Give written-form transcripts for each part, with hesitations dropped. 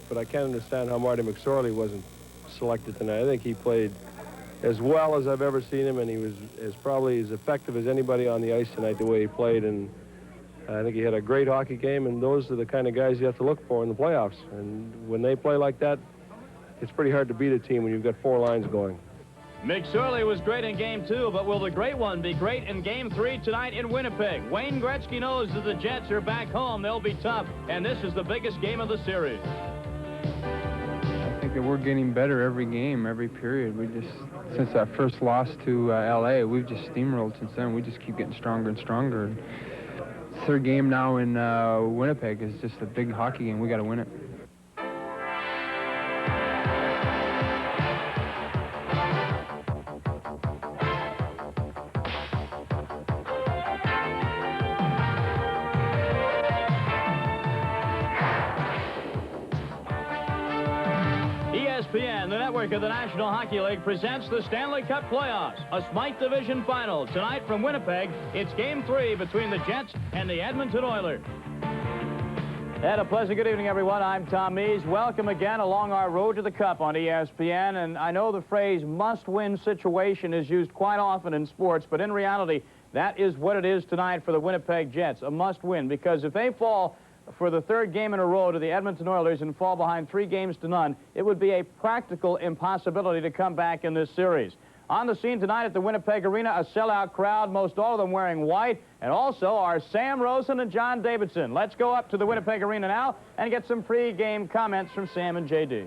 but I can't understand how Marty McSorley wasn't selected tonight. I think he played as well as I've ever seen him, and he was probably as effective as anybody on the ice tonight, the way he played. And I think he had a great hockey game, and those are the kind of guys you have to look for in the playoffs. And when they play like that, it's pretty hard to beat a team when you've got 4 lines going. McSorley was great in Game 2, but will the great one be great in Game 3 tonight in Winnipeg? Wayne Gretzky knows that the Jets are back home. They'll be tough, and this is the biggest game of the series. I think that we're getting better every game, every period. We just, since that first loss to LA, we've just steamrolled since then. We just keep getting stronger and stronger. And third game now in Winnipeg is just a big hockey game. We got to win it. ESPN, the network of the National Hockey League, presents the Stanley Cup Playoffs, a Smythe Division Final. Tonight from Winnipeg, it's Game 3 between the Jets and the Edmonton Oilers. And a pleasant good evening, everyone. I'm Tom Mees. Welcome again along our road to the Cup on ESPN. And I know the phrase must-win situation is used quite often in sports, but in reality, that is what it is tonight for the Winnipeg Jets, a must-win, because if they fall for the third game in a row to the Edmonton Oilers and fall behind 3-0, it would be a practical impossibility to come back in this series. On the scene tonight at the Winnipeg Arena, a sellout crowd, most all of them wearing white, and also are Sam Rosen and John Davidson. Let's go up to the Winnipeg Arena now and get some pre-game comments from Sam and J.D.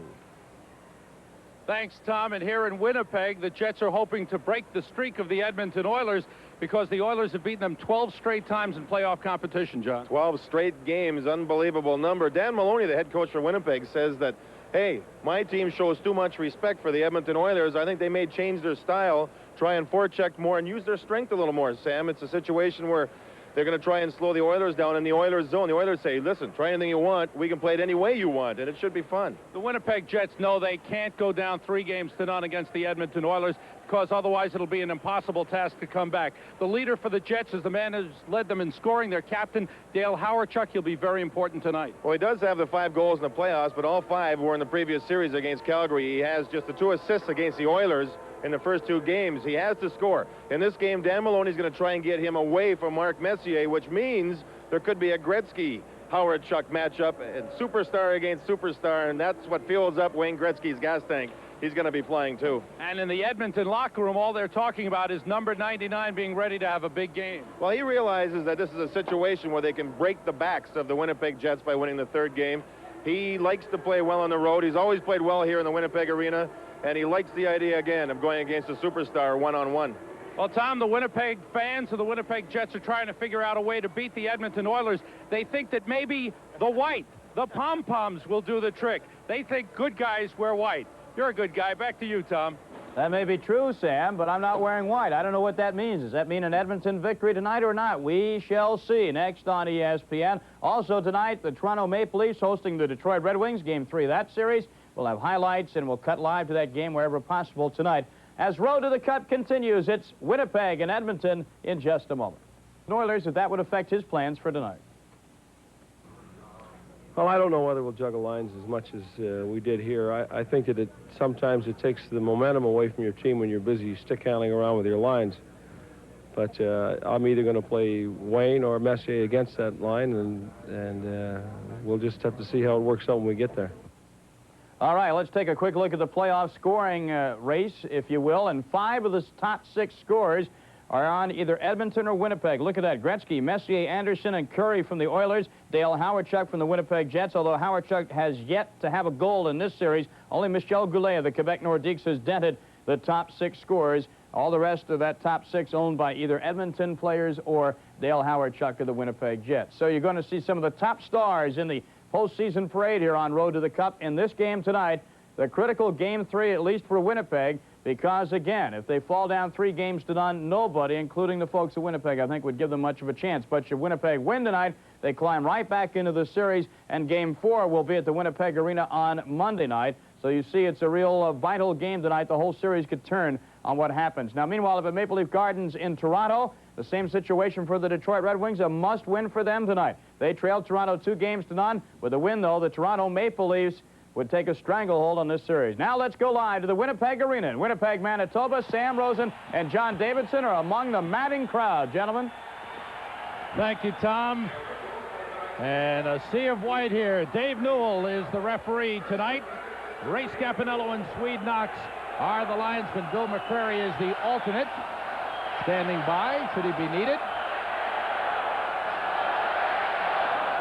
Thanks, Tom. And here in Winnipeg, the Jets are hoping to break the streak of the Edmonton Oilers because the Oilers have beaten them 12 straight times in playoff competition, John. 12 straight games, unbelievable number. Dan Maloney, the head coach for Winnipeg, says that, hey, my team shows too much respect for the Edmonton Oilers. I think they may change their style, try and forecheck more, and use their strength a little more, Sam. It's a situation where they're going to try and slow the Oilers down in the Oilers zone. The Oilers say, listen, try anything you want. We can play it any way you want, and it should be fun. The Winnipeg Jets know they can't go down 3-0 against the Edmonton Oilers because otherwise it'll be an impossible task to come back. The leader for the Jets is the man who's led them in scoring, their captain, Dale Hawerchuk. He'll be very important tonight. Well, he does have the 5 goals in the playoffs, but all 5 were in the previous series against Calgary. He has just the 2 assists against the Oilers in the first 2 games. He has to score. In this game, Dan Maloney's going to try and get him away from Mark Messier, which means there could be a Gretzky-Hawerchuk matchup, and superstar against superstar, and that's what fuels up Wayne Gretzky's gas tank. He's going to be playing, too. And in the Edmonton locker room, all they're talking about is number 99 being ready to have a big game. Well, he realizes that this is a situation where they can break the backs of the Winnipeg Jets by winning the third game. He likes to play well on the road. He's always played well here in the Winnipeg Arena, and he likes the idea, again, of going against a superstar one-on-one. Well, Tom, the Winnipeg fans of the Winnipeg Jets are trying to figure out a way to beat the Edmonton Oilers. They think that maybe the white, the pom-poms, will do the trick. They think good guys wear white. You're a good guy. Back to you, Tom. That may be true, Sam, but I'm not wearing white. I don't know what that means. Does that mean an Edmonton victory tonight or not? We shall see. Next on ESPN. Also tonight, the Toronto Maple Leafs hosting the Detroit Red Wings, Game 3 of that series. We'll have highlights, and we'll cut live to that game wherever possible tonight. As Road to the Cup continues, it's Winnipeg and Edmonton in just a moment. Oilers, if that would affect his plans for tonight. Well, I don't know whether we'll juggle lines as much as we did here. I think that sometimes it takes the momentum away from your team when you're busy stick handling around with your lines. But I'm either going to play Wayne or Messier against that line, and we'll just have to see how it works out when we get there. All right, let's take a quick look at the playoff scoring race, if you will. And 5 of the top 6 scorers are on either Edmonton or Winnipeg. Look at that. Gretzky, Messier, Anderson, and Curry from the Oilers. Dale Hawerchuk from the Winnipeg Jets, although Hawerchuk has yet to have a goal in this series. Only Michel Goulet of the Quebec Nordiques has dented the top 6 scorers. All the rest of that top 6 owned by either Edmonton players or Dale Hawerchuk of the Winnipeg Jets. So you're going to see some of the top stars in the postseason parade here on Road to the Cup in this game tonight. The critical Game 3, at least for Winnipeg, because, again, if they fall down 3-0, nobody, including the folks at Winnipeg, I think would give them much of a chance. But should Winnipeg win tonight, they climb right back into the series, and Game 4 will be at the Winnipeg Arena on Monday night. So you see it's a real vital game tonight. The whole series could turn on what happens. Now, meanwhile, up at Maple Leaf Gardens in Toronto, the same situation for the Detroit Red Wings, a must-win for them tonight. They trailed Toronto 2-0. With a win, though, the Toronto Maple Leafs would take a stranglehold on this series. Now let's go live to the Winnipeg Arena in Winnipeg, Manitoba. Sam Rosen and John Davidson are among the madding crowd. Gentlemen. Thank you, Tom. And a sea of white here. Dave Newell is the referee tonight. Ray Scapinello and Swede Knox are the linesmen. Bill McCrary is the alternate, standing by should he be needed.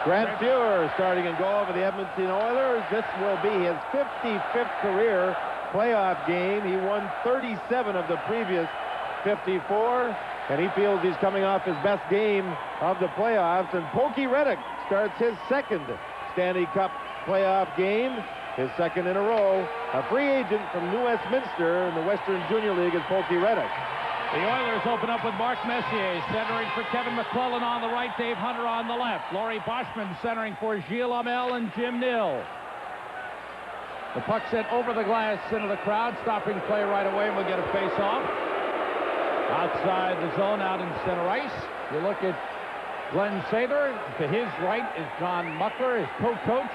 Grant Fuhr starting in goal for the Edmonton Oilers. This will be his 55th career playoff game. He won 37 of the previous 54, and he feels he's coming off his best game of the playoffs. And Pokey Reddick starts his second Stanley Cup playoff game, his second in a row. A free agent from New Westminster in the Western Junior League is Pokey Reddick. The Oilers open up with Mark Messier centering for Kevin McClellan on the right, Dave Hunter on the left. Laurie Boschman centering for Gilles Hamel and Jim Nill. The puck sent over the glass into the crowd, stopping play right away, and we'll get a face-off. Outside the zone, out in center ice. You look at Glenn Sather. To his right is John Muckler, his co-coach.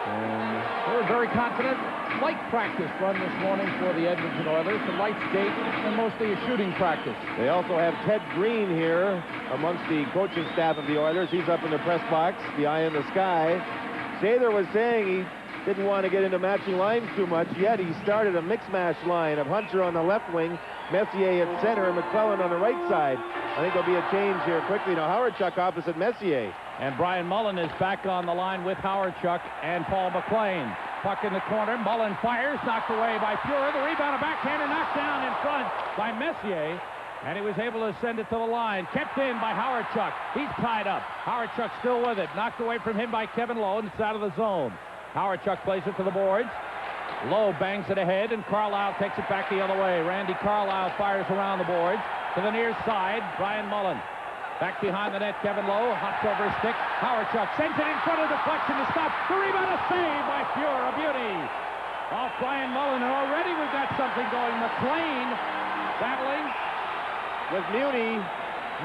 And they were very confident. Light practice run this morning for the Edmonton Oilers. The light skate and mostly a shooting practice. They also have Ted Green here amongst the coaching staff of the Oilers. He's up in the press box, the eye in the sky. Sather was saying he didn't want to get into matching lines too much, yet he started a mix-mash line of Hunter on the left wing, Messier at center, and McClellan on the right side. I think there'll be a change here quickly. Now Howard-Chuck opposite Messier. And Brian Mullen is back on the line with Howard-Chuck and Paul McLean. Puck in the corner. Mullen fires, knocked away by Fuhr. The rebound, a backhander knocked down in front by Messier. And he was able to send it to the line. Kept in by Howard-Chuck. He's tied up. Howard-Chuck still with it. Knocked away from him by Kevin Lowe, and it's out of the zone. Howard-Chuck plays it to the boards. Lowe bangs it ahead, and Carlisle takes it back the other way. Randy Carlisle fires around the boards. To the near side, Brian Mullen. Back behind the net, Kevin Lowe hops over his stick. Howard-Chuck sends it in front of the deflection to stop. The rebound, a save by Fuhr, a beauty. Off Brian Mullen, and already we've got something going. McLean battling with Muni.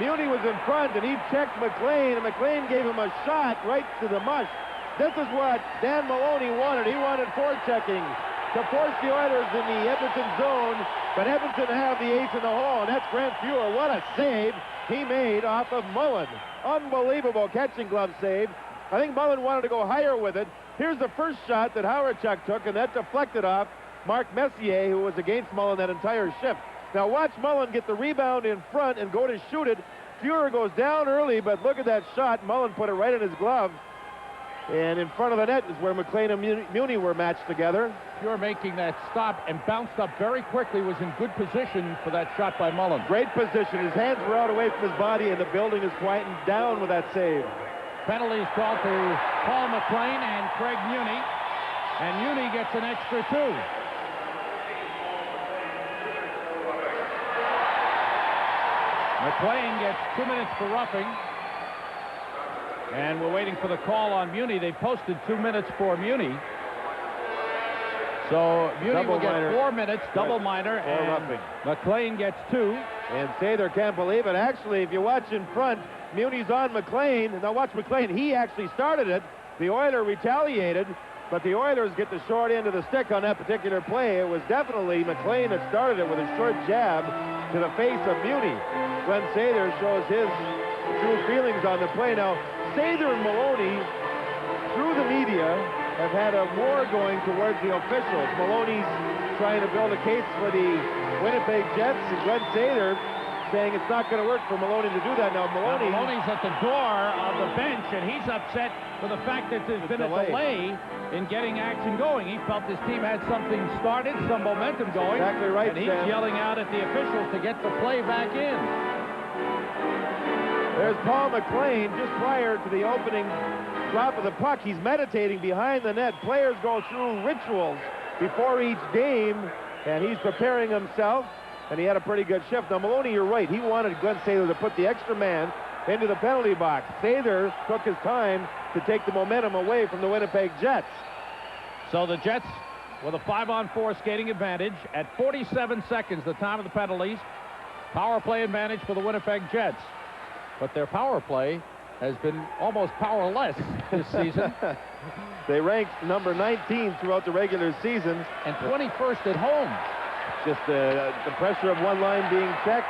Muni was in front, and he checked McLean, and McLean gave him a shot right to the mush. This is what Dan Maloney wanted. He wanted forechecking to force the Oilers in the Edmonton zone, but Edmonton have the ace in the hole, and that's Grant Fuhr. What a save he made off of Mullen. Unbelievable catching glove save. I think Mullen wanted to go higher with it. Here's the first shot that Howard-Chuck took, and that deflected off Mark Messier, who was against Mullen that entire shift. Now watch Mullen get the rebound in front and go to shoot it. Fuhr goes down early, but look at that shot. Mullen put it right in his glove. And in front of the net is where McLean and Muni were matched together. Fuhr making that stop and bounced up very quickly, was in good position for that shot by Mullen. Great position. His hands were out away from his body, and the building is quieting down with that save. Penalties called to Paul McLean and Craig Muni. And Muni gets an extra 2. McLean gets 2 minutes for roughing. And we're waiting for the call on Muni. They posted 2 minutes for Muni. So Muni will get 4 minutes, double minor, and roughing. McLean gets 2. And Sather can't believe it. Actually, if you watch in front, Muni's on McLean. Now watch McLean. He actually started it. The Oiler retaliated, but the Oilers get the short end of the stick on that particular play. It was definitely McLean that started it with a short jab to the face of Muni. Glenn Sather shows his true feelings on the play. Now, Sather and Maloney, through the media, have had a war going towards the officials. Maloney's trying to build a case for the Winnipeg Jets, and Glenn Sather saying it's not going to work for Maloney to do that. Now, Maloney's at the door of the bench, and he's upset for the fact that there's been a delay in getting action going. He felt his team had something started, some momentum going. Exactly right, and he's yelling out at the officials to get the play back in. There's Paul McLean just prior to the opening drop of the puck. He's meditating behind the net. Players go through rituals before each game, and he's preparing himself, and he had a pretty good shift. Now, Maloney, you're right. He wanted Glenn Sather to put the extra man into the penalty box. Sather took his time to take the momentum away from the Winnipeg Jets. So the Jets with a 5-on-4 skating advantage at 47 seconds, the time of the penalties. Power play advantage for the Winnipeg Jets. But their power play has been almost powerless this season. They ranked number 19 throughout the regular season. And 21st at home. Just the pressure of one line being checked.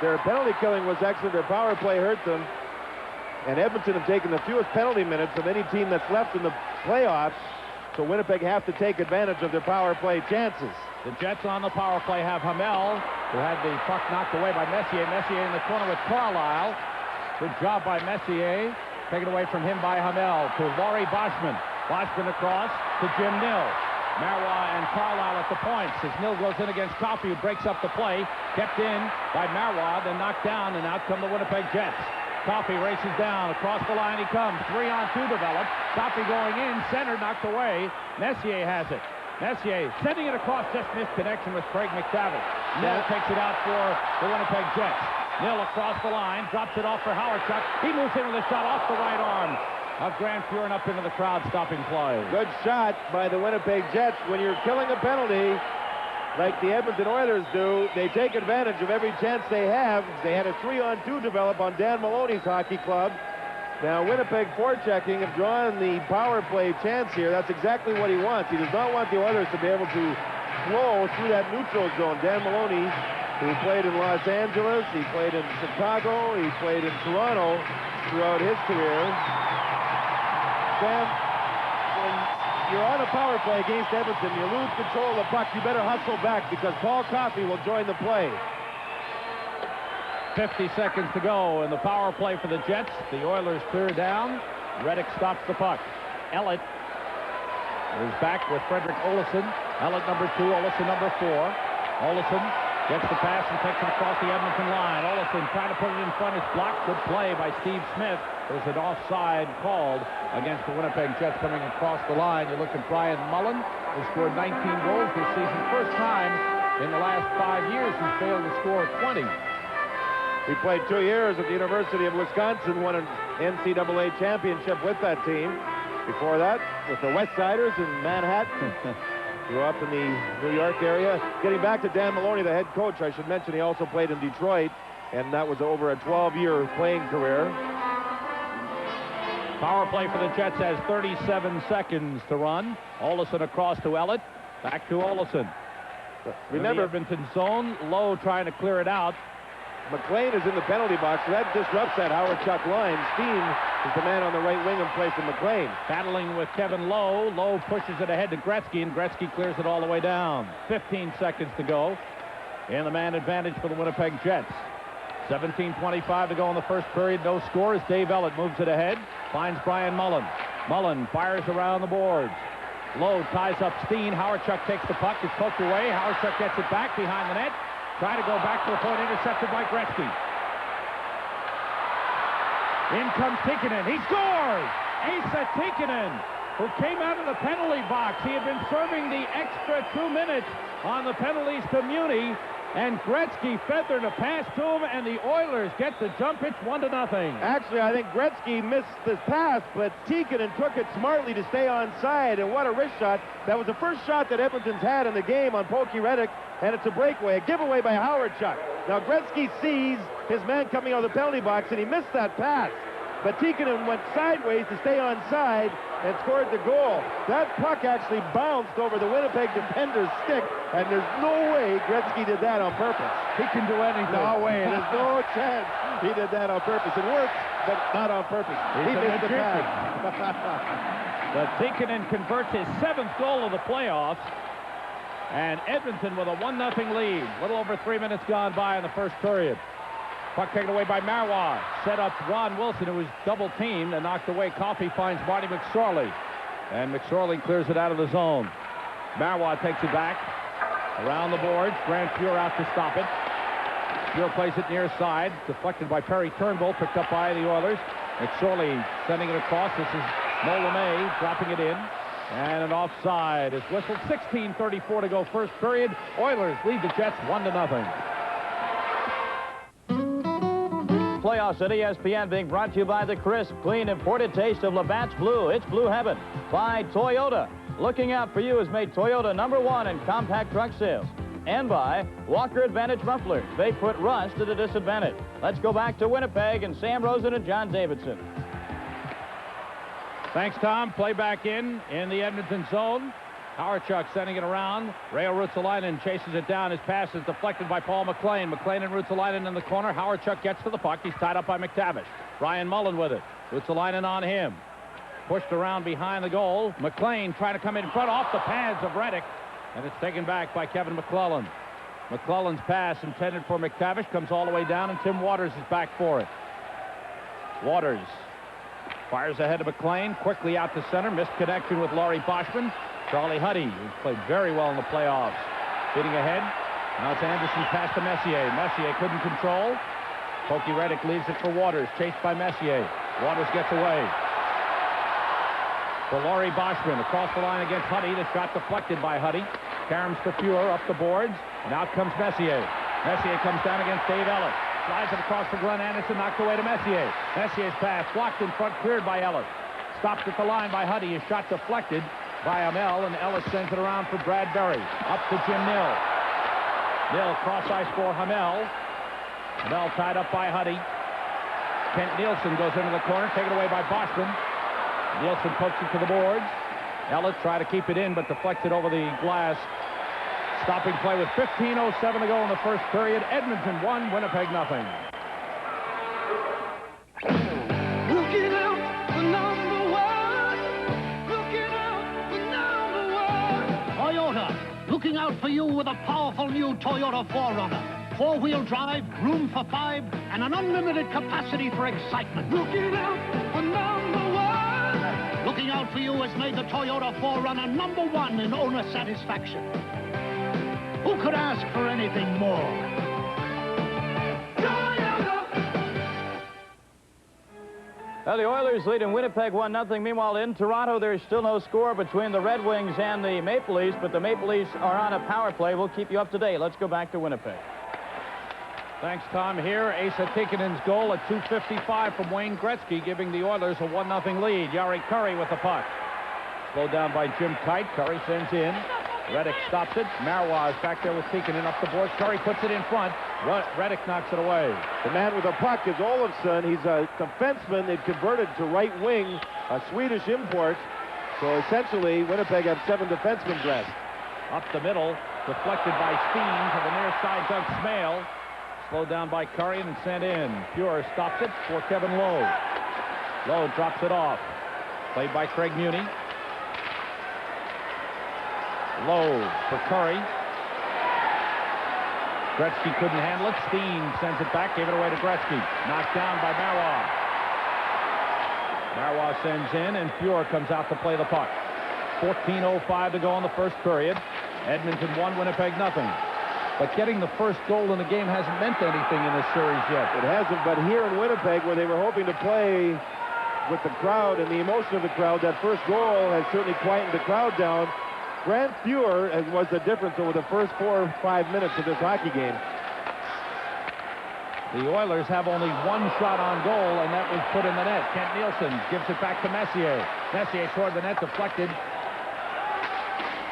Their penalty killing was excellent. Their power play hurt them. And Edmonton have taken the fewest penalty minutes of any team that's left in the playoffs. So Winnipeg have to take advantage of their power play chances. The Jets on the power play have Hamel, who had the puck knocked away by Messier. Messier in the corner with Carlisle. Good job by Messier. Taken away from him by Hamel to Laurie Boschman. Boschman across to Jim Nill. Marois and Carlisle at the points as Nill goes in against Coffey, who breaks up the play. Kept in by Marois, then knocked down, and out come the Winnipeg Jets. Coffey races down. Across the line he comes. 3-on-2 developed. Coffey going in. Center knocked away. Messier has it. Messier sending it across. Just missed connection with Craig McTavish. Nill takes it out for the Winnipeg Jets. Nill across the line. Drops it off for Howard-Chuck. He moves in with a shot off the right arm of Grant Fuhr up into the crowd, stopping play. Good shot by the Winnipeg Jets. When you're killing a penalty, like the Edmonton Oilers do, they take advantage of every chance they have. They had a 3-on-2 develop on Dan Maloney's hockey club. Now, Winnipeg forechecking have drawn the power play chance here. That's exactly what he wants. He does not want the Oilers to be able to flow through that neutral zone. Dan Maloney, who played in Los Angeles, he played in Chicago, he played in Toronto throughout his career. Sam, when you're on a power play against Edmonton, you lose control of the puck, you better hustle back because Paul Coffey will join the play. 50 seconds to go in the power play for the Jets. The Oilers clear down. Reddick stops the puck. Ellett is back with Frederick Olofsson. Ellett number 2, Olofsson number 4. Olofsson gets the pass and takes it across the Edmonton line. Olofsson trying to put it in front. It's blocked. Good play by Steve Smith. There's an offside called against the Winnipeg Jets coming across the line. You look at Brian Mullen, who scored 19 goals this season. First time in the last 5 years he's failed to score 20. He played 2 years at the University of Wisconsin, won an NCAA championship with that team. Before that, with the West Siders in Manhattan. Grew up in the New York area. Getting back to Dan Maloney, the head coach, I should mention he also played in Detroit, and that was over a 12-year playing career. Power play for the Jets has 37 seconds to run. Olofsson across to Ellett. Back to Olofsson. Remember, Edmonton zone. Lowe trying to clear it out. McLean is in the penalty box, so that disrupts that Howard-Chuck line. Steen is the man on the right wing in place of McLean. Battling with Kevin Lowe. Lowe pushes it ahead to Gretzky, and Gretzky clears it all the way down. 15 seconds to go. And the man advantage for the Winnipeg Jets. 17:25 to go in the first period. No score as Dave Ellett moves it ahead. Finds Brian Mullen. Mullen fires around the boards. Lowe ties up Steen. Howard-Chuck takes the puck. It's poked away. Howard-Chuck gets it back behind the net. Trying to go back to the point, intercepted by Gretzky. In comes Tikkanen. He scores! Asa Tikkanen, who came out of the penalty box. He had been serving the extra 2 minutes on the penalties to Muni, and Gretzky feathered a pass to him, and the Oilers get the jump. It's 1-0. Actually, I think Gretzky missed this pass, but Tikkanen took it smartly to stay onside, and what a wrist shot. That was the first shot that Edmonton's had in the game on Pokey Reddick, and it's a breakaway, a giveaway by Howard-Chuck. Now, Gretzky sees his man coming out of the penalty box, and he missed that pass. But Tikkanen went sideways to stay onside and scored the goal. That puck actually bounced over the Winnipeg defender's stick, and there's no way Gretzky did that on purpose. He can do anything. No way. There's no chance he did that on purpose. It worked, but not on purpose. He missed the pass. But Tikkanen converts his 7th goal of the playoffs. And Edmonton with a 1-0 lead. A little over 3 minutes gone by in the first period. Puck taken away by Marois. Set up Ron Wilson, who was double-teamed and knocked away. Coffey finds Marty McSorley. And McSorley clears it out of the zone. Marois takes it back. Around the boards. Grant Fuhr out to stop it. Fuhr plays it near side. Deflected by Perry Turnbull. Picked up by the Oilers. McSorley sending it across. This is Mo LeMay dropping it in. And an offside is whistled. 16:34 to go first period. Oilers lead the Jets 1-0. Playoffs at ESPN being brought to you by the crisp, clean, imported taste of Labatt's Blue. It's Blue Heaven. By Toyota. Looking out for you has made Toyota #1 in compact truck sales. And by Walker Advantage Mufflers. They put rust at a disadvantage. Let's go back to Winnipeg and Sam Rosen and John Davidson. Thanks, Tom. Play back in the Edmonton zone. Howardchuk sending it around. Rayo Ruotsalainen chases it down. His pass is deflected by Paul McLean. McLean and Ruotsalainen in the corner. Howardchuk gets to the puck. He's tied up by McTavish. Ryan Mullen with it. Ruotsalainen on him. Pushed around behind the goal. McLean trying to come in front off the pads of Reddick. And it's taken back by Kevin McClellan. McClellan's pass intended for McTavish comes all the way down, and Tim Waters is back for it. Waters fires ahead of McLean. Quickly out to center. Missed connection with Laurie Boschman. Charlie Huddy, who's played very well in the playoffs. Hitting ahead. Now it's Anderson pass to Messier. Messier couldn't control. Pokey Reddick leaves it for Waters. Chased by Messier. Waters gets away. For Laurie Boschman. Across the line against Huddy. The shot deflected by Huddy. Caroms to Fuhr up the boards. And out comes Messier. Messier comes down against Dave Ellis. Slides it across for Glenn Anderson. Knocked away to Messier. Messier's pass blocked in front. Cleared by Ellis. Stopped at the line by Huddy. His shot deflected by Amel, and Ellis sends it around for Brad Berry. Up to Jim Nill. Nill cross ice for Hamel. Hamel tied up by Huddy. Kent Nielsen goes into the corner, taken away by Boschman. Nielsen pokes it to the boards. Ellis tried to keep it in, but deflected over the glass. Stopping play with 15:07 to go in the first period. Edmonton 1, Winnipeg nothing. Looking out for number one. Looking out for number one. Toyota, looking out for you with a powerful new Toyota 4Runner. Four-wheel drive, room for 5, and an unlimited capacity for excitement. Looking out for number one. Looking out for you has made the Toyota 4Runner number 1 in owner satisfaction. Who could ask for anything more? Well, the Oilers lead in Winnipeg 1-0. Meanwhile, in Toronto, there's still no score between the Red Wings and the Maple Leafs, but the Maple Leafs are on a power play. We'll keep you up to date. Let's go back to Winnipeg. Thanks, Tom. Here, Asa Tikkanen's goal at 2:55 from Wayne Gretzky, giving the Oilers a 1-0 lead. Jari Kurri with the puck. Slowed down by Jim Kite. Kurri sends in. Reddick stops it. Marois is back there with Tikkanen up the board. Kurri puts it in front. Reddick knocks it away. The man with the puck is Olofsson. He's a defenseman. They've converted to right wing, a Swedish import. So essentially, Winnipeg have 7 defensemen dressed. Up the middle, deflected by Steen to the near side, Doug Smale. Slowed down by Kurri and sent in. Fuhr stops it for Kevin Lowe. Lowe drops it off. Played by Craig Muni. Lowe for Kurri. Gretzky couldn't handle it. Steen sends it back, gave it away to Gretzky. Knocked down by Marois. Marois sends in, and Fuhr comes out to play the puck. 14:05 to go in the first period. Edmonton 1, Winnipeg nothing. But getting the first goal in the game hasn't meant anything in this series yet. It hasn't, but here in Winnipeg, where they were hoping to play with the crowd and the emotion of the crowd, that first goal has certainly quietened the crowd down. Grant Fuhr was the difference over the first 4 or 5 minutes of this hockey game. The Oilers have only 1 shot on goal, and that was put in the net. Kent Nielsen gives it back to Messier. Messier toward the net, deflected.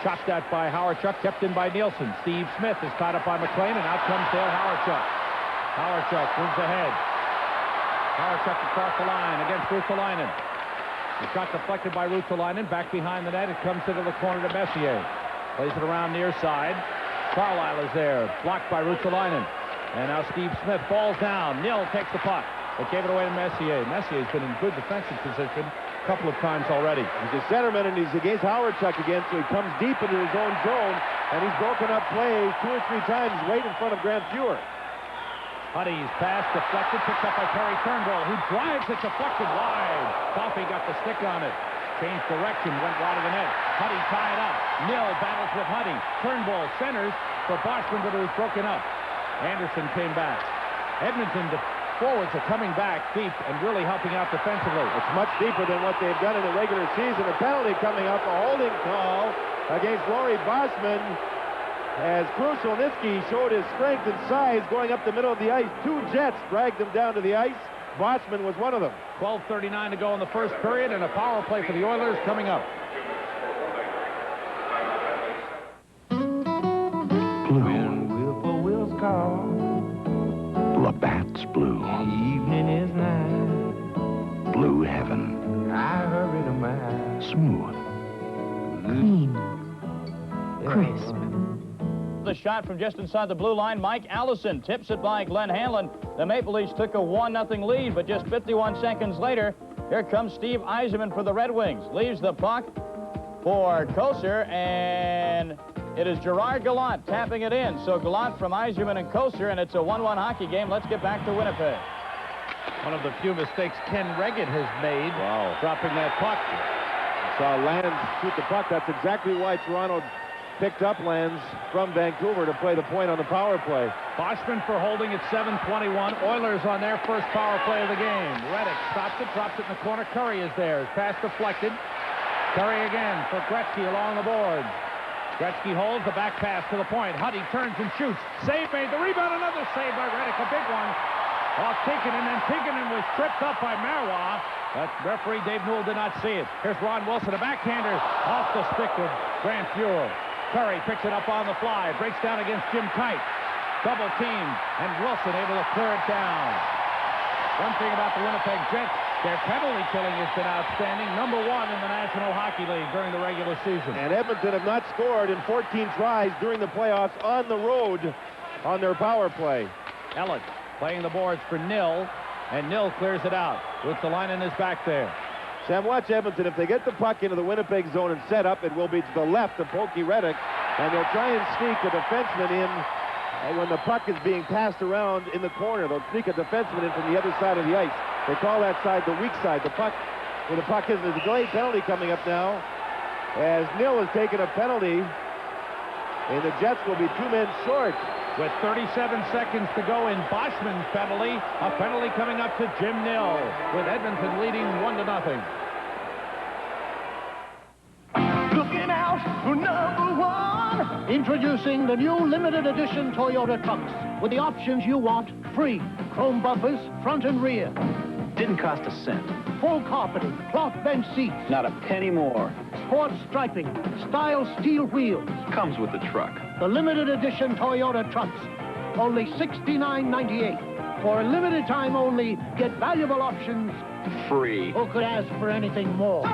Chopped at by Howardchuk, kept in by Nielsen. Steve Smith is tied up by McLean, and out comes Dale Howardchuk. Howardchuk moves ahead. Howardchuk across the line against Ruotsalainen. The shot deflected by Ruotsalainen. Back behind the net. It comes into the corner to Messier. Plays it around near side. Carlisle is there. Blocked by Ruotsalainen. And now Steve Smith falls down. Nill takes the puck. But gave it away to Messier. Messier's been in good defensive position a couple of times already. He's a centerman, and he's against Howardchuk again, so he comes deep into his own zone, and he's broken up plays 2 or 3 times right in front of Grant Fuhr. Huddy's pass deflected, picked up by Perry Turnbull, who drives it deflected wide. Coffey got the stick on it. Changed direction, went wide of the net. Huddy tied up. Nill battles with Huddy. Turnbull centers for Boschman, but it was broken up. Anderson came back. Edmonton forwards are coming back deep and really helping out defensively. It's much deeper than what they've done in the regular season. A penalty coming up, a holding call against Laurie Boschman, as Krushelnyski showed his strength and size going up the middle of the ice. 2 Jets dragged him down to the ice. Boschman was one of them. 12:39 to go in the first period, and a power play for the Oilers coming up. When whippoorwills call, Labatt's blue. Evening is nigh. Blue heaven. I hurry to my smooth. Clean. Crisp. The shot from just inside the blue line. Mike Allison tips it by Glenn Hanlon. The Maple Leafs took a 1-0 lead, but just 51 seconds later, here comes Steve Yzerman for the Red Wings. Leaves the puck for Kosar, and it is Gerard Gallant tapping it in. So Gallant from Yzerman and Kosar, and it's a 1-1 hockey game. Let's get back to Winnipeg. One of the few mistakes Ken Reggett has made. Wow. Dropping that puck. Saw Lands shoot the puck. That's exactly why Toronto picked up Lands from Vancouver to play the point on the power play. Boschman for holding at 7:21. Oilers on their first power play of the game. Reddick stops it, drops it in the corner. Curry is there. Pass deflected. Curry again for Gretzky along the boards. Gretzky holds the back pass to the point. Huddy turns and shoots. Save made. The rebound, another save by Reddick. A big one off Tinkinen, and Tinkinen was tripped up by Marois. But referee Dave Newell did not see it. Here's Ron Wilson, a backhander off the stick of Grant Fuhrer. Curry picks it up on the fly, breaks down against Jim Kite. Double teamed, and Wilson able to clear it down. One thing about the Winnipeg Jets, their penalty killing has been outstanding. #1 in the National Hockey League during the regular season. And Edmonton have not scored in 14 tries during the playoffs on the road on their power play. Elliott playing the boards for Nil, and Nil clears it out. Ruotsalainen is back there. Sam, watch Edmonton. If they get the puck into the Winnipeg zone and set up, it will be to the left of Pokey Reddick, and they'll try and sneak a defenseman in when the puck is being passed around in the corner. They'll sneak a defenseman in from the other side of the ice. They call that side the weak side. The puck, where the puck is, there's a delayed penalty coming up now, as Nil has taken a penalty, and the Jets will be 2 men short. With 37 seconds to go in Boschman's penalty, a penalty coming up to Jim Nil, with Edmonton leading 1-0. Looking out for #1. Introducing the new limited edition Toyota trucks with the options you want free. Chrome bumpers, front and rear. Didn't cost a cent. Full carpeting, cloth bench seats. Not a penny more. Sport striping, style steel wheels. Comes with the truck. The limited edition Toyota trucks. Only $69.98. For a limited time only, get valuable options. Free. Who could ask for anything more?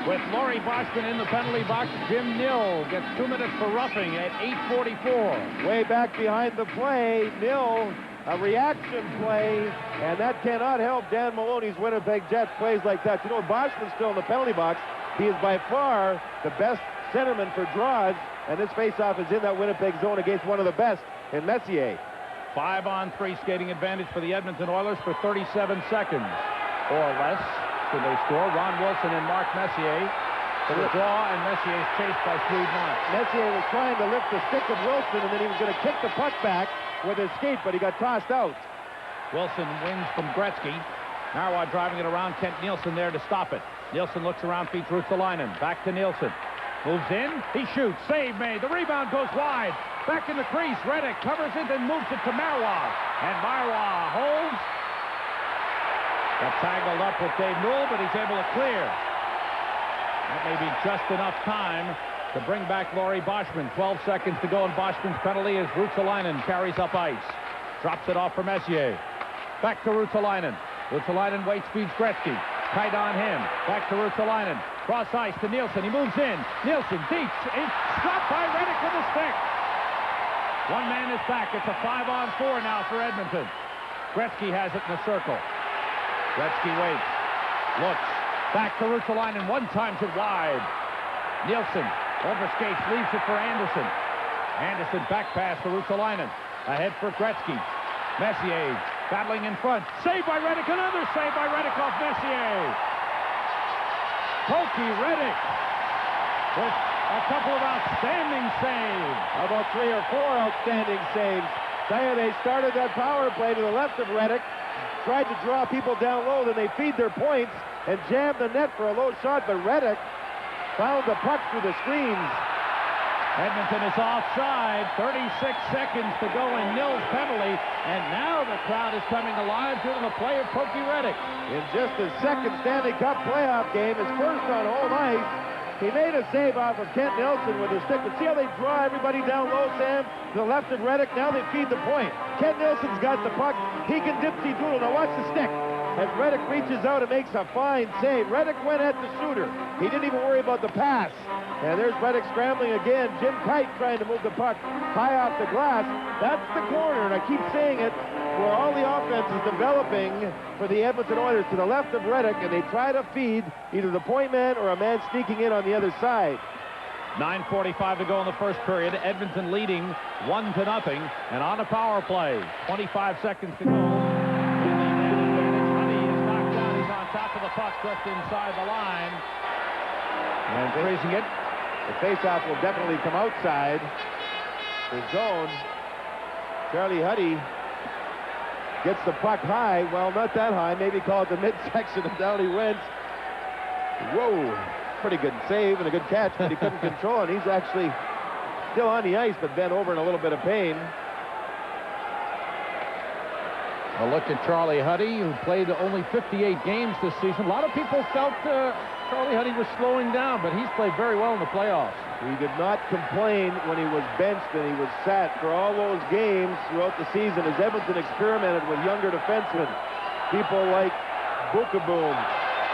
With Laurie Boschman in the penalty box, Jim Nil gets 2 minutes for roughing at 8:44. Way back behind the play, Nil, a reaction play, and that cannot help Dan Maloney's Winnipeg Jets. Plays like that. You know, Boschman's still in the penalty box. He is by far the best centerman for draws, and this faceoff is in that Winnipeg zone against one of the best in Messier. 5-on-3 skating advantage for the Edmonton Oilers for 37 seconds or less. Should they score? Ron Wilson and Mark Messier to the draw, and Messier is chased by Swede Knox. Messier was trying to lift the stick of Wilson, and then he was going to kick the puck back with his skate, but he got tossed out. Wilson wins from Gretzky. Narwa driving it around. Kent Nielsen there to stop it. Nielsen looks around, feeds Ruotsalainen. Back to Nielsen. Moves in. He shoots. Save made. The rebound goes wide. Back in the crease. Reddick covers it and moves it to Marois. And Marois holds. Got tangled up with Dave Newell, but he's able to clear. That may be just enough time to bring back Laurie Boschman. 12 seconds to go in Boschman's penalty as Ruotsalainen carries up ice. Drops it off for Messier. Back to Ruotsalainen. Ruotsalainen waits, feeds Gretzky. Tight on him. Back to Ruotsalainen. Cross ice to Nielsen. He moves in. Nielsen deep. It's stopped by Reddick with a stick. One man is back. It's a 5-on-4 now for Edmonton. Gretzky has it in the circle. Gretzky waits. Looks. Back to Ruotsalainen. One times it wide. Nielsen overskates, leaves it for Anderson. Anderson back pass to Ruotsalainen. Ahead for Gretzky. Messier battling in front. Saved by Reddick. Another save by Reddick off Messier. Pokey Reddick with a couple of outstanding saves. How about 3 or 4 outstanding saves? Tell you, they started that power play to the left of Reddick. Tried to draw people down low, then they feed their points and jammed the net for a low shot, but Reddick found the puck through the screens. Edmonton is offside. 36 seconds to go in Nil's penalty, and now the crowd is coming alive due to the play of Pokey Reddick. In just his second Stanley Cup playoff game, his first on home ice, he made a save off of Kent Nielsen with his stick. But see how they draw everybody down low, Sam? To the left of Reddick. Now they feed the point. Kent Nielsen's got the puck. He can dipsy doodle. Now watch the stick. as Reddick reaches out and makes a fine save. Reddick went at the shooter. He didn't even worry about the pass. And there's Reddick scrambling again. Jim Kite trying to move the puck high off the glass. That's the corner, and I keep saying it, where all the offense is developing for the Edmonton Oilers to the left of Reddick, and they try to feed either the point man or a man sneaking in on the other side. 9:45 to go in the first period. Edmonton leading 1-0, and on a power play. 25 seconds to go. Honey is knocked down. He's on top of the puck just inside the line. And freezing it. The faceoff will definitely come outside the zone. Charlie Huddy gets the puck high. Well, not that high. Maybe call it the midsection, and down he went. Whoa. Pretty good save and a good catch, but he couldn't control it. He's actually still on the ice, but bent over in a little bit of pain. A look at Charlie Huddy, who played only 58 games this season. A lot of people felt Charlie Huddy was slowing down, but he's played very well in the playoffs. He did not complain when he was benched and he was sat for all those games throughout the season as Edmonton experimented with younger defensemen. People like Bookeboom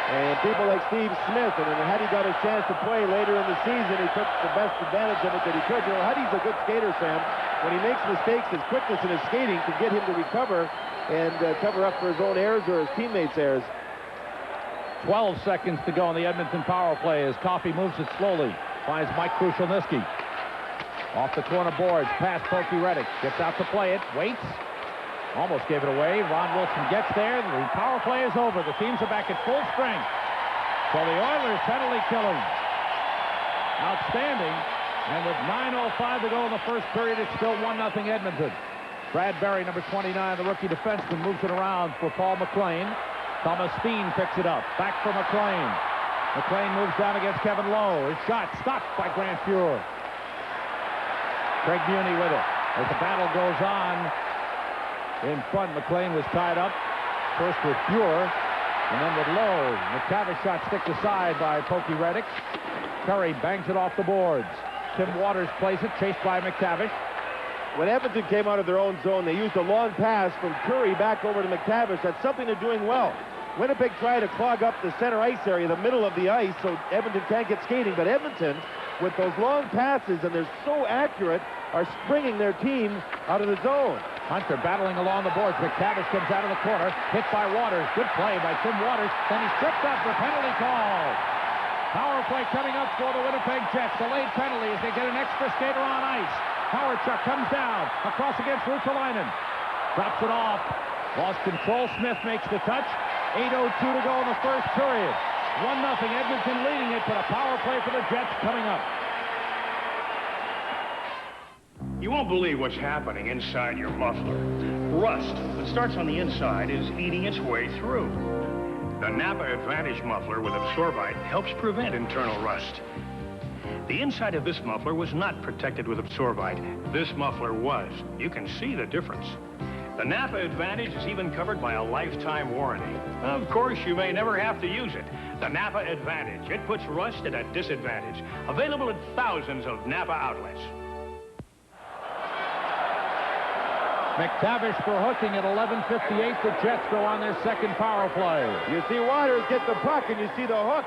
and people like Steve Smith. And then had he got a chance to play later in the season, he took the best advantage of it that he could. You know, Huddy's a good skater, Sam. When he makes mistakes, his quickness and his skating can get him to recover and cover up for his own errors or his teammates' errors. 12 seconds to go on the Edmonton power play as Coffey moves it slowly. Finds Mike Krushelnyski. Off the corner boards, past Pokey Reddick. Gets out to play it, waits. Almost gave it away. Ron Wilson gets there. The power play is over. The teams are back at full strength. So the Oilers penalty killing. Outstanding. And with 9:05 to go in the first period, it's still 1-0 Edmonton. Brad Berry, number 29, the rookie defenseman, moves it around for Paul McLean. Thomas Steen picks it up. Back for McLean. McLean moves down against Kevin Lowe. His shot stopped by Grant Fuhr. Craig Muni with it. As the battle goes on in front, McLean was tied up. First with Fuhr, and then with Lowe. McTavish shot sticked aside by Pokey Reddick. Curry bangs it off the boards. Tim Waters plays it, chased by McTavish. When Edmonton came out of their own zone, they used a long pass from Curry back over to McTavish. That's something they're doing well. Winnipeg tried to clog up the center ice area, the middle of the ice, so Edmonton can't get skating. But Edmonton, with those long passes, and they're so accurate, are springing their team out of the zone. Hunter battling along the boards. McTavish comes out of the corner, hit by Waters. Good play by Tim Waters. Then he's tripped up for penalty call. Power play coming up for the Winnipeg Jets. A late penalty as they get an extra skater on ice. Howardchuk comes down across against Ruotsalainen. Drops it off. Lost control. Smith makes the touch. 8:02 to go in the first period. 1-0 Edmonton leading it, but a power play for the Jets coming up. You won't believe what's happening inside your muffler. Rust that starts on the inside is eating its way through. The Napa Advantage muffler with Absorbite helps prevent internal rust. The inside of this muffler was not protected with Absorbite. This muffler was. You can see the difference. The Napa Advantage is even covered by a lifetime warranty. Of course, you may never have to use it. The Napa Advantage. It puts rust at a disadvantage. Available at thousands of Napa outlets. McTavish for hooking at 11:58. The Jets go on their second power play. You see Waters get the puck, and you see the hook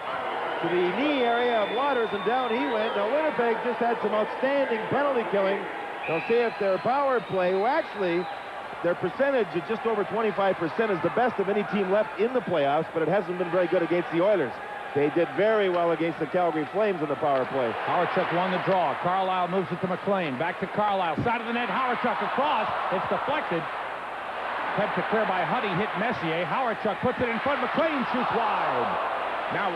to the knee area of Waters, and down he went. Now, Winnipeg just had some outstanding penalty killing. They'll see if their power play, well, actually, their percentage at just over 25% is the best of any team left in the playoffs, but it hasn't been very good against the Oilers. They did very well against the Calgary Flames in the power play. Howardchuk won the draw. Carlisle moves it to McLean. Back to Carlisle. Side of the net. Howardchuk across. It's deflected. Attempt to clear by Huddy. Hit Messier. Howardchuk puts it in front. McLean shoots wide. Now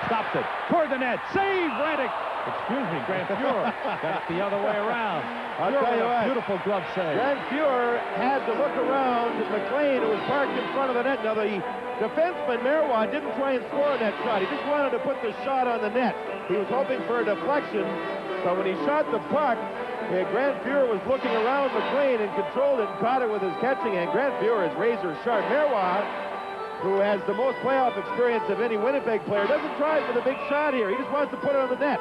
stops it. Toward the net. Save Reddick. Excuse me, Grant Fuhr. That's the other way around. I'll tell you what. Beautiful glove save. Grant Fuhr had to look around at McLean, who was parked in front of the net. Now, the defenseman, Merwa, didn't try and score on that shot. He just wanted to put the shot on the net. He was hoping for a deflection. So when he shot the puck, Grant Fuhr was looking around McLean and controlled it and caught it with his catching hand. Grant Fuhr is razor sharp. Merwa, who has the most playoff experience of any Winnipeg player, doesn't try for the big shot here. He just wants to put it on the net.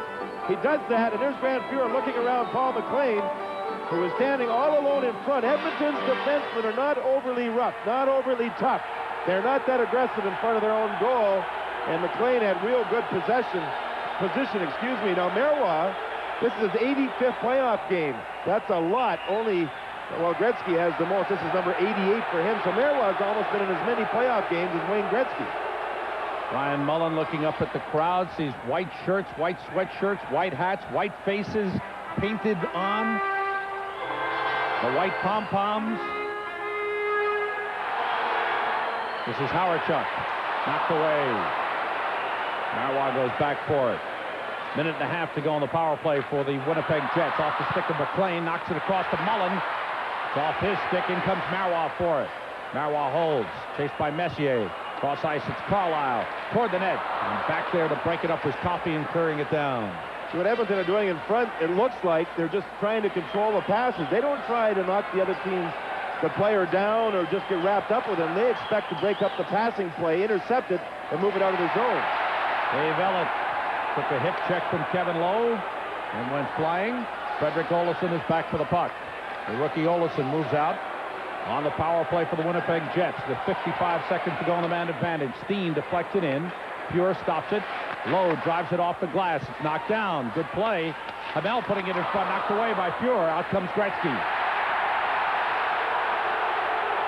He does that, and there's Grant Fuhr looking around Paul McLean, who is standing all alone in front. Edmonton's defensemen are not overly rough, not overly tough. They're not that aggressive in front of their own goal, and McLean had real good position. Now, Marois, this is his 85th playoff game. That's a lot. Only, well, Gretzky has the most. This is number 88 for him. So Marois has almost been in as many playoff games as Wayne Gretzky. Ryan Mullen looking up at the crowd, sees white shirts, white sweatshirts, white hats, white faces painted on, the white pom-poms. This is Howardchuk, knocked away. Marois goes back for it. Minute and a half to go on the power play for the Winnipeg Jets. Off the stick of McLean, knocks it across to Mullen. It's off his stick, in comes Marois for it. Marois holds, chased by Messier. Cross ice, it's Carlisle toward the net. And back there to break it up was Coffey and clearing it down. So what Edmonton are doing in front, it looks like they're just trying to control the passes. They don't try to knock the other team's the player down or just get wrapped up with him. They expect to break up the passing play, intercept it, and move it out of the zone. Dave Ellett took a hip check from Kevin Lowe and went flying. Frederick Olofsson is back for the puck. The rookie Olofsson moves out on the power play for the Winnipeg Jets. With 55 seconds to go on the man advantage. Steen deflected in. Pure stops it. Lowe drives it off the glass. It's knocked down. Good play. Hamel putting it in front, knocked away by Pure. Out comes Gretzky.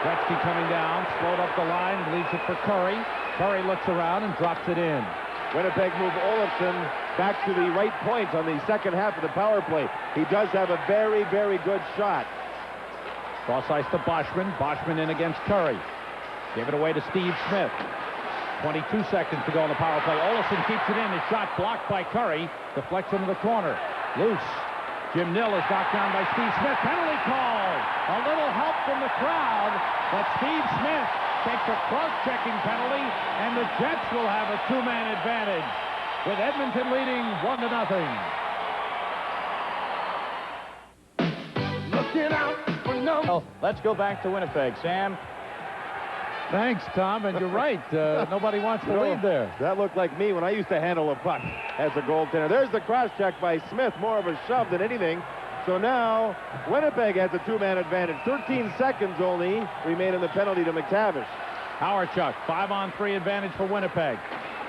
Gretzky coming down, slowed up the line, leaves it for Curry. Curry looks around and drops it in. Winnipeg move Olofsson back to the right point on the second half of the power play. He does have a very, very good shot. Cross ice to Boschman. Boschman in against Curry. Gave it away to Steve Smith. 22 seconds to go on the power play. Olofsson keeps it in. His shot blocked by Curry. Deflects into the corner. Loose. Jim Nill is knocked down by Steve Smith. Penalty called. A little help from the crowd, but Steve Smith takes a cross-checking penalty, and the Jets will have a two-man advantage, with Edmonton leading 1-0. Looking out for number. Let's go back to Winnipeg. Sam? Thanks, Tom, and you're right. Nobody wants to lead there. That looked like me when I used to handle a puck as a goaltender. There's the cross-check by Smith, more of a shove than anything. So now Winnipeg has a two-man advantage. 13 seconds only remain in the penalty to McTavish. Howardchuk, 5-on-3 advantage for Winnipeg.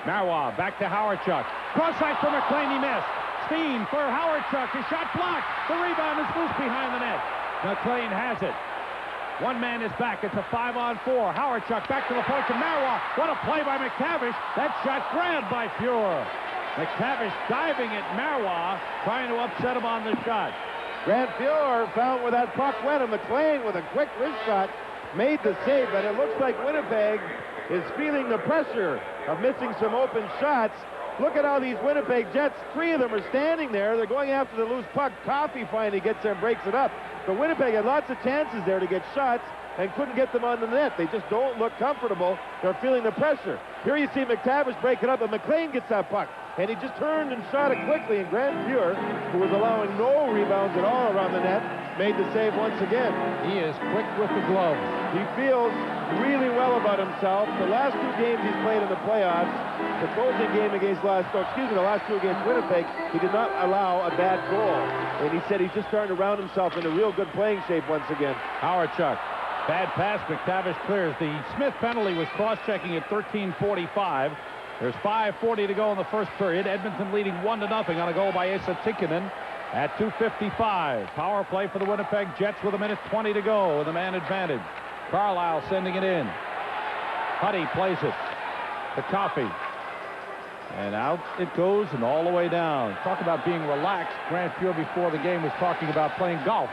Marois back to Howardchuk. Cross ice for McLean, he missed. Steen for Howardchuk, his shot blocked. The rebound is loose behind the net. McLean has it. One man is back. It's a 5-on-4. Howardchuk back to the point to Marois. What a play by McTavish. That shot grabbed by Pure. McTavish diving at Marois, trying to upset him on the shot. Grant Fuhr found where that puck went, and McLean with a quick wrist shot made the save, but it looks like Winnipeg is feeling the pressure of missing some open shots. Look at how these Winnipeg Jets, three of them are standing there. They're going after the loose puck. Coffey finally gets there and breaks it up. But Winnipeg had lots of chances there to get shots and couldn't get them on the net. They just don't look comfortable. They're feeling the pressure. Here you see McTavish break it up, and McLean gets that puck. And he just turned and shot it quickly, and Grant Fuhr, who was allowing no rebounds at all around the net, made the save once again. He is quick with the glove. He feels really well about himself. The last two games he's played in the playoffs, the closing game against the last two against Winnipeg, he did not allow a bad goal. And he said he's just starting to round himself into real good playing shape once again. Howardchuk, bad pass, McTavish clears. The Smith penalty was cross-checking at 13:45. There's 5:40 to go in the first period. Edmonton leading 1-0 on a goal by Esa Tikkanen at 2:55. Power play for the Winnipeg Jets with 1:20 to go with a man advantage. Carlisle sending it in. Huddy plays it to Coffey. And out it goes and all the way down. Talk about being relaxed. Grant Fuhr before the game was talking about playing golf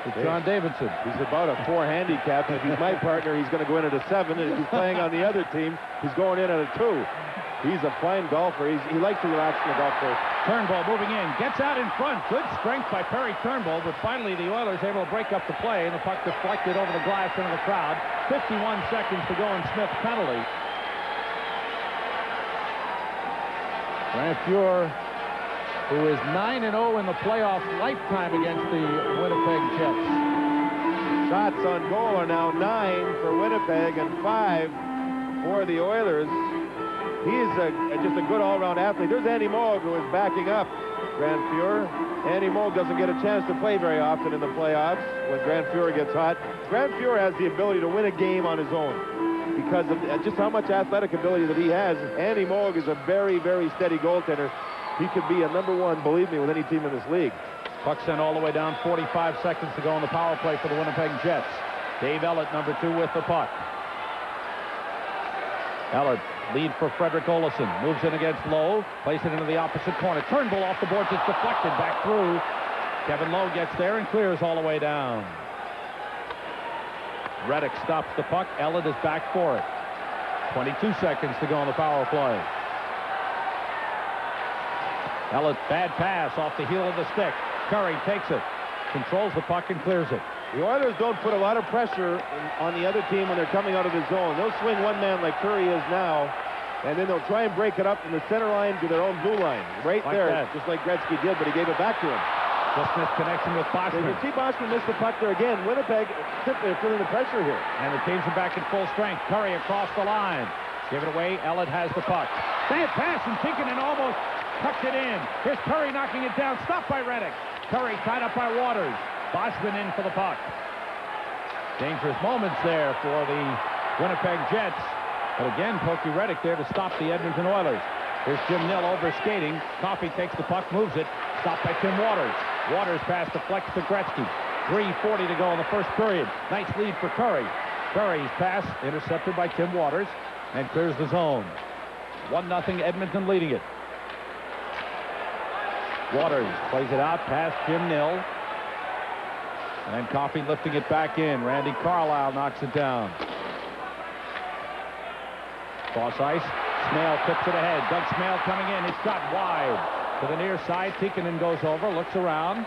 with John Davidson. He's about a 4 handicap. If he's my partner, he's going to go in at a 7. And if he's playing on the other team, he's going in at a 2. He's a fine golfer. He likes to relax in the golf course. Turnbull moving in. Gets out in front. Good strength by Perry Turnbull. But finally, the Oilers able to break up the play. And the puck deflected over the glass into the crowd. 51 seconds to go in Smith's penalty. Grant Fuhr, who is 9-0 in the playoff lifetime against the Winnipeg Jets. Shots on goal are now 9 for Winnipeg and 5 for the Oilers. He's just a good all-around athlete. There's Andy Moog, who is backing up Grant Fuhr. Andy Moog doesn't get a chance to play very often in the playoffs when Grant Fuhr gets hot. Grant Fuhr has the ability to win a game on his own. because of just how much athletic ability that he has. Andy Moog is a very, very steady goaltender. He could be a #1, believe me, with any team in this league. Puck sent all the way down, 45 seconds to go on the power play for the Winnipeg Jets. Dave Ellett, #2, with the puck. Ellett, lead for Frederick Olesen. Moves in against Lowe. Plays it into the opposite corner. Turnbull off the boards. It's deflected back through. Kevin Lowe gets there and clears all the way down. Reddick stops the puck. Ellett is back for it. 22 seconds to go on the power play. Ellett, bad pass off the heel of the stick. Curry takes it, controls the puck and clears it. The Oilers don't put a lot of pressure on the other team when they're coming out of the zone. They'll swing one man like Curry is now, and then they'll try and break it up from the center line to their own blue line. Right like there, that. Just like Gretzky did, but he gave it back to him. Just missed connection with Boschman. You see Boschman miss the puck there again. Winnipeg simply are feeling the pressure here. And the teams are back at full strength. Curry across the line. Give it away. Ellett has the puck. Bad pass, and Tikkanen almost tucked it in. Here's Curry knocking it down. Stopped by Reddick. Curry tied up by Waters. Boschman in for the puck. Dangerous moments there for the Winnipeg Jets. But again, Pokey Reddick there to stop the Edmonton Oilers. Here's Jim Nill over skating. Coffey takes the puck, moves it. Stopped by Tim Waters. Waters pass deflects to Gretzky. 3:40 to go in the first period. Nice lead for Curry. Curry's pass intercepted by Tim Waters and clears the zone. 1-0 Edmonton leading it. Waters plays it out past Jim Nill. And Coffey lifting it back in. Randy Carlyle knocks it down. Cross ice. Smale tips it ahead. Doug Smale coming in. It's shot wide to the near side. Tikkanen goes over, looks around.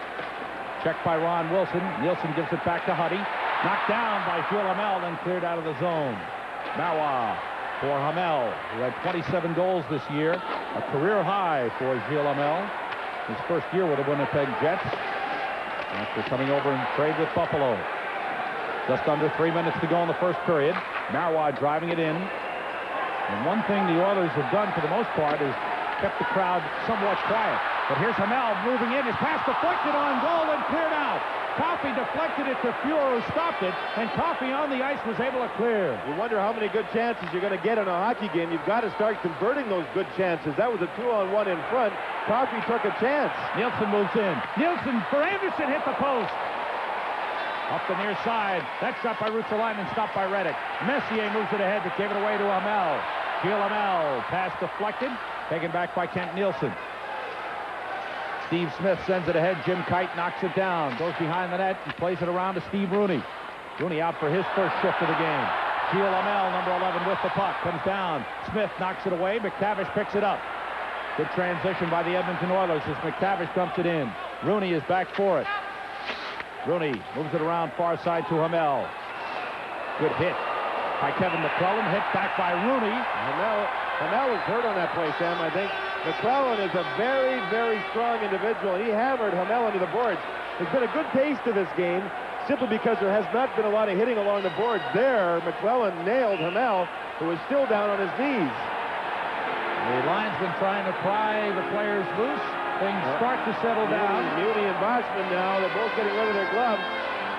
Checked by Ron Wilson. Nielsen gives it back to Huddy. Knocked down by Gilles Hamel, then cleared out of the zone. Marois for Hamel, who had 27 goals this year. A career high for Gilles Hamel. His first year with the Winnipeg Jets after coming over and trade with Buffalo. Just under 3 minutes to go in the first period. Marois driving it in. And one thing the Oilers have done for the most part is kept the crowd somewhat quiet. But here's Hamel moving in. His pass deflected on goal and cleared out. Coffey deflected it to Fuhrer, who stopped it, and Coffey on the ice was able to clear. You wonder how many good chances you're going to get in a hockey game. You've got to start converting those good chances. That was a 2-on-1 in front. Coffey took a chance. Nielsen moves in. Nielsen for Anderson, hit the post. Up the near side. That shot by Ruotsalainen and stopped by Reddick. Messier moves it ahead, but gave it away to Hamel. Gilles Hamel, pass deflected, taken back by Kent Nielsen. Steve Smith sends it ahead. Jim Kite knocks it down. Goes behind the net and plays it around to Steve Rooney. Rooney out for his first shift of the game. Gilles Hamel, number 11, with the puck. Comes down. Smith knocks it away. McTavish picks it up. Good transition by the Edmonton Oilers as McTavish dumps it in. Rooney is back for it. Rooney moves it around far side to Hamel. Good hit by Kevin McClellan. Hit back by Rooney. Hamel was hurt on that play, Sam, I think. McClellan is a very, very strong individual. He hammered Hamel into the boards. There's been a good pace to this game simply because there has not been a lot of hitting along the boards. There, McClellan nailed Hamel, who is still down on his knees. The linesman trying to pry the players loose. Things start to settle down. Muni and Boschman now, they're both getting rid of their gloves.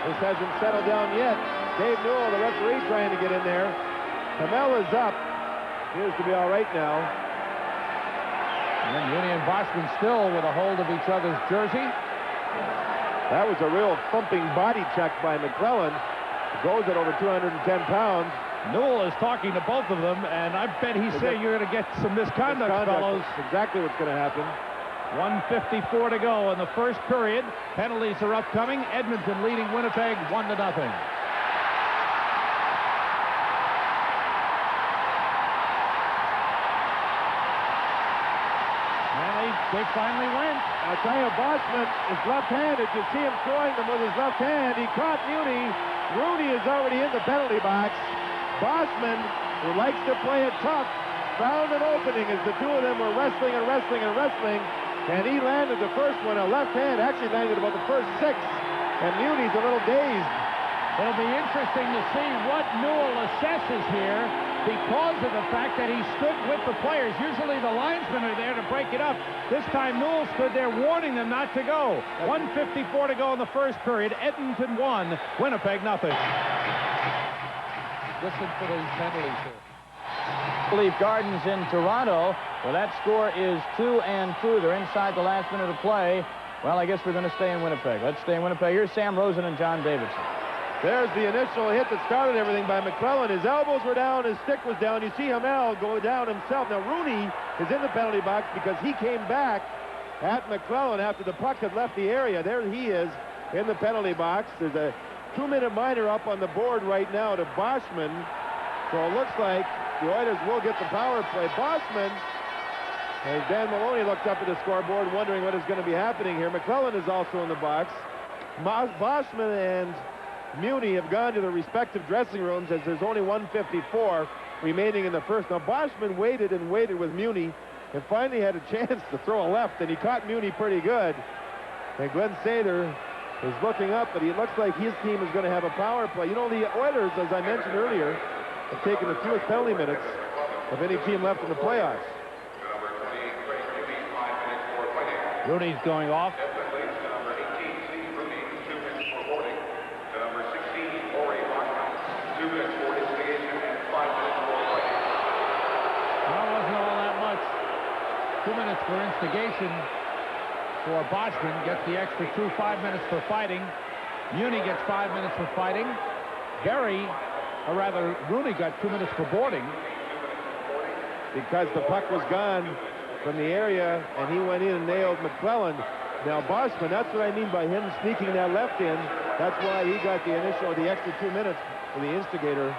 This hasn't settled down yet. Dave Newell, the referee, trying to get in there. Hamel is up. Appears to be all right now. And Muni and Boschman still with a hold of each other's jersey. That was a real thumping body check by McClellan. Goes at over 210 pounds. Newell is talking to both of them, and I bet he's saying you're going to get some misconduct, fellows. That's exactly what's going to happen. 1:54 to go in the first period. Penalties are upcoming. Edmonton leading Winnipeg 1-0. And they finally went. I'll tell you, Boschman is left-handed. You see him throwing them with his left hand. He caught Muni. Rooney is already in the penalty box. Boschman, who likes to play it tough, found an opening as the two of them were wrestling and wrestling and wrestling. And he landed the first one. A left hand actually landed about the first 6. And Muni's a little dazed. It'll be interesting to see what Newell assesses here because of the fact that he stood with the players. Usually the linesmen are there to break it up. This time Newell stood there warning them not to go. 1:54 to go in the first period. Edmonton 1, Winnipeg 0. Listen for those penalties here. Leaf Gardens in Toronto. Well, that score is 2-2. They're inside the last minute of play. Well, I guess we're going to stay in Winnipeg. Let's stay in Winnipeg. Here's Sam Rosen and John Davidson. There's the initial hit that started everything by McClellan. His elbows were down, his stick was down. You see Hamel go down himself. Now Rooney is in the penalty box because he came back at McClellan after the puck had left the area. There he is in the penalty box. There's a 2-minute minor up on the board right now to Boschman. So it looks like the Oilers will get the power play. Boschman, as Dan Maloney looked up at the scoreboard wondering what is going to be happening here. McClellan is also in the box. Boschman and Muni have gone to their respective dressing rooms as there's only 1:54 remaining in the first. Now Boschman waited and waited with Muni and finally had a chance to throw a left, and he caught Muni pretty good. And Glenn Sather is looking up, but he looks like his team is going to have a power play. You know, the Oilers, as I mentioned earlier, have taken the fewest penalty minutes of any team left in the playoffs. Rooney's going off. Well, it wasn't all that much. 2 minutes for instigation for Boschman. Gets the extra 5 minutes for fighting. Muni gets 5 minutes for fighting. Rooney got 2 minutes for boarding. Because the puck was gone from the area, and he went in and nailed McClellan. Now Boschman, that's what I mean by him sneaking that left in. That's why he got the extra 2 minutes for the instigator,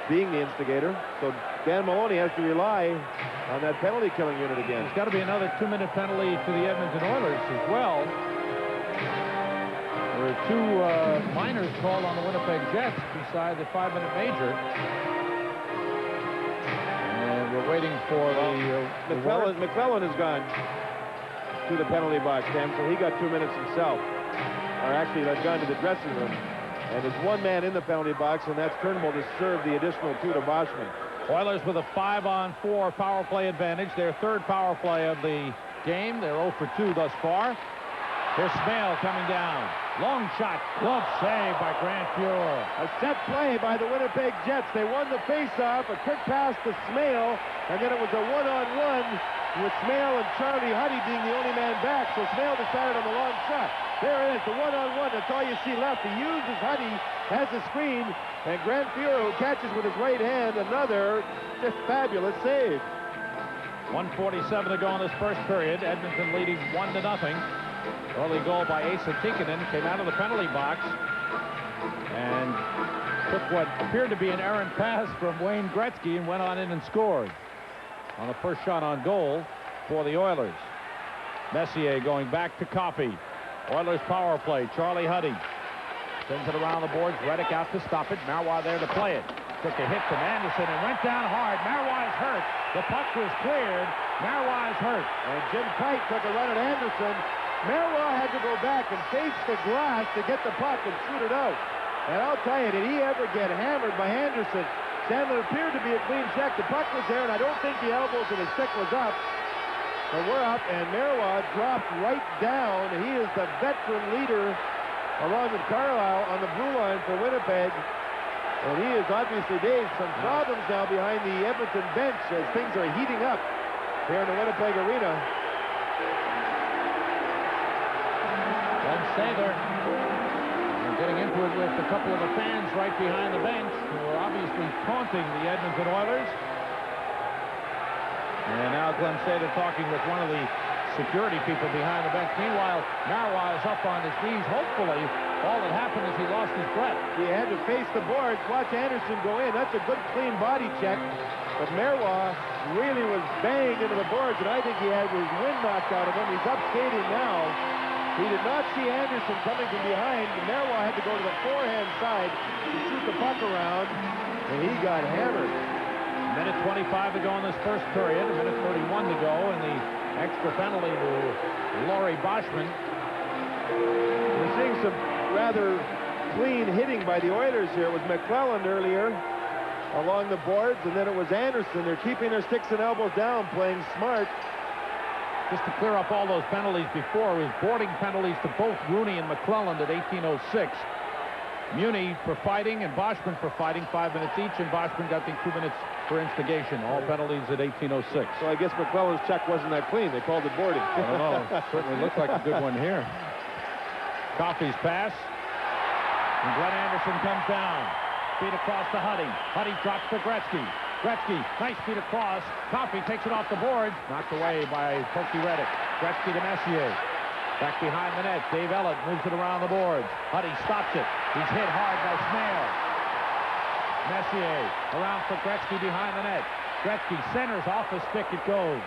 being the instigator. So Dan Maloney has to rely on that penalty killing unit again. There's got to be another 2-minute penalty to the Edmonton Oilers as well. There are 2 minors called on the Winnipeg Jets beside the 5-minute major. And we're waiting for McClellan has gone to the penalty box, Sam, so he got 2 minutes himself. Or actually, they've gone to the dressing room. And there's one man in the penalty box, and that's Turnbull to serve the additional 2 to Boschman. Oilers with a 5-on-4 power play advantage. Their third power play of the game. They're 0 for 2 thus far. Here's Smale coming down. Long shot. Glove save by Grant Fuhr. A set play by the Winnipeg Jets. They won the face-off. A quick pass to Smale, and then it was a one-on-one with Smale and Charlie Huddy being the only man back. So Smale decided on the long shot. There it is, the one-on-one. That's all you see left. He uses Huddy as a screen, and Grant Fuhr, who catches with his right hand, another just fabulous save. 1:47 to go in this first period. Edmonton leading 1-0. Early goal by Asa Tikkanen. Came out of the penalty box and took what appeared to be an errant pass from Wayne Gretzky and went on in and scored on the first shot on goal for the Oilers. Messier going back to copy. Oilers power play. Charlie Huddy sends it around the boards. Reddick out to stop it. Marois there to play it. Took a hit from Anderson and went down hard. Marois is hurt. The puck was cleared. Marois is hurt. And Jim Kite took a run at Anderson. Marois had to go back and face the glass to get the puck and shoot it out. And I'll tell you, did he ever get hammered by Anderson? Sandlin appeared to be a clean check. The puck was there, and I don't think the elbows of the stick was up. But we're up, and Marois dropped right down. He is the veteran leader, along with Carlisle, on the blue line for Winnipeg. And he is obviously, Dave, some problems now behind the Edmonton bench as things are heating up here in the Winnipeg Arena. Glenn Sather getting into it with a couple of the fans right behind the bench who are obviously taunting the Edmonton Oilers. And now Glenn Sather talking with one of the security people behind the bench. Meanwhile, Marois is up on his knees. Hopefully, all that happened is he lost his breath. He had to face the boards. Watch Anderson go in. That's a good, clean body check. But Marois really was banged into the boards, and I think he had his wind knocked out of him. He's up skating now. He did not see Anderson coming from behind. Marois had to go to the forehand side to shoot the puck around, and he got hammered. Minute 25 to go in this first period. A minute 31 to go in the extra penalty to Laurie Boschman. We're seeing some rather clean hitting by the Oilers here. It was McClellan earlier along the boards, and then it was Anderson. They're keeping their sticks and elbows down, playing smart. Just to clear up all those penalties before, it was boarding penalties to both Rooney and McClellan at 18:06. Muni for fighting and Boschman for fighting, 5 minutes each, and Boschman got the 2 minutes for instigation. All penalties at 18:06. So I guess McClellan's check wasn't that clean. They called it boarding. I don't know. Certainly looked like a good one here. Coffey's pass. And Glenn Anderson comes down. Feet across to Huddy. Huddy drops to Gretzky. Gretzky, nice feet across. Coffey takes it off the boards. Knocked away by Pokey Reddick. Gretzky to Messier. Back behind the net. Dave Ellett moves it around the boards. Huddy stops it. He's hit hard by Smale. Messier around for Gretzky behind the net. Gretzky centers off the stick. It goes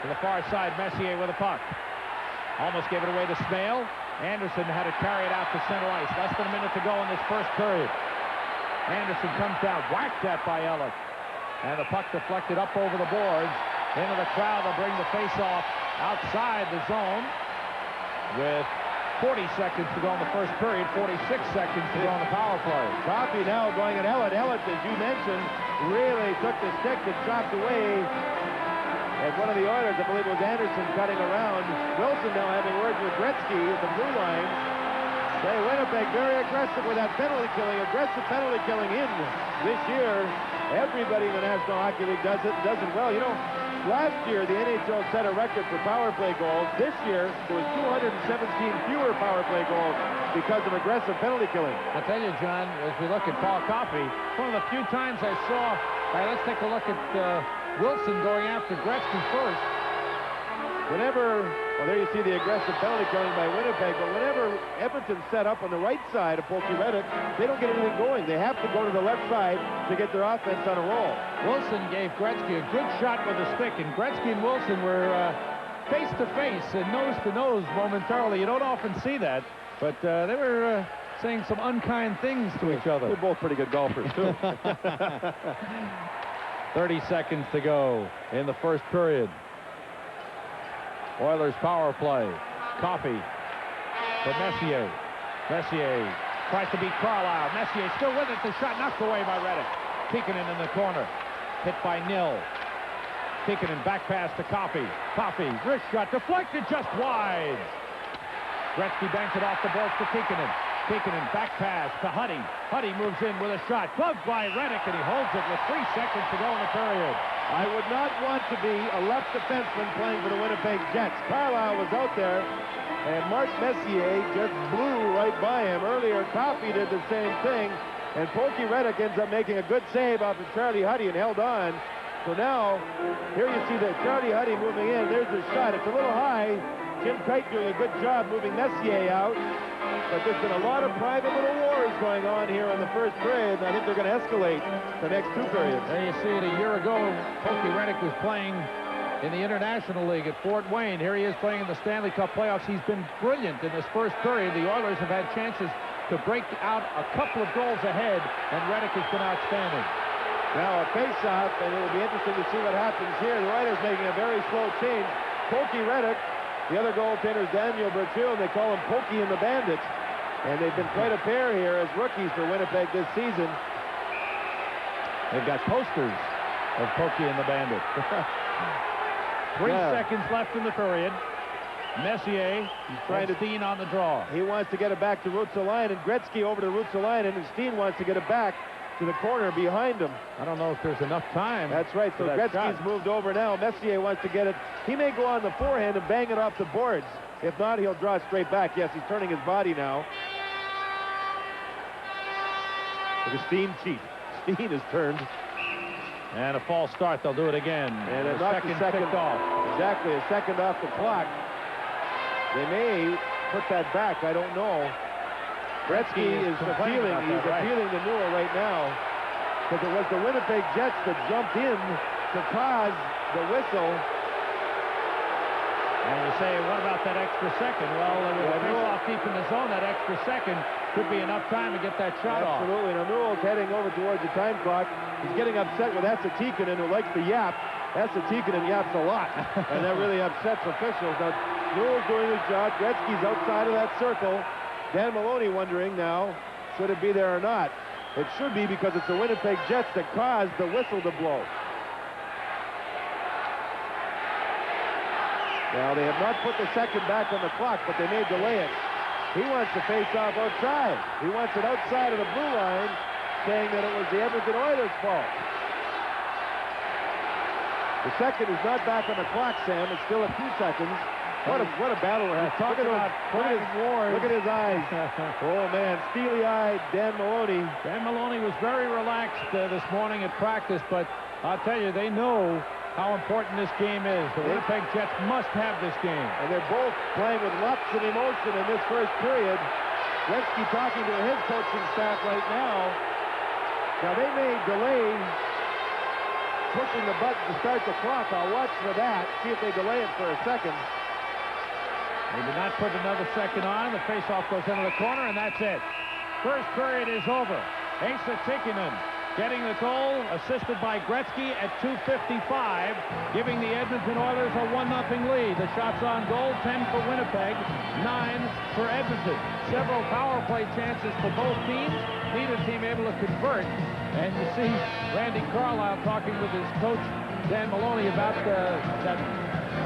to the far side. Messier with a puck. Almost gave it away to Smale. Anderson had to carry it out to center ice. Less than a minute to go in this first period. Anderson comes down, whacked at by Ellett. And the puck deflected up over the boards. Into the crowd, they'll bring the face-off outside the zone. With 40 seconds to go in the first period, 46 seconds to go in the power play. Coffey now going at Ellett. Ellett, as you mentioned, really took the stick and chopped away. And one of the Oilers, I believe it was Anderson, cutting around. Wilson now having words with Gretzky at the blue line. Say Winnipeg very aggressive with that penalty killing. Aggressive penalty killing in this year. Everybody in the National Hockey League does it well. You know, last year the NHL set a record for power play goals. This year there was 217 fewer power play goals because of aggressive penalty killing. I'll tell you, John, as we look at Paul Coffey, one of the few times I saw, let's take a look at Wilson going after Gretzky first. Well, there you see the aggressive penalty killing by Winnipeg, but whenever Edmonton set up on the right side of Pokey Reddick, they don't get anything going. They have to go to the left side to get their offense on a roll. Wilson gave Gretzky a good shot with a stick, and Gretzky and Wilson were face-to-face and nose-to-nose momentarily. You don't often see that, but they were saying some unkind things to each other. They're both pretty good golfers, too. 30 seconds to go in the first period. Oilers power play. Coffey for Messier. Messier tries to beat Carlisle. Messier still with it. The shot knocked away by Reddick. Tikkanen in the corner. Hit by Nill. Tikkanen back pass to Coffey. Coffey, wrist shot deflected just wide. Gretzky banks it off the boards to Tikkanen. Tikkanen back pass to Huddy. Huddy moves in with a shot. Gloved by Reddick, and he holds it with 3 seconds to go in the period. I would not want to be a left defenseman playing for the Winnipeg Jets. Carlisle was out there, and Mark Messier just blew right by him. Earlier, Coffey did the same thing, and Pokey Reddick ends up making a good save off of Charlie Huddy and held on. So now, here you see that Charlie Huddy moving in. There's the shot. It's a little high. Jim Kite doing a good job moving Messier out. But there's been a lot of private little wars going on here in the first period, and I think they're going to escalate the next 2 periods. There you see it. A year ago, Pokey Reddick was playing in the International League at Fort Wayne. Here he is playing in the Stanley Cup playoffs. He's been brilliant in this first period. The Oilers have had chances to break out a couple of goals ahead, and Reddick has been outstanding. Now a face-off, and it will be interesting to see what happens here. The Oilers making a very slow change. Pokey Reddick, the other goaltender is Daniel Berthiaume. They call him Pokey and the Bandits. And they've been quite a pair here as rookies for Winnipeg this season. They've got posters of Pokey and the Bandit. 3 seconds left in the period. Messier, he's trying to Steen on the draw. He wants to get it back to Ruotsalainen, and Gretzky over to Ruotsalainen, and Steen wants to get it back to the corner behind him. I don't know if there's enough time. That's right, so Gretzky's moved over now. Messier wants to get it. He may go on the forehand and bang it off the boards. If not, he'll draw it straight back. Yes, he's turning his body now. Look at Steen cheat. Steen is turned. And a false start. They'll do it again. And a second ticked off. Exactly, a second off the clock. They may put that back. I don't know. Gretzky is appealing. He's appealing to Newell right now. Because it was the Winnipeg Jets that jumped in to cause the whistle. And you say, what about that extra second? Well, with a face-off deep in the zone, that extra second could be enough time to get that shot off. Absolutely. Now Newell's heading over towards the time clock. He's getting upset with Esa Tikkanen, who likes to yap. Esa Tikkanen yaps a lot, and that really upsets officials. Now, Newell's doing his job. Gretzky's outside of that circle. Dan Maloney wondering now, should it be there or not? It should be, because it's the Winnipeg Jets that caused the whistle to blow. Now, they have not put the second back on the clock, but they may delay it. He wants to face off outside. He wants it outside of the blue line, saying that it was the Edmonton Oilers' fault. The second is not back on the clock, Sam. It's still at 2 seconds. What a battle we're having. Talking about Look at his eyes. Oh, man. Steely-eyed Dan Maloney. Dan Maloney was very relaxed this morning at practice, but I'll tell you, they know how important this game is. The Winnipeg Jets must have this game. And they're both playing with lots of emotion in this first period. Gretzky talking to his coaching staff right now. Now, they may delay pushing the button to start the clock. I'll watch for that, see if they delay it for a second. They did not put another second on. The faceoff goes into the corner, and that's it. First period is over. Asa Tikkanen getting the goal, assisted by Gretzky at 2:55, giving the Edmonton Oilers a 1-0 lead. The shots on goal, 10 for Winnipeg, 9 for Edmonton. Several power play chances for both teams. Neither team able to convert. And you see Randy Carlyle talking with his coach, Dan Maloney, about that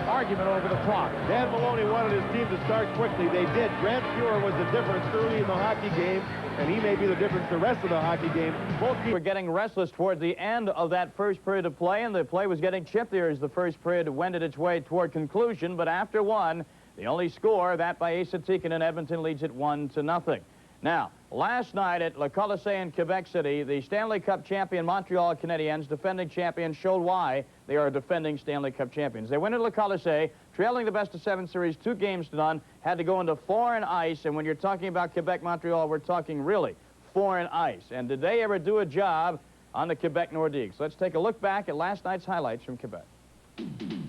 argument over the clock. Dan Maloney wanted his team to start quickly. They did. Grant Fuhrer was the difference early in the hockey game, and he may be the difference the rest of the hockey game. Both teams were getting restless toward the end of that first period of play, and the play was getting chippier as the first period wended its way toward conclusion. But after one, the only score, that by Asa Tikkanen, Edmonton leads it 1-0. Now, last night at Le Colisée in Quebec City, the Stanley Cup champion Montreal Canadiens, defending champions, showed why they are defending Stanley Cup champions. They went into Le Colisée, trailing the best-of-7 series 2-0, had to go into foreign ice, and when you're talking about Quebec-Montreal, we're talking really foreign ice. And did they ever do a job on the Quebec Nordiques? Let's take a look back at last night's highlights from Quebec.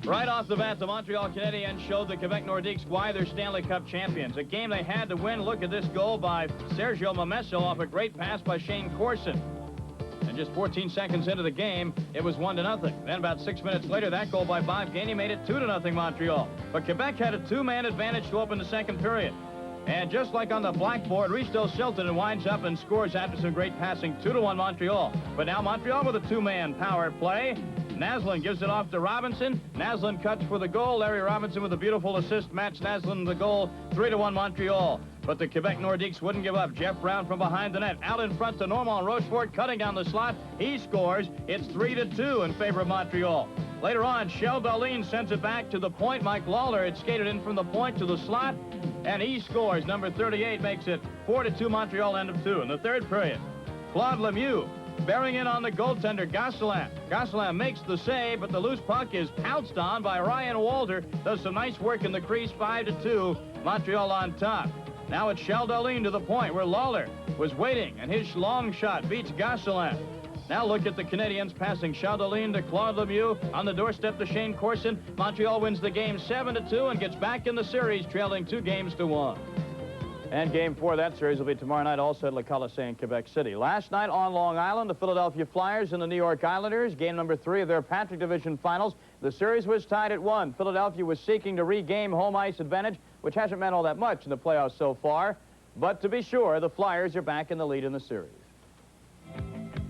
Right off the bat, the Montreal Canadiens showed the Quebec Nordiques why they're Stanley Cup champions. A game they had to win. Look at this goal by Sergio Momesso off a great pass by Shane Corson. And just 14 seconds into the game, it was 1-0. Then about 6 minutes later, that goal by Bob Gainey made it 2-0 Montreal. But Quebec had a 2-man advantage to open the second period. And just like on the blackboard, Risto Silton winds up and scores after some great passing, 2-1 Montreal. But now Montreal with a 2-man power play. Naslund gives it off to Robinson. Naslund cuts for the goal. Larry Robinson with a beautiful assist matched Naslund the goal. 3-1 Montreal. But the Quebec Nordiques wouldn't give up. Jeff Brown from behind the net. Out in front to Normand Rochefort, cutting down the slot. He scores. It's 3-2 in favor of Montreal. Later on, Shel Darlene sends it back to the point. Mike Lawler had skated in from the point to the slot, and he scores. Number 38 makes it 4-2 Montreal, end of 2. In the third period, Claude Lemieux bearing in on the goaltender, Gosselin. Gosselin makes the save, but the loose puck is pounced on by Ryan Walter. Does some nice work in the crease, 5-2, Montreal on top. Now it's Shel Darlene to the point where Lawler was waiting, and his long shot beats Gosselin. Now look at the Canadiens passing Shel Darlene to Claude Lemieux. On the doorstep to Shane Corson. Montreal wins the game 7-2 and gets back in the series, trailing 2-1. And Game 4 of that series will be tomorrow night, also at Le Colisée in Quebec City. Last night on Long Island, the Philadelphia Flyers and the New York Islanders, game number 3 of their Patrick Division Finals. The series was tied at 1. Philadelphia was seeking to regain home ice advantage, which hasn't meant all that much in the playoffs so far. But to be sure, the Flyers are back in the lead in the series.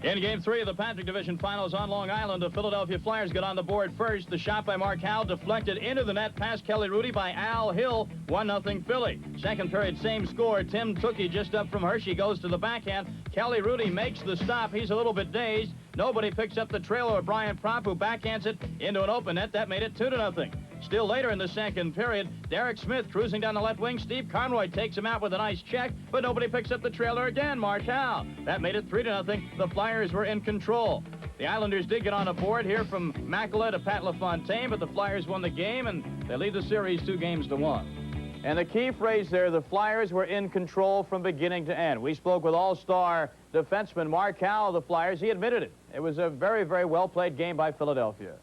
In Game 3 of the Patrick Division Finals on Long Island, the Philadelphia Flyers get on the board first. The shot by Mark Howe deflected into the net past Kelly Rudy by Al Hill. 1-0 Philly. Second period, same score. Tim Tookie just up from Hershey goes to the backhand. Kelly Rudy makes the stop. He's a little bit dazed. Nobody picks up the trailer of Brian Propp, who backhands it into an open net. That made it 2-0. Still later in the second period, Derek Smith cruising down the left wing. Steve Conroy takes him out with a nice check, but nobody picks up the trailer again. Martel. That made it 3-0. The Flyers were in control. The Islanders did get on a board here from Makela to Pat LaFontaine, but the Flyers won the game, and they lead the series 2-1. And the key phrase there, the Flyers were in control from beginning to end. We spoke with all-star defenseman Mark Howe of the Flyers. He admitted it. It was a very, very well-played game by Philadelphia.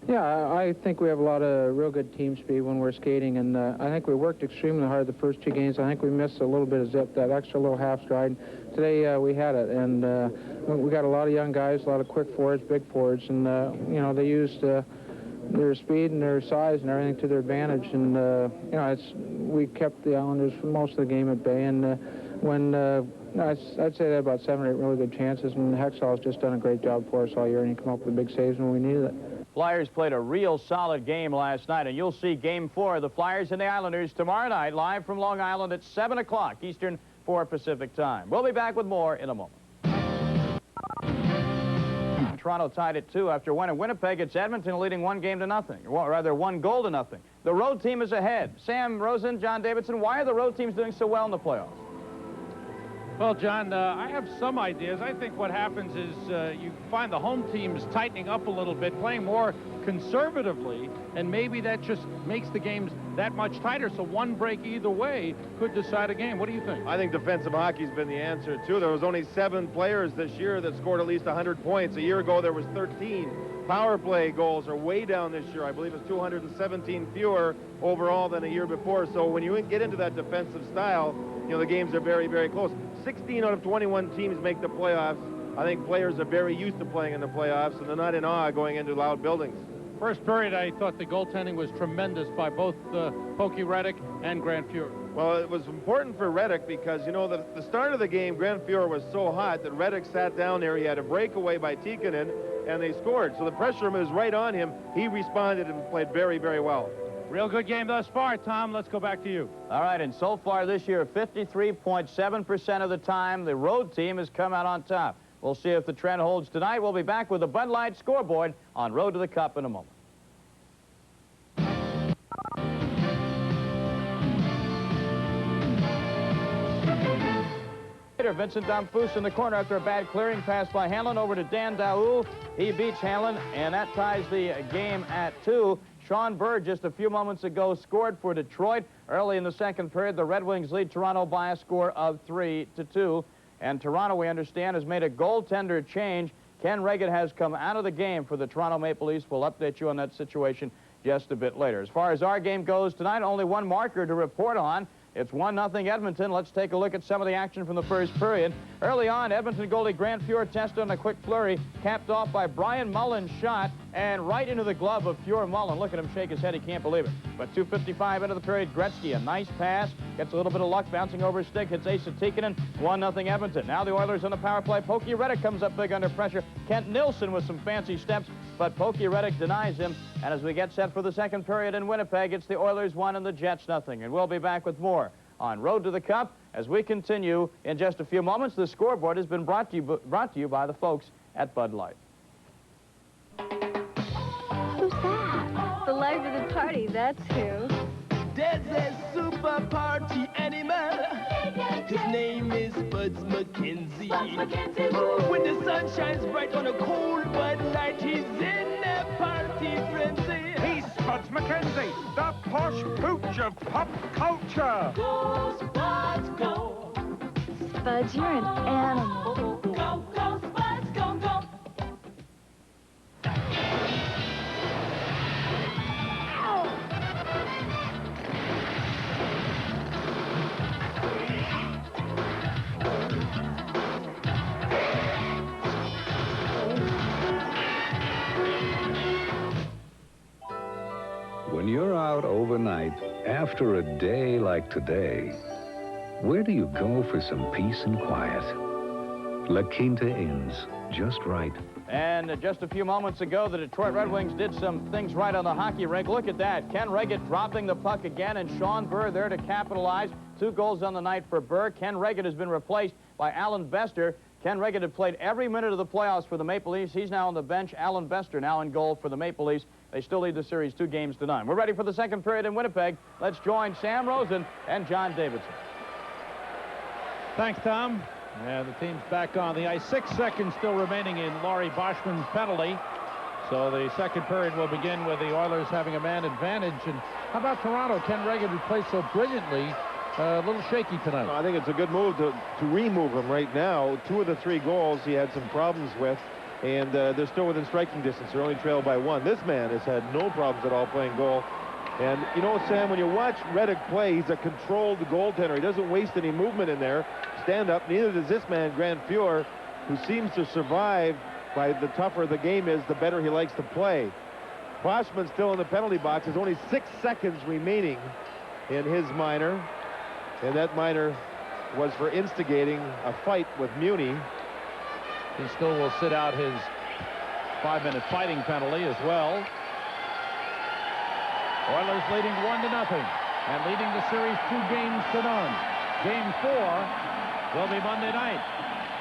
Yeah, I think we have a lot of real good team speed when we're skating, and I think we worked extremely hard the first 2 games. I think we missed a little bit of zip, that extra little half stride. Today we had it, and we got a lot of young guys, a lot of quick forwards, big forwards, and you know, they used their speed and their size and everything to their advantage, and you know, we kept the Islanders for most of the game at bay, and I'd say they had about 7 or 8 really good chances, and Hextall's just done a great job for us all year, and he came up with big saves when we needed it. Flyers played a real solid game last night, and you'll see Game 4 of the Flyers and the Islanders tomorrow night, live from Long Island at 7 o'clock Eastern, 4 Pacific time. We'll be back with more in a moment. Toronto tied at 2 after winning. Winnipeg, it's Edmonton leading 1-0. Well, rather 1-0. The road team is ahead. Sam Rosen, John Davidson, why are the road teams doing so well in the playoffs? Well, John, I have some ideas. I think what happens is you find the home teams tightening up a little bit, playing more conservatively, and maybe that just makes the games that much tighter, so one break either way could decide a game. What do you think? I think defensive hockey's been the answer, too. There was only 7 players this year that scored at least 100 points. A year ago, there was 13. Power play goals are way down this year. I believe it's 217 fewer overall than a year before. So when you get into that defensive style, you know, the games are very, very close. 16 out of 21 teams make the playoffs. I think players are very used to playing in the playoffs, and they're not in awe going into loud buildings. First period, I thought the goaltending was tremendous by both Pokey Reddick and Grant Fuhr. Well, it was important for Reddick because, you know, the start of the game, Grant Fuhr was so hot that Reddick sat down there. He had a breakaway by Tikkanen, and they scored. So the pressure was right on him. He responded and played very, very well. Real good game thus far, Tom. Let's go back to you. All right, and so far this year, 53.7% of the time, the road team has come out on top. We'll see if the trend holds tonight. We'll be back with the Bud Light scoreboard on Road to the Cup in a moment. Vincent Damphus in the corner after a bad clearing pass by Hanlon over to Dan Daoul. He beats Hanlon, and that ties the game at 2. Sean Bird just a few moments ago scored for Detroit. Early in the second period, the Red Wings lead Toronto by a score of 3-2. And Toronto, we understand, has made a goaltender change. Ken Reagan has come out of the game for the Toronto Maple Leafs. We'll update you on that situation just a bit later. As far as our game goes tonight, only one marker to report on. It's 1-0 Edmonton. Let's take a look at some of the action from the first period. Early on, Edmonton goalie Grant Fuhr tested on a quick flurry, capped off by Brian Mullen's shot, and right into the glove of Fuhr Mullen. Look at him shake his head. He can't believe it. But 2:55 into the period, Gretzky, a nice pass, gets a little bit of luck bouncing over his stick, hits Asa Tikkanen, 1-0 Edmonton. Now the Oilers on the power play. Pokey Reddick comes up big under pressure. Kent Nilsson with some fancy steps, but Pokey Reddick denies him. And as we get set for the second period in Winnipeg, it's the Oilers 1 and the Jets 0. And we'll be back with more on Road to the Cup as we continue in just a few moments. The scoreboard has been brought to you by the folks at Bud Light. Who's that? The life of the party, that's who. There's a super party animal. His name is Buds McKenzie. When the sun shines bright on a cold Bud Light, he's in a party frenzy. He's Spuds McKenzie, the posh pooch of pop culture. Go, Spuds, go. Spuds, you're an animal. Go, go, Spuds, go, go. When you're out overnight, after a day like today, where do you go for some peace and quiet? La Quinta Inn's, just right. And just a few moments ago, the Detroit Red Wings did some things right on the hockey rink. Look at that. Ken Reagan dropping the puck again, and Sean Burr there to capitalize. 2 goals on the night for Burr. Ken Reagan has been replaced by Alan Bester. Ken Reagan had played every minute of the playoffs for the Maple Leafs. He's now on the bench. Alan Bester now in goal for the Maple Leafs. They still lead the series 2-0. We're ready for the second period in Winnipeg. Let's join Sam Rosen and John Davidson. Thanks, Tom. And the team's back on the ice. 6 seconds still remaining in Laurie Boschman's penalty. So the second period will begin with the Oilers having a man advantage. And how about Toronto? Ken Reagan, who plays so brilliantly, a little shaky tonight. I think it's a good move to remove him right now. 2 of the 3 goals he had some problems with, and they're still within striking distance. They're only trailed by 1. This man has had no problems at all playing goal. And, you know, Sam, when you watch Reddick play, he's a controlled goaltender. He doesn't waste any movement in there. Stand up. Neither does this man, Grant Fuhr, who seems to survive by the tougher the game is, the better he likes to play. Boschman's still in the penalty box. There's only 6 seconds remaining in his minor. And that minor was for instigating a fight with Muni. He still will sit out his 5-minute fighting penalty as well. Oilers leading 1-0 and leading the series 2-0. Game 4 will be Monday night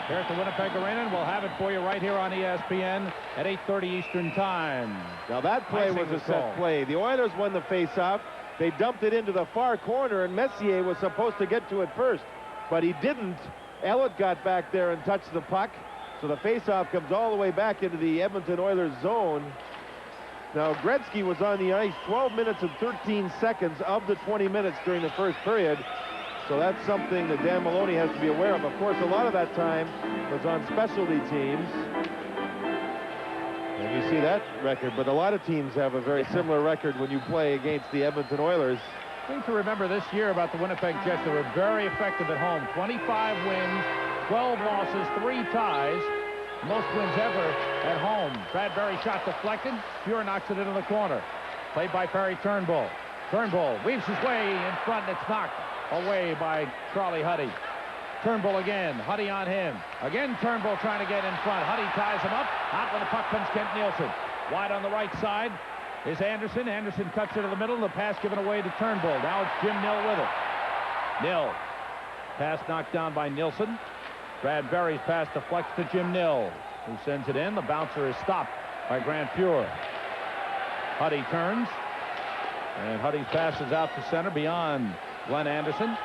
here at the Winnipeg Arena, and we'll have it for you right here on ESPN at 8:30 Eastern Time. Now that play was a set play. The Oilers won the face-off. They dumped it into the far corner, and Messier was supposed to get to it first, but he didn't. Elliott got back there and touched the puck, so the face-off comes all the way back into the Edmonton Oilers zone. Now, Gretzky was on the ice 12 minutes and 13 seconds of the 20 minutes during the first period. So that's something that Dan Maloney has to be aware of. Of course, a lot of that time was on specialty teams. And you see that record, but a lot of teams have a very similar record when you play against the Edmonton Oilers. Thing to remember this year about the Winnipeg Jets, they were very effective at home. 25 wins, 12 losses, 3 ties. Most wins ever at home. Bradbury shot deflected. Fuhr knocks it into the corner. Played by Perry Turnbull. Turnbull weaves his way in front, and it's knocked away by Charlie Huddy. Turnbull again. Huddy on him. Again, Turnbull trying to get in front. Huddy ties him up. Out when the puck comes Kent Nielsen. Wide on the right side is Anderson. Anderson cuts it to the middle. The pass given away to Turnbull. Now it's Jim Nill with it. Nill. Pass knocked down by Nielsen. Bradbury's pass deflects to Jim Nill, who sends it in. The bouncer is stopped by Grant Fuhr. Huddy turns, and Huddy's pass is out to center beyond Glenn Anderson.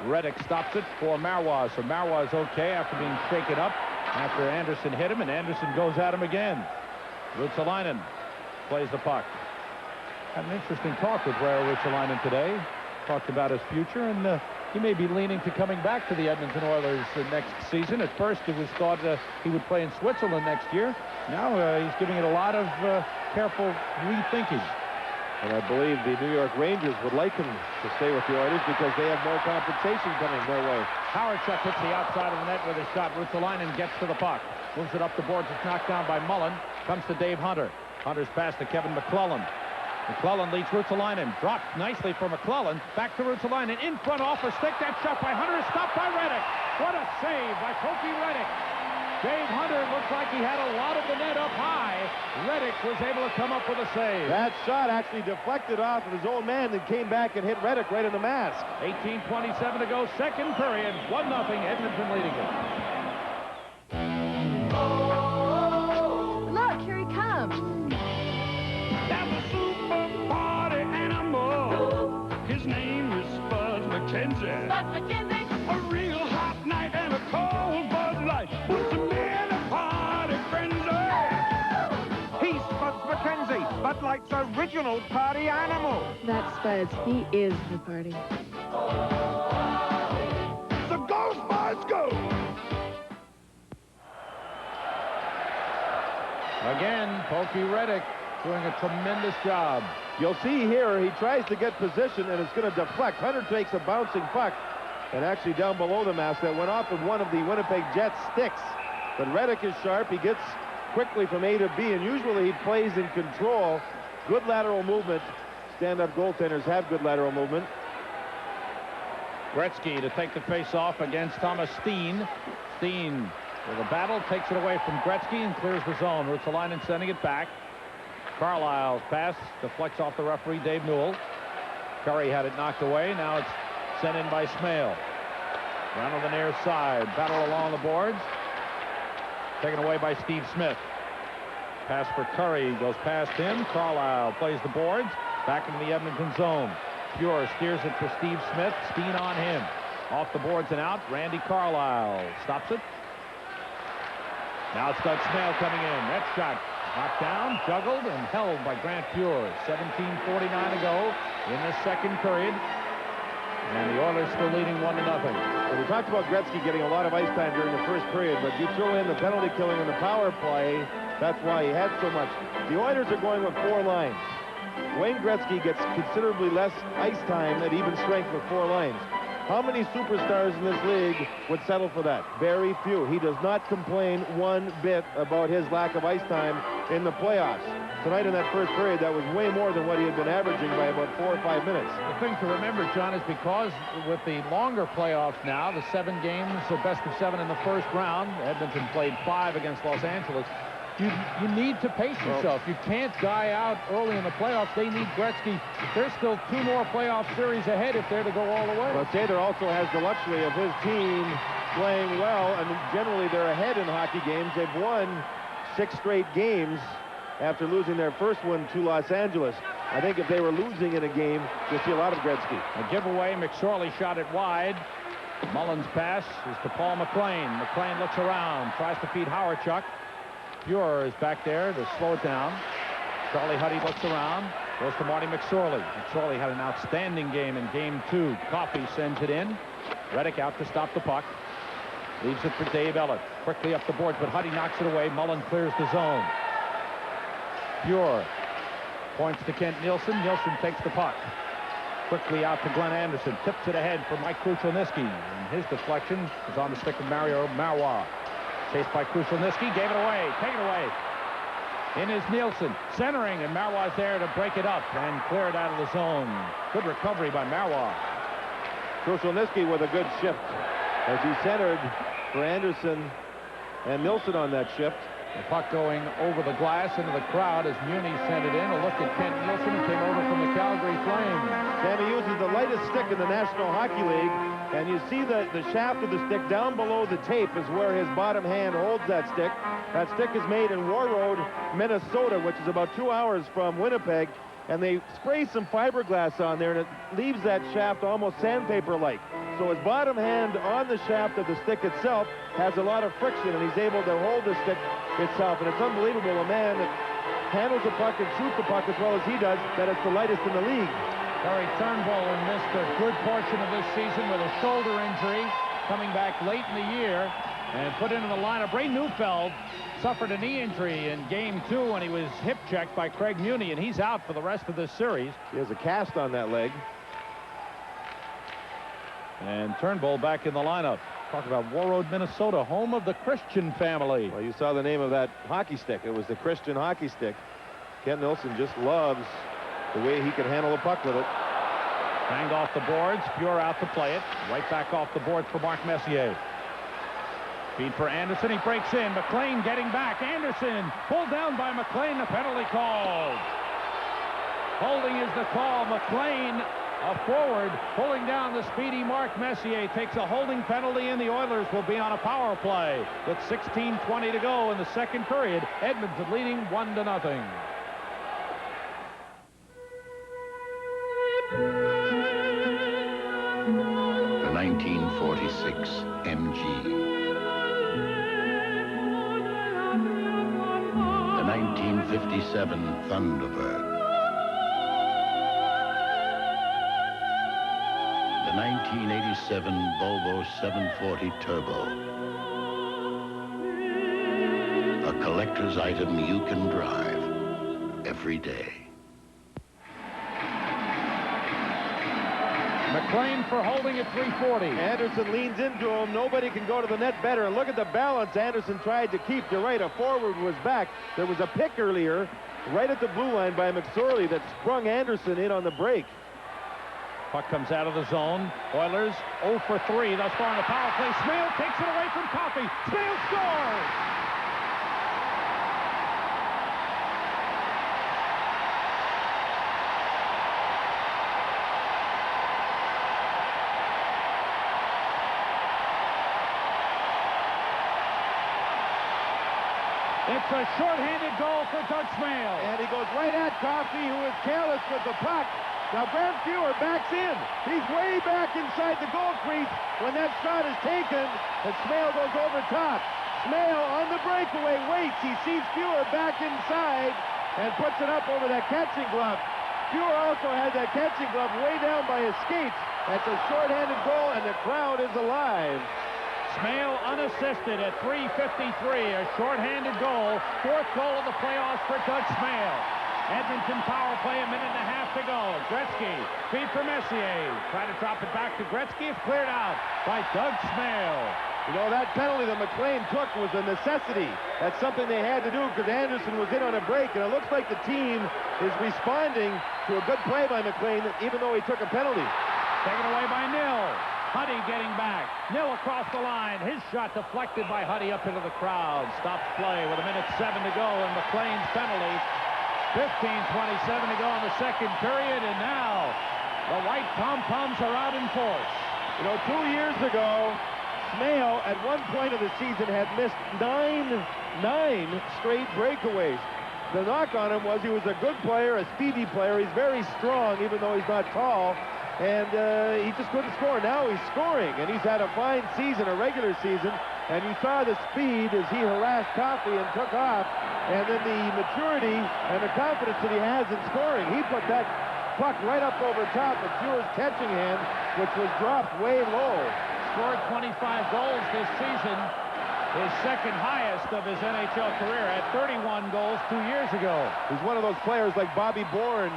Reddick stops it for Marois, so Marois is okay after being shaken up after Anderson hit him, and Anderson goes at him again. Ruotsalainen plays the puck. Had an interesting talk with Raro Ruotsalainen today. Talked about his future, and he may be leaning to coming back to the Edmonton Oilers next season. At first, it was thought he would play in Switzerland next year. Now he's giving it a lot of careful rethinking. And I believe the New York Rangers would like him to stay with the Oilers because they have more compensation coming their way. Howardchuk hits the outside of the net with a shot. Ruotsalainen gets to the puck. Moves it up the boards. It's knocked down by Mullen. Comes to Dave Hunter. Hunter's pass to Kevin McClellan. McClellan leads Ruotsalainen. Dropped nicely for McClellan. Back to Ruotsalainen. In front off a stick. That shot by Hunter is stopped by Reddick. What a save by Kofi Reddick. Dave Hunter looks like he had a lot of the net up high. Reddick was able to come up with a save. That shot actually deflected off of his own man and came back and hit Reddick right in the mask. 18:27 to go. Second period. 1-0. Edmonton leading it. Look, here he comes. His name is Buzz McKenzie. Buzz McKenzie. A real hot night and a cold Bud Light puts him in a party frenzy. He's Buzz McKenzie, Bud Light's original party animal. That's Buzz. He is the party. So go, Buzz, go! Again, Pokey Reddick doing a tremendous job. You'll see here, he tries to get position, and it's going to deflect. Hunter takes a bouncing puck, and actually down below the mask, that went off of one of the Winnipeg Jets' sticks. But Reddick is sharp. He gets quickly from A to B, and usually he plays in control. Good lateral movement. Stand-up goaltenders have good lateral movement. Gretzky to take the face-off against Thomas Steen. Steen with a battle, takes it away from Gretzky and clears the zone. Ruotsalainen sending it back. Carlisle's pass deflects off the referee, Dave Newell. Curry had it knocked away. Now it's sent in by Smale. Down on the near side. Battle along the boards. Taken away by Steve Smith. Pass for Curry. Goes past him. Carlisle plays the boards. Back into the Edmonton zone. Fuhr steers it for Steve Smith. Steen on him. Off the boards and out. Randy Carlisle stops it. Now it's Doug Smale coming in. That shot knocked down, juggled, and held by Grant Fuhr. 17:49 to go in the second period. And the Oilers still leading 1-0. And we talked about Gretzky getting a lot of ice time during the first period, but you throw in the penalty killing and the power play, that's why he had so much. The Oilers are going with 4 lines. Wayne Gretzky gets considerably less ice time at even strength with 4 lines. How many superstars in this league would settle for that? Very few. He does not complain one bit about his lack of ice time in the playoffs. Tonight in that first period, that was way more than what he had been averaging by about 4 or 5 minutes. The thing to remember, John, is because with the longer playoffs now, the 7 games, the best of 7 in the first round, Edmonton played 5 against Los Angeles. you need to pace yourself. You can't die out early in the playoffs. They need Gretzky. There's still 2 more playoff series ahead if they're to go all the way. Well, Sather also has the luxury of his team playing well, and generally they're ahead in hockey games. They've won 6 straight games after losing their first one to Los Angeles. I think if they were losing in a game, you'll see a lot of Gretzky. A giveaway. McSorley shot it wide. Mullins' pass is to Paul McLean. McLean looks around, tries to feed Howardchuk. Pure is back there to slow it down. Charlie Huddy looks around, goes to Marty McSorley. McSorley had an outstanding game in Game 2. Coffey sends it in. Reddick out to stop the puck. Leaves it for Dave Ellett. Quickly up the boards, but Huddy knocks it away. Mullen clears the zone. Pure points to Kent Nielsen. Nielsen takes the puck. Quickly out to Glenn Anderson. Tips it ahead for Mike Krushelnyski. And his deflection is on the stick of Mario Marois. Chased by Krushelnyski. Gave it away. Take it away. In is Nielsen. Centering, and Marois there to break it up and clear it out of the zone. Good recovery by Marois. Krushelnyski with a good shift as he centered for Anderson and Nielsen on that shift. The puck going over the glass into the crowd as Muni sent it in. A look at Kent Nielsen, who came over from the Calgary Flames. Sammy uses the lightest stick in the National Hockey League, and you see the shaft of the stick down below the tape is where his bottom hand holds that stick. That stick is made in Warroad, Minnesota, which is about 2 hours from Winnipeg, and they spray some fiberglass on there, and it leaves that shaft almost sandpaper-like. So his bottom hand on the shaft of the stick itself has a lot of friction, and he's able to hold the stick itself. And it's unbelievable, a man that handles the puck and shoots the puck as well as he does, that it's the lightest in the league. Terry Turnbull missed a good portion of this season with a shoulder injury, coming back late in the year and put into the lineup. Ray Neufeld suffered a knee injury in Game 2 when he was hip checked by Craig Muni, and he's out for the rest of this series. He has a cast on that leg. And Turnbull back in the lineup. Talk about Warroad, Minnesota, home of the Christian family. Well, you saw the name of that hockey stick. It was the Christian hockey stick. Kent Nielsen just loves the way he can handle the puck with it. Banged off the boards. Pure out to play it. Right back off the boards for Mark Messier. Feed for Anderson. He breaks in. McLean getting back. Anderson pulled down by McLean. The penalty called. Holding is the call. McLean, a forward, pulling down the speedy Mark Messier, takes a holding penalty, and the Oilers will be on a power play with 16:20 to go in the second period. Edmonton leading 1-0. The 1946 MG. The 1957 Thunderbird. The 1987 Volvo 740 Turbo. A collector's item you can drive every day. McLean for holding at 340. Anderson leans into him. Nobody can go to the net better. And look at the balance Anderson tried to keep. You're right, a forward was back. There was a pick earlier right at the blue line by McSorley that sprung Anderson in on the break. Puck comes out of the zone. Oilers 0 for 3 thus far in the power play. Smale takes it away from Coffey. Smale scores! It's a shorthanded goal for Doug Smale. And he goes right at Coffey, who is careless with the puck. Now Brent Fuhr backs in. He's way back inside the goal crease when that shot is taken, and Smale goes over top. Smale on the breakaway waits. He sees Fuhr back inside and puts it up over that catching glove. Fuhr also had that catching glove way down by his skates. That's a shorthanded goal, and the crowd is alive. Smale unassisted at 3:53, a shorthanded goal, 4th goal of the playoffs for Doug Smale. Edmonton power play, a minute and a half to go. Gretzky, feed for Messier. Try to drop it back to Gretzky. It's cleared out by Doug Smale. You know, that penalty that McLean took was a necessity. That's something they had to do because Anderson was in on a break, and it looks like the team is responding to a good play by McLean, even though he took a penalty. Taken away by Nil. Huddy getting back. Nil across the line. His shot deflected by Huddy up into the crowd. Stops play with 1:07 to go, and McLean's penalty. 15:27 to go in the second period, and now the white pom-poms are out in force. You know, 2 years ago, Smale at one point of the season had missed nine straight breakaways. The knock on him was he was a good player, a speedy player. He's very strong, even though he's not tall. And he just couldn't score. Now he's scoring, and he's had a fine season, a regular season. And you saw the speed as he harassed Coffey and took off. And then the maturity and the confidence that he has in scoring. He put that puck right up over top of Fuhr's catching hand, which was dropped way low. Scored 25 goals this season, his second highest of his NHL career at 31 goals 2 years ago. He's one of those players like Bobby Bourne,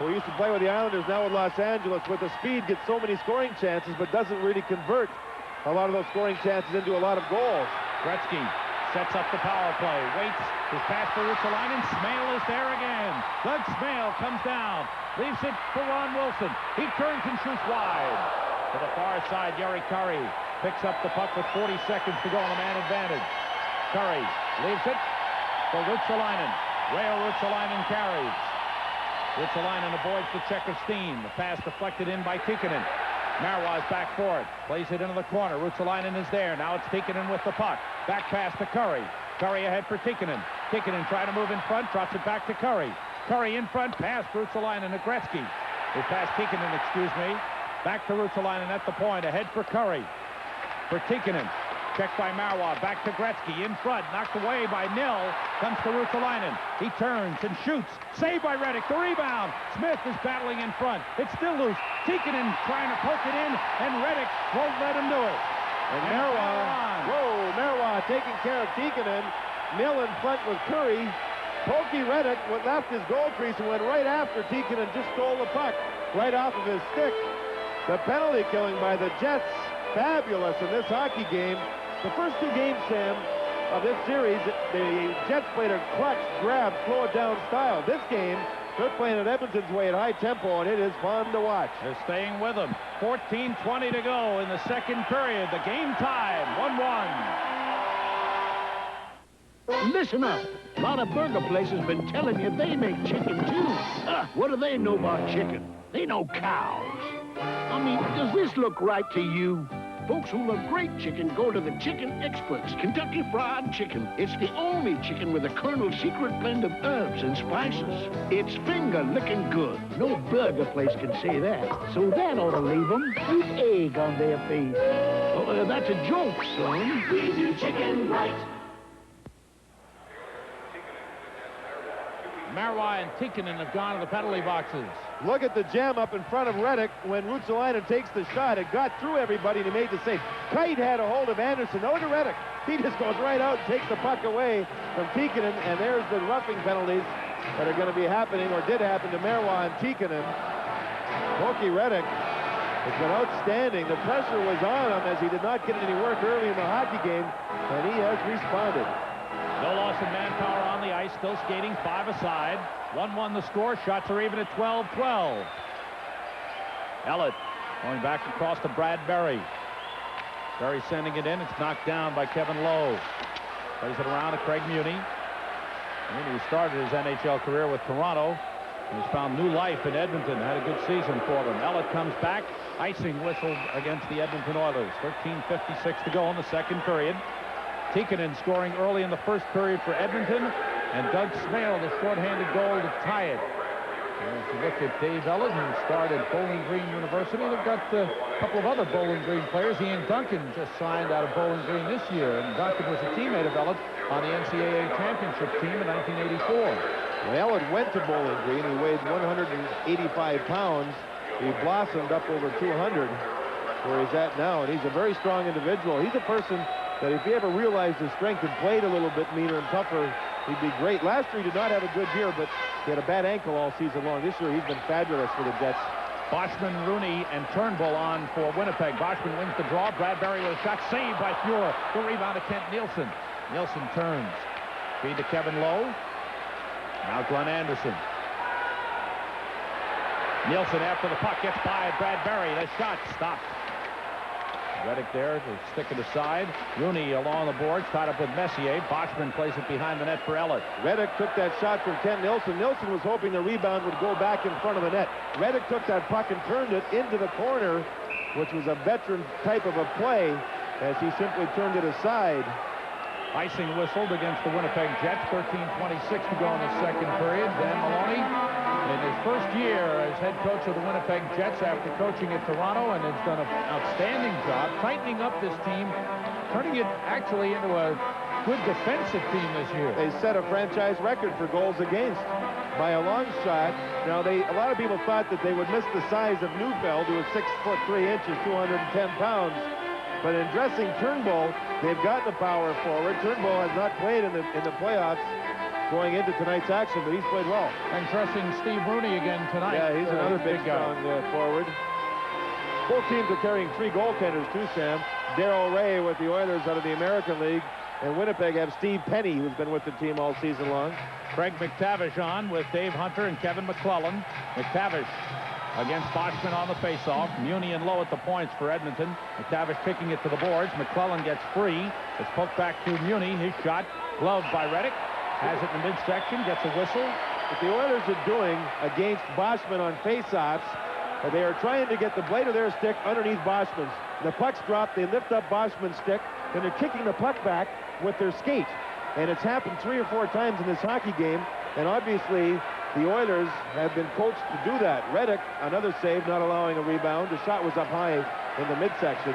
who used to play with the Islanders, now with Los Angeles, with the speed, gets so many scoring chances, but doesn't really convert a lot of those scoring chances into a lot of goals. Gretzky sets up the power play, waits, his pass for Ruotsalainen. Smale is there again. Doug Smale comes down, leaves it for Ron Wilson. He turns and shoots wide. To the far side, Jari Kurri picks up the puck with 40 seconds to go on a man advantage. Kurri leaves it for Ruotsalainen. Rail Ruotsalainen carries. Ruotsalainen avoids the check of Steen. The pass deflected in by Tikkanen. Marois back for it. Plays it into the corner. Ruotsalainen is there. Now it's Tikkanen with the puck. Back pass to Kurri. Kurri ahead for Tikkanen. Tikkanen trying to move in front. Drops it back to Kurri. Kurri in front. Pass Ruotsalainen to Gretzky. They pass Tikkanen, excuse me. Back to Ruotsalainen at the point. Ahead for Kurri. For Tikkanen. Checked by Marois. Back to Gretzky. In front. Knocked away by Nil. Comes to Ruotsalainen. He turns and shoots. Saved by Reddick. The rebound. Smith is battling in front. It's still loose. Tikkanen trying to poke it in, and Reddick won't let him do it. And Marois taking care of Tikkanen. Nil in front with Kurri. Pokey Reddick left his goal crease and went right after Tikkanen, just stole the puck right off of his stick. The penalty killing by the Jets, fabulous in this hockey game. The first two games, Sam, of this series, the Jets played a clutch, grab, slow it down style. This game, they're playing at Edmonton's way at high tempo, and it is fun to watch. They're staying with them. 14:20 to go in the second period. The game tied, 1-1. Listen up. A lot of burger places been telling you they make chicken, too. What do they know about chicken? They know cows. I mean, does this look right to you? Folks who love great chicken go to the chicken experts. Kentucky Fried Chicken. It's the only chicken with a Colonel's secret blend of herbs and spices. It's finger-licking good. No burger place can say that. So that ought to leave them with egg on their face. Oh, that's a joke, son. We do chicken right. Marois and Tikkanen have gone to the penalty boxes. Look at the jam up in front of Reddick when Ruotsalainen takes the shot. It got through everybody and he made the save. Kite had a hold of Anderson. No to Reddick. He just goes right out and takes the puck away from Tikkanen, and there's the roughing penalties that are going to be happening, or did happen, to Marois and Tikkanen. Pokey Reddick has been outstanding. The pressure was on him as he did not get any work early in the hockey game, and he has responded. No loss of manpower on the ice, still skating 5 aside. 1-1 the score. Shots are even at 12-12. Ellett going back across to Brad Berry. Berry sending it in. It's knocked down by Kevin Lowe. Plays it around to Craig Muni. Muni started his NHL career with Toronto. He's found new life in Edmonton. Had a good season for them. Ellett comes back. Icing whistled against the Edmonton Oilers. 13:56 to go in the second period. Tikkanen scoring early in the first period for Edmonton, and Doug Smale the shorthanded goal to tie it. And if you look at Dave Ellett, who started Bowling Green University, they've got a couple of other Bowling Green players. Ian Duncan just signed out of Bowling Green this year, and Duncan was a teammate of Ellett on the NCAA championship team in 1984. When Ellett went to Bowling Green, he weighed 185 pounds. He blossomed up over 200, where he's at now, and he's a very strong individual. He's a person that if he ever realized his strength and played a little bit meaner and tougher, he'd be great. Last year he did not have a good year, but he had a bad ankle all season long. This year he's been fabulous for the Jets. Boschman, Rooney, and Turnbull on for Winnipeg. Boschman wins the draw. Bradbury with a shot saved by Fuhr. The rebound to Kent Nielsen. Nielsen turns. Feed to Kevin Lowe. Now Glenn Anderson. Nielsen after the puck gets by Bradbury. The shot stopped. Reddick there to stick it aside. Rooney along the boards, tied up with Messier. Boschman plays it behind the net for Elliott. Reddick took that shot from Kent Nilsson. Nilsson was hoping the rebound would go back in front of the net. Reddick took that puck and turned it into the corner, which was a veteran type of a play, as he simply turned it aside. Icing whistled against the Winnipeg Jets. 13:26 to go in the second period. Dan Maloney, in his first year as head coach of the Winnipeg Jets after coaching at Toronto, and has done an outstanding job tightening up this team, turning it actually into a good defensive team this year. They set a franchise record for goals against by a long shot. Now, a lot of people thought that they would miss the size of Neufeld, who is 6'3", 210 pounds. But in dressing Turnbull, they've got the power forward. Turnbull has not played in the playoffs going into tonight's action, but he's played well. And dressing Steve Rooney again tonight. Yeah, he's another big strong forward. Both teams are carrying 3 goaltenders too, Sam. Darrell Ray with the Oilers out of the American League, and Winnipeg have Steve Penny, who's been with the team all season long. Craig McTavish on with Dave Hunter and Kevin McClellan. McTavish against Boschman on the faceoff. Muni and Lowe at the points for Edmonton. McTavish kicking it to the boards. McClellan gets free. It's poked back to Muni. His shot gloved by Reddick. Has it in the midsection. Gets a whistle. What the Oilers are doing against Boschman on faceoffs, they are trying to get the blade of their stick underneath Boschman's. The puck's dropped. They lift up Boschman's stick, and they're kicking the puck back with their skate. And it's happened 3 or 4 times in this hockey game. And obviously, the Oilers have been coached to do that. Reddick, another save, not allowing a rebound. The shot was up high in the midsection.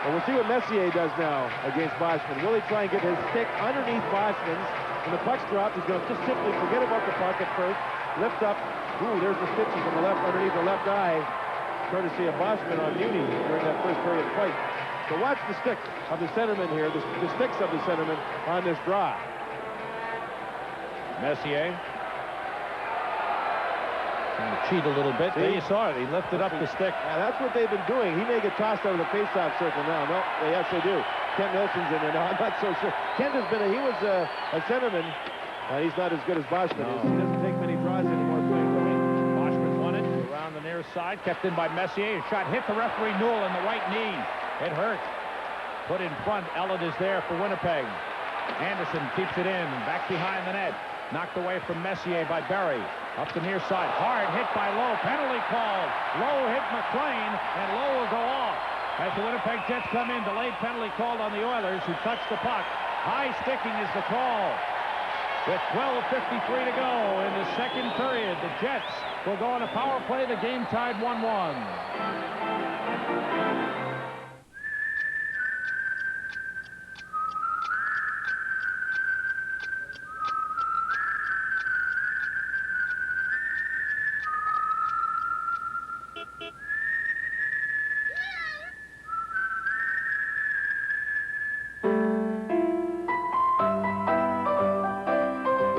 And we'll see what Messier does now against Boschman. Will he try and get his stick underneath Boschman's? When the puck's dropped, he's going to just simply forget about the puck at first, lift up. Ooh, there's the stitches on the left, underneath the left eye, courtesy of Boschman on Muni during that first period fight. So watch the stick of the centerman here, the sticks of the centerman on this draw. Messier trying to cheat a little bit. There you saw it. He lifted up the stick. Yeah, that's what they've been doing. He may get tossed out of the faceoff circle now. No, yes, they do. Kent Nilsson's in there now. I'm not so sure. Kent has been he was a centerman. He's not as good as Boschman is. He doesn't take many draws anymore playing the wing. Boschman won it around the near side. Kept in by Messier. His shot hit the referee Newell in the right knee. It hurt. Put in front. Elliott is there for Winnipeg. Anderson keeps it in. Back behind the net. Knocked away from Messier by Barry. Up the near side. Hard hit by Lowe. Penalty called. Lowe hit McLean, and Lowe will go off. As the Winnipeg Jets come in, delayed penalty called on the Oilers, who touched the puck. High sticking is the call. With 12:53 to go in the second period, the Jets will go on a power play. The game tied 1-1.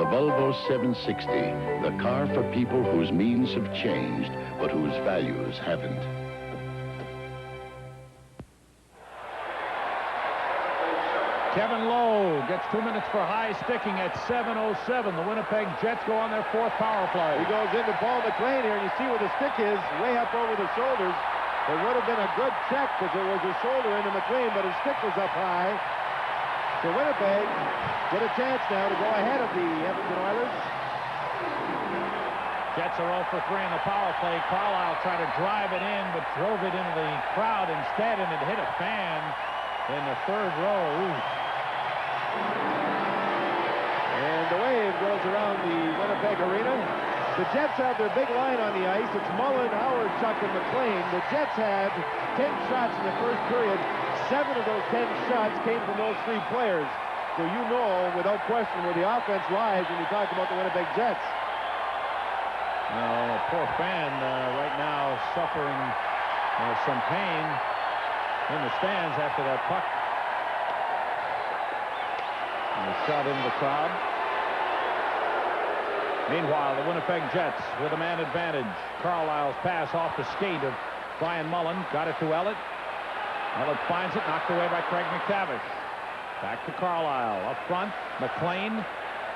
Volvo 760, the car for people whose means have changed, but whose values haven't. Kevin Lowe gets 2 minutes for high sticking at 7:07. The Winnipeg Jets go on their 4th power play. He goes into Paul McLean here, and you see where the stick is, way up over the shoulders. It would have been a good check because it was his shoulder into McLean, but his stick was up high. So Winnipeg get a chance now to go ahead of the Edmonton Oilers. Jets are 0 for 3 in the power play. Carlisle tried to drive it in, but drove it into the crowd instead, and it hit a fan in the 3rd row. Ooh. And the wave goes around the Winnipeg arena. The Jets have their big line on the ice. It's Mullen, Howard, Chuck, and McLean. The Jets had 10 shots in the first period. 7 of those 10 shots came from those 3 players. So you know, without question, where the offense lies when you talk about the Winnipeg Jets. No, poor fan right now suffering some pain in the stands after that puck. And a shot into the crowd. Meanwhile, the Winnipeg Jets with a man advantage. Carlisle's pass off the skate of Brian Mullen. Got it to Elliott. Elliott finds it, knocked away by Craig McTavish. Back to Carlisle. Up front, McLean,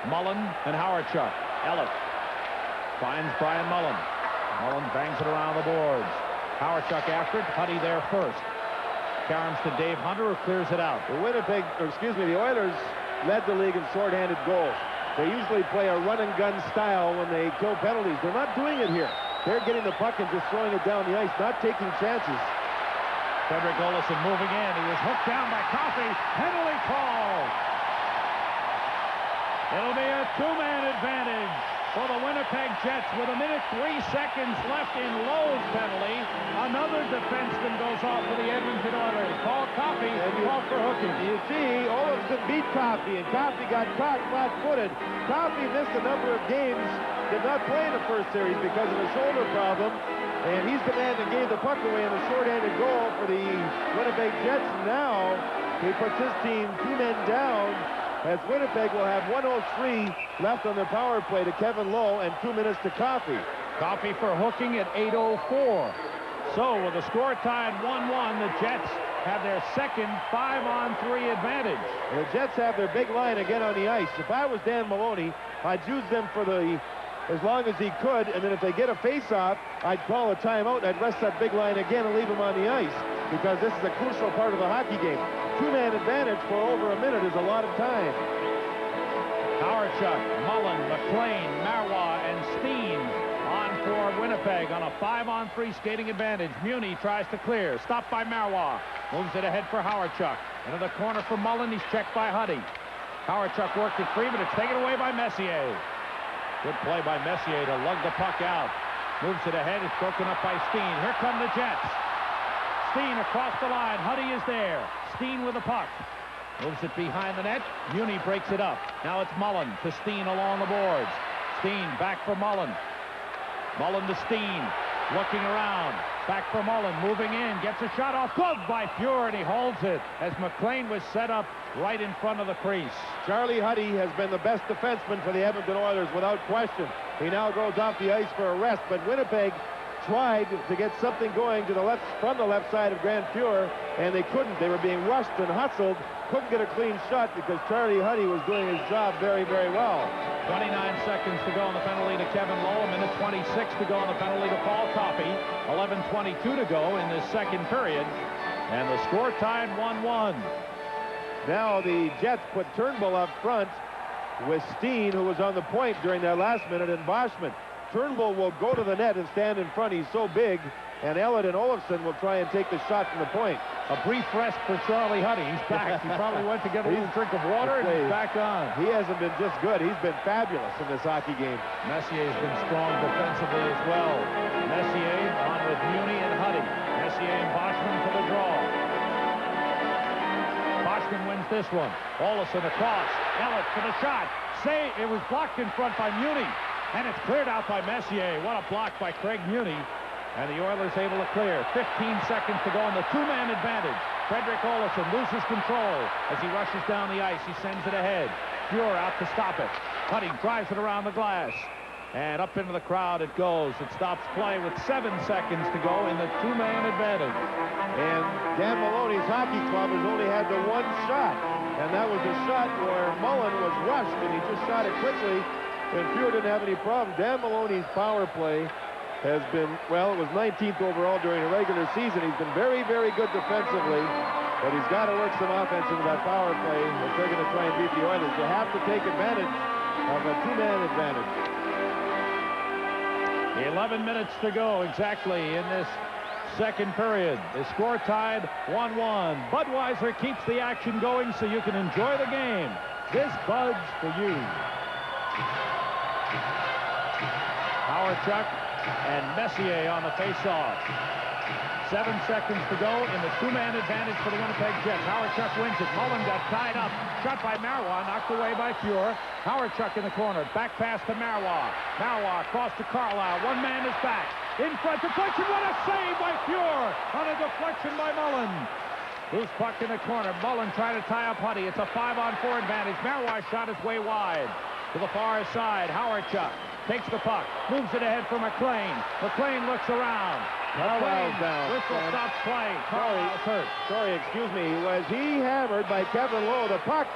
Mullen, and Howardchuk. Elliott finds Brian Mullen. Mullen bangs it around the boards. Howardchuk after it. Huddy there first. Caroms to Dave Hunter, who clears it out. The Oilers led the league in shorthanded goals. They usually play a run-and-gun style when they kill penalties. They're not doing it here. They're getting the puck and just throwing it down the ice, not taking chances. Frederick Olofsson moving in. He was hooked down by Coffey. Penalty call. It'll be a two-man advantage for the Winnipeg Jets with 1 minute 3 seconds left in Lowe's penalty. Another defenseman goes off for the Edmonton Oilers. Paul Coffey called for hooking. You see, Olofsson beat Coffey, and Coffey got caught flat-footed. Coffey missed a number of games, did not play in the first series because of a shoulder problem, and he's the man that gave the puck away in a shorthanded goal for the Winnipeg Jets. Now he puts his team 2 men down, as Winnipeg will have 1:03 left on their power play to Kevin Lowe and 2 minutes to Coffey. Coffey for hooking at 8:04. So with the score tied 1-1, the Jets have their second 5-on-3 advantage. The Jets have their big line again on the ice. If I was Dan Maloney, I'd use them for as long as he could, and then if they get a face-off, I'd call a timeout and I'd rest that big line again and leave them on the ice, because this is a crucial part of the hockey game. 2-man advantage for over a minute is a lot of time. Hawerchuk, Mullen, McLean, Marois, and Steen on for Winnipeg on a 5-on-3 skating advantage. Muni tries to clear, stopped by Marois, moves it ahead for Hawerchuk. Into the corner for Mullen, he's checked by Huddy. Hawerchuk worked it free, but it's taken away by Messier. Good play by Messier to lug the puck out. Moves it ahead, it's broken up by Steen. Here come the Jets. Steen across the line, Huddy is there. Steen with the puck. Moves it behind the net. Muni breaks it up. Now it's Mullen to Steen along the boards. Steen back for Mullen. Mullen to Steen. Looking around. Back for Mullen. Moving in. Gets a shot off. Glove by Fuhr, and he holds it as McLean was set up right in front of the crease. Charlie Huddy has been the best defenseman for the Edmonton Oilers without question. He now goes off the ice for a rest, but Winnipeg tried to get something going to the left, from the left side of Grand Fuhr, and they couldn't. They were being rushed and hustled, couldn't get a clean shot because Charlie Huddy was doing his job very, very well. 29 seconds to go on the penalty to Kevin Lowe, 1 minute 26 to go on the penalty to Paul Coffey, 11:22 to go in the second period, and the score tied 1-1. Now the Jets put Turnbull up front with Steen, who was on the point during that last minute, and Boschman. Turnbull will go to the net and stand in front. He's so big, and Elliott and Olofsson will try and take the shot from the point. A brief rest for Charlie Huddy. He's back. He probably went to get a little drink of water, and he's back on. He hasn't been just good. He's been fabulous in this hockey game. Messier's been strong defensively as well. Messier on with Muni and Huddy. Messier and Boschman for the draw. Boschman wins this one. Olofsson across. Elliott for the shot. It was blocked in front by Muni. And it's cleared out by Messier. What a block by Craig Muni. And the Oilers able to clear. 15 seconds to go in the 2-man advantage. Frederick Olofsson loses control as he rushes down the ice. He sends it ahead. Fuhr out to stop it. Huddy drives it around the glass. And up into the crowd it goes. It stops play with 7 seconds to go in the 2-man advantage. And Dan Maloney's hockey club has only had the one shot. And that was a shot where Mullen was rushed, and he just shot it quickly. And Fuhr didn't have any problem. Dan Maloney's power play has been, well, it was 19th overall during the regular season. He's been very, very good defensively, but he's got to work some offense into that power play if they're going to try and beat the Oilers. You have to take advantage of a 2-man advantage. 11 minutes to go exactly in this second period. The score tied 1-1. Budweiser keeps the action going so you can enjoy the game. This Bud's for you. Hawerchuk and Messier on the face-off. 7 seconds to go in the 2-man advantage for the Winnipeg Jets. Hawerchuk wins it. Mullen got tied up. Shot by Marois, knocked away by Fuhr. Hawerchuk in the corner. Back pass to Marois. Marois across to Carlisle. One man is back. In front, deflection. What a save by Fuhr on a deflection by Mullen. Loose puck in the corner. Mullen trying to tie up Huddy. It's a 5-on-4 advantage. Marois shot his way wide. To the far side, Hawerchuk takes the puck, moves it ahead for McLean. McLean looks around. Carlisle's down. Whistle stops play. Carlisle's hurt. Sorry, excuse me. Was he hammered by Kevin Lowe? The puck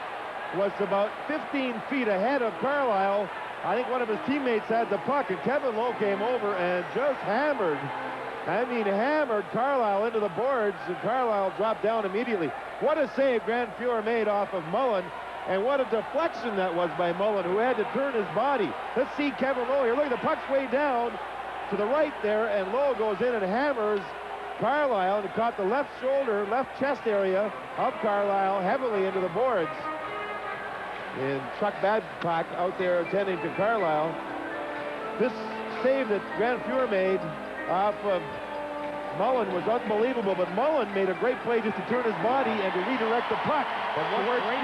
was about 15 feet ahead of Carlisle. I think one of his teammates had the puck, and Kevin Lowe came over and just hammered I mean, hammered Carlisle into the boards, and Carlisle dropped down immediately. What a save Grant Fuhr made off of Mullen, and what a deflection that was by Mullen, who had to turn his body. Let's see Kevin Lowe here. Look, the puck's way down to the right there, and Lowe goes in and hammers Carlisle, and caught the left shoulder, left chest area of Carlisle heavily into the boards. And Chuck Babcock out there attending to Carlisle. This save that Grant Fuhr made off of Mullen was unbelievable, but Mullen made a great play just to turn his body and to redirect the puck. But what great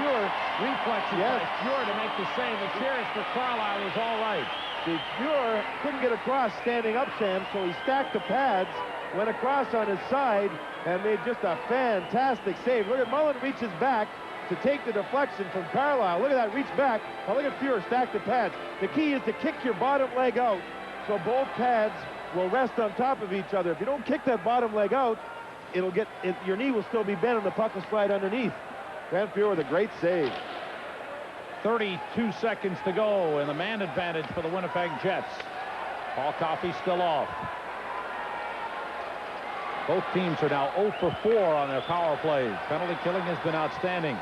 reflexes by Fuhr to make the save. The clearance for Carlisle was all right. See, Fuhr couldn't get across standing up, Sam, so he stacked the pads, went across on his side, and made just a fantastic save. Look at Mullen reaches back to take the deflection from Carlisle. Look at that, reach back. Now look at Fuhr stack the pads. The key is to kick your bottom leg out so both pads will rest on top of each other. If you don't kick that bottom leg out, your knee will still be bent and the puck will slide underneath. Grant Fuhr with a great save. 32 seconds to go, and the man advantage for the Winnipeg Jets. Paul Coffey still off. Both teams are now 0 for 4 on their power plays. Penalty killing has been outstanding.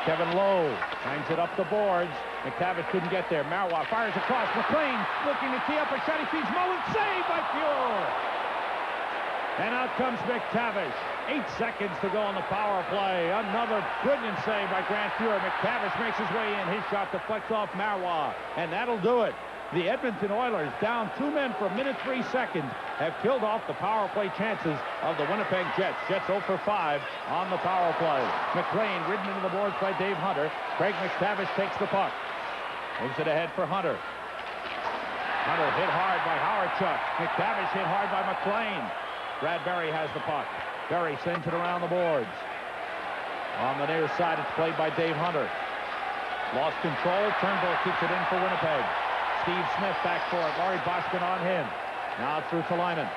Kevin Lowe hangs it up the boards. McTavish couldn't get there. Marois fires across. McLean looking to tee up a shot. He feeds Mullen. Saved by Fuhr. And out comes McTavish. 8 seconds to go on the power play. Another brilliant save by Grant Fuhr. McTavish makes his way in. His shot deflects off Marois. And that'll do it. The Edmonton Oilers, down 2 men for a minute 3 seconds, have killed off the power play chances of the Winnipeg Jets. Jets 0 for 5 on the power play. McLean ridden into the boards by Dave Hunter. Craig McTavish takes the puck. Moves it ahead for Hunter. Hunter hit hard by Howard-Chuck. McTavish hit hard by McLean. Brad Berry has the puck. Berry sends it around the boards. On the near side, it's played by Dave Hunter. Lost control. Turnbull keeps it in for Winnipeg. Steve Smith back for it. Laurie Boschman on him. Now through to Lyman.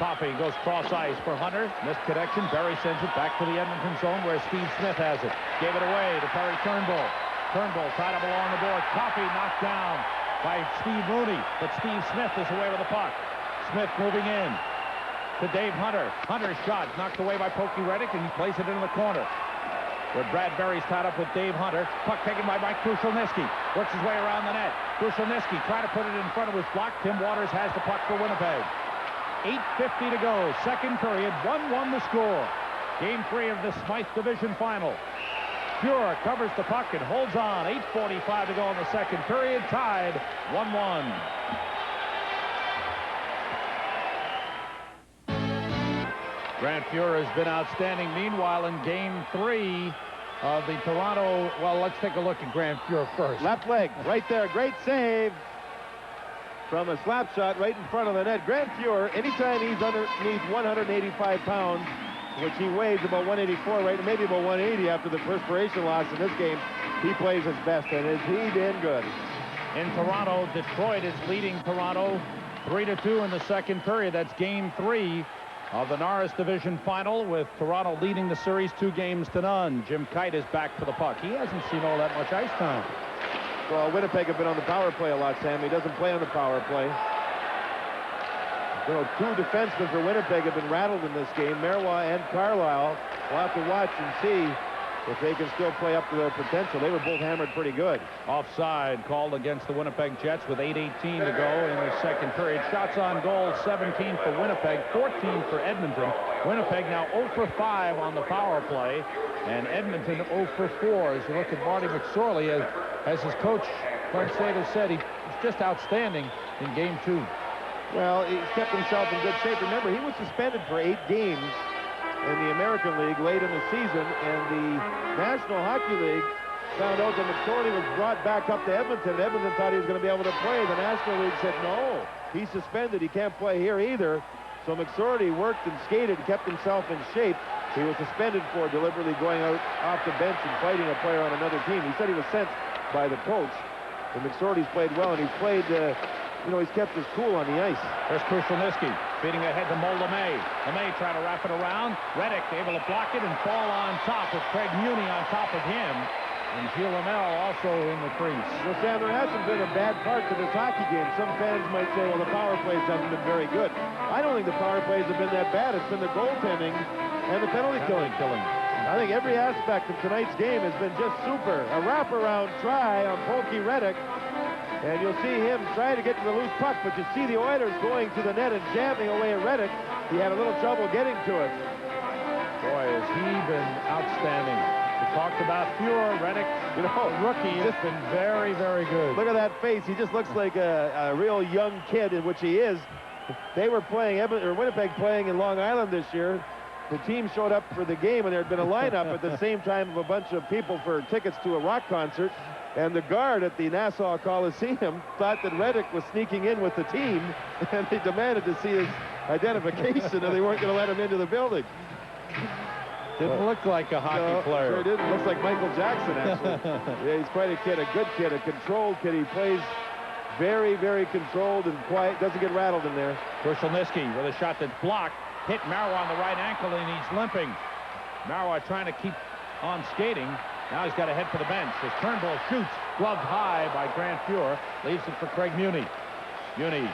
Coffey goes cross ice for Hunter. Missed connection. Berry sends it back to the Edmonton zone where Steve Smith has it. Gave it away to Perry Turnbull. Turnbull tied up along the board. Coffey knocked down by Steve Mooney, but Steve Smith is away with the puck. Smith moving in to Dave Hunter. Hunter's shot knocked away by Pokey Reddick, and he plays it into the corner where Brad Berry's tied up with Dave Hunter. Puck taken by Mike Krushelnyski. Works his way around the net. Krushelnyski trying to put it in front of his block. Tim Waters has the puck for Winnipeg. 8:50 to go. Second period. 1-1 the score. Game 3 of the Smythe Division Final. Fuhr covers the puck and holds on. 8:45 to go in the second period. Tied 1-1. Grant Fuhr has been outstanding. Meanwhile, in Game 3 of the Toronto... Well, let's take a look at Grant Fuhr first. Left leg, right there. Great save from a slap shot right in front of the net. Grant Fuhr, anytime he's underneath 185 pounds, which he weighs about 184, right, maybe about 180 after the perspiration loss in this game, he plays his best, and has he been good. In Toronto, Detroit is leading Toronto 3-2 in the second period. That's Game 3 of the Norris Division Final, with Toronto leading the series 2-0. Jim Kite is back for the puck. He hasn't seen all that much ice time. Well, Winnipeg have been on the power play a lot, Sam. He doesn't play on the power play. You know, 2 defensemen for Winnipeg have been rattled in this game, Marois and Carlisle. We'll have to watch and see if they can still play up to their potential. They were both hammered pretty good. Offside called against the Winnipeg Jets with 8:18 to go in the second period. Shots on goal, 17 for Winnipeg, 14 for Edmonton. Winnipeg now 0 for 5 on the power play, and Edmonton 0 for 4. As you look at Marty McSorley, as his coach, Frank Sager, said, he's just outstanding in Game 2. Well, he's kept himself in good shape. Remember, he was suspended for 8 games in the American League late in the season, and the National Hockey League found out that McSorley was brought back up to Edmonton. Edmonton thought he was going to be able to play. The National League said, no, he's suspended. He can't play here either. So McSorley worked and skated and kept himself in shape. He was suspended for deliberately going out off the bench and fighting a player on another team. He said he was sent by the coach. And McSorley's played well, and he's played... you know, he's kept his cool on the ice. There's Krushelnyski feeding ahead to Mo LeMay. LeMay trying to wrap it around. Reddick able to block it and fall on top with Craig Muni on top of him. And Gilles Lamel also in the crease. Well, Sam, there hasn't been a bad part to this hockey game. Some fans might say, well, the power plays haven't been very good. I don't think the power plays have been that bad. It's been the goaltending and the penalty killing. I think every aspect of tonight's game has been just super. A wraparound try on Polky Reddick, and you'll see him trying to get to the loose puck, but you see the Oilers going to the net and jamming away at Reddick. He had a little trouble getting to it. Boy, has he been outstanding. We talked about Fuhrer, Reddick, rookie has been very, very good. Look at that face. He just looks like a real young kid, in which he is. They were playing, Winnipeg playing in Long Island this year. The team showed up for the game, and there had been a lineup at the same time of a bunch of people for tickets to a rock concert. And the guard at the Nassau Coliseum thought that Reddick was sneaking in with the team, and they demanded to see his identification, and they weren't going to let him into the building. Didn't look like a hockey player. Sure didn't. Looks like Michael Jackson, actually. Yeah, he's quite a kid, a good kid, a controlled kid. He plays very, very controlled and quiet. Doesn't get rattled in there. Krushelnyski with a shot that's blocked. Hit Marois on the right ankle, and he's limping. Marois trying to keep on skating. Now he's got to head for the bench. As Turnbull shoots, gloved high by Grant Fuhrer. Leaves it for Craig Muni. Muni,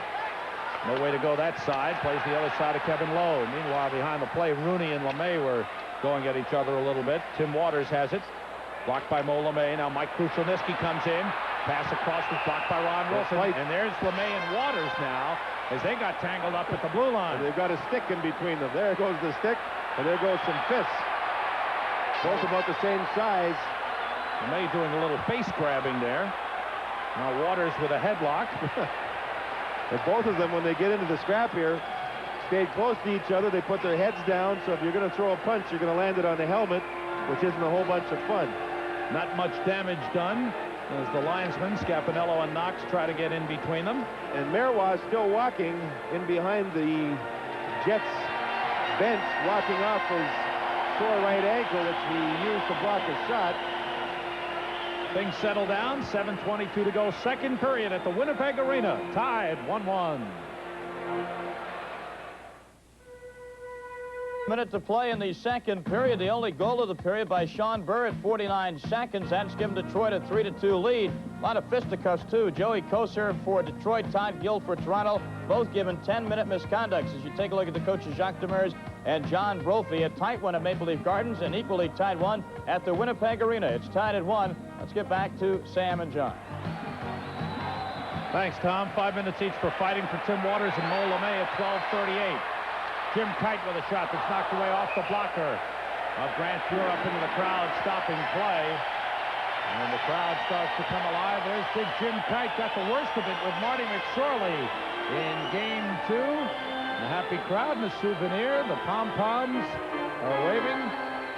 no way to go that side. Plays the other side of Kevin Lowe. Meanwhile, behind the play, Rooney and LeMay were going at each other a little bit. Tim Waters has it. Blocked by Mo LeMay. Now Mike Krushelnyski comes in. Pass across was blocked by Ron Wilson. And there's LeMay and Waters now as they got tangled up at the blue line. And they've got a stick in between them. There goes the stick, and there goes some fists. Both about the same size. LeMay doing a little face grabbing there. Now Waters with a headlock. And both of them, when they get into the scrap here, stayed close to each other. They put their heads down, so if you're going to throw a punch, you're going to land it on the helmet, which isn't a whole bunch of fun. Not much damage done as the linesmen, Scapinello and Knox, try to get in between them. And Marois still walking in behind the Jets bench, walking off his sore right ankle, which he used to block a shot. Things settle down. 7:22 to go. Second period at the Winnipeg Arena. Tied 1-1. Minute to play in the second period. The only goal of the period by Sean Burr at 49 seconds. That's given Detroit a 3-2 lead. A lot of fisticuffs, too. Joey Kocur for Detroit, Todd Gill for Toronto, both given 10-minute misconducts. As you take a look at the coaches, Jacques Demers and John Brophy. A tight one at Maple Leaf Gardens, and equally tied one at the Winnipeg Arena. It's tied at 1. Let's get back to Sam and John. Thanks, Tom. 5 minutes each for fighting for Tim Waters and Mo LeMay at 12:38. Jim Kite with a shot that's knocked away off the blocker of Grant Fuhrer up into the crowd, stopping play. And the crowd starts to come alive. There's big Jim Kite, got the worst of it with Marty McSorley in game 2. The happy crowd and the souvenir. The pom-poms are waving.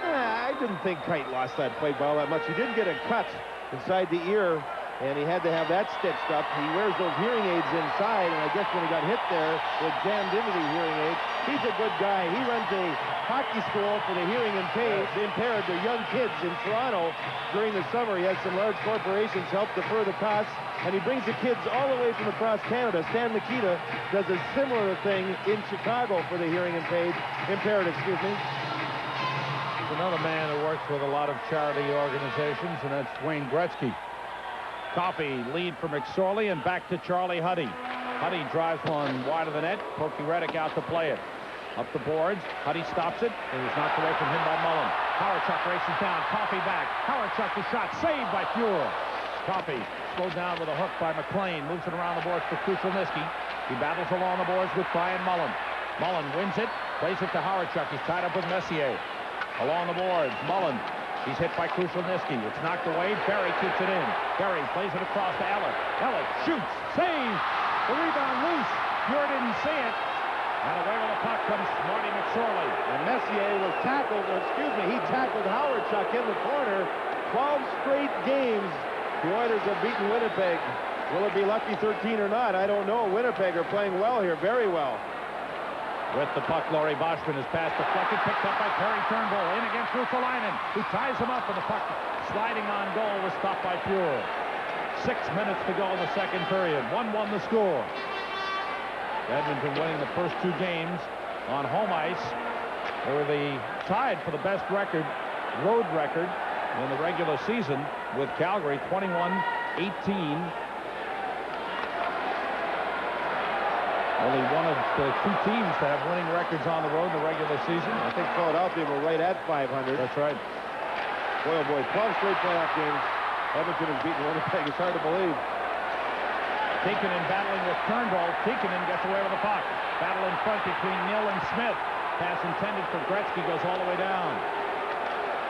I didn't think Kite lost that play ball that much. He did get a cut inside the ear, and he had to have that stitched up. He wears those hearing aids inside, and I guess when he got hit there, it jammed into the hearing aids. He's a good guy. He runs a hockey school for the hearing impaired. They're young kids in Toronto. During the summer, he has some large corporations help defer the costs, and he brings the kids all the way from across Canada. Stan Nikita does a similar thing in Chicago for the hearing impaired. Another man who works with a lot of charity organizations, and that's Wayne Gretzky. Coffey lead for McSorley, and back to Charlie Huddy. Huddy drives one wide of the net. Polky Reddick out to play it. Up the boards. Huddy stops it. It was knocked away from him by Mullen. Howard-Chuck races down. Coffey back. Howard-Chuck the shot. Saved by Fuhrer. Coffey slowed down with a hook by McLean. Moves it around the boards for Krushelnyski. He battles along the boards with Brian Mullen. Mullen wins it. Plays it to Howard-Chuck. He's tied up with Messier. Along the boards. Mullen. He's hit by Krushelnyski. It's knocked away. Barry keeps it in. Barry plays it across to Elliott. Elliott shoots. Saves. The rebound loose. Fuhrer didn't see it. And away with the puck comes Marty McSorley. And Messier was tackled, he tackled Howard-Chuck in the corner. 12 straight games the Oilers have beaten Winnipeg. Will it be lucky 13 or not? I don't know. Winnipeg are playing well here, very well. With the puck, Laurie Boschman is pass deflected, picked up by Perry Turnbull. In against Ruotsalainen, who ties him up, and the puck sliding on goal was stopped by Fuhrer. 6 minutes to go in the second period. 1-1 the score. Edmonton winning the first 2 games on home ice. They were tied for the best record, road record, in the regular season with Calgary, 21-18. Only one of the two teams to have winning records on the road in the regular season. I think Philadelphia were right at 500. That's right. Boy, oh boy, 12 straight playoff games. Edmonton has beaten Winnipeg. It's hard to believe. Tikkanen battling with Turnbull. Tikkanen gets away with the puck. Battle in front between Neal and Smith. Pass intended for Gretzky goes all the way down.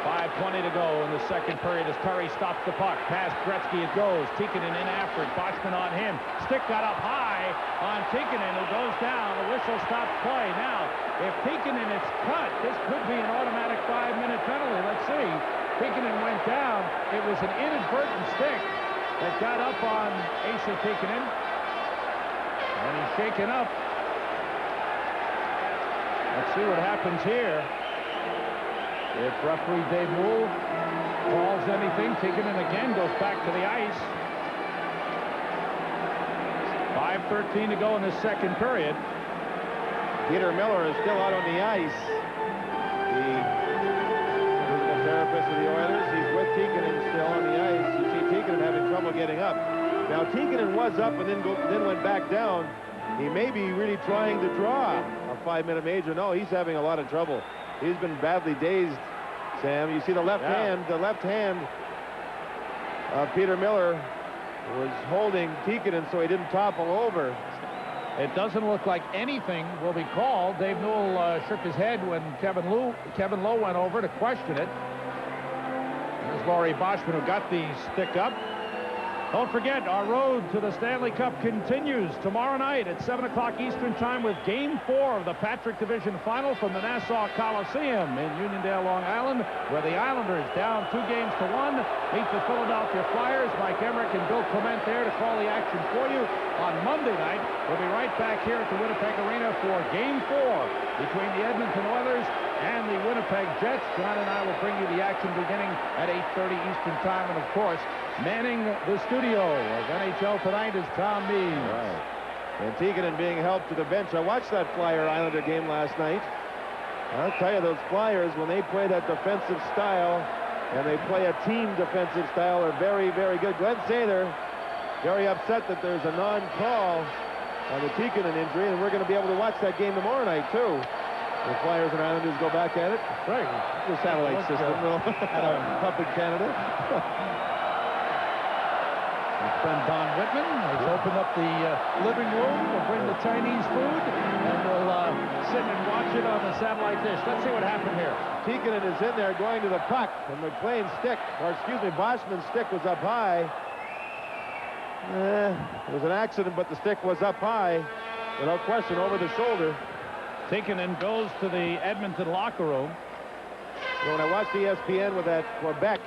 5:20 to go in the second period as Curry stops the puck. Past Gretzky it goes. Tikkanen in after it. Boschman on him. Stick got up high on Tikkanen, who goes down. The whistle stops play. Now, if Tikkanen is cut, this could be an automatic 5-minute penalty. Let's see. Tikkanen went down. It was an inadvertent stick that got up on Asa Tikkanen. And he's shaken up. Let's see what happens here. If referee Dave Moule calls anything, Tikkanen again goes back to the ice. 5:13 to go in the second period. Peter Miller is still out on the ice. The physical therapist of the Oilers. He's with Tikkanen still on the ice. You see Tikkanen having trouble getting up. Now Tikkanen was up and then went back down. He may be really trying to draw a 5-minute major. No, he's having a lot of trouble. He's been badly dazed, Sam. You see the left hand of Peter Miller was holding Tikkanen so he didn't topple over. It doesn't look like anything will be called. Dave Newell shook his head when Kevin Lowe went over to question it. There's Laurie Boschman who got the stick up. Don't forget, our road to the Stanley Cup continues tomorrow night at 7 o'clock Eastern Time with Game 4 of the Patrick Division Final from the Nassau Coliseum in Uniondale, Long Island, where the Islanders, down 2-1, meet the Philadelphia Flyers. Mike Emmerich and Bill Clement there to call the action for you. On Monday night, we'll be right back here at the Winnipeg Arena for Game 4 between the Edmonton Oilers and the Winnipeg Jets. John and I will bring you the action beginning at 8:30 Eastern Time, and of course, manning the studio of NHL Tonight is Tom Means. Right. And Tikkanen being helped to the bench. I watched that Flyer-Islander game last night. I'll tell you, those Flyers, when they play that defensive style and they play a team defensive style, are very, very good. Glenn Sather, very upset that there's a non-call on the Tikkanen injury, and we're going to be able to watch that game tomorrow night, too. The Flyers and Islanders go back at it. Right. The satellite system. Up in Canada. Friend Don Whitman has opened up the living room. We'll bring the Chinese food, and we'll sit and watch it on the satellite dish. Let's see what happened here. Tikkanen is in there going to the puck, and McLean's stick, or excuse me, Boschman's stick was up high. It was an accident, but the stick was up high, without question, over the shoulder. Tikkanen goes to the Edmonton locker room. So when I watched ESPN with that Quebec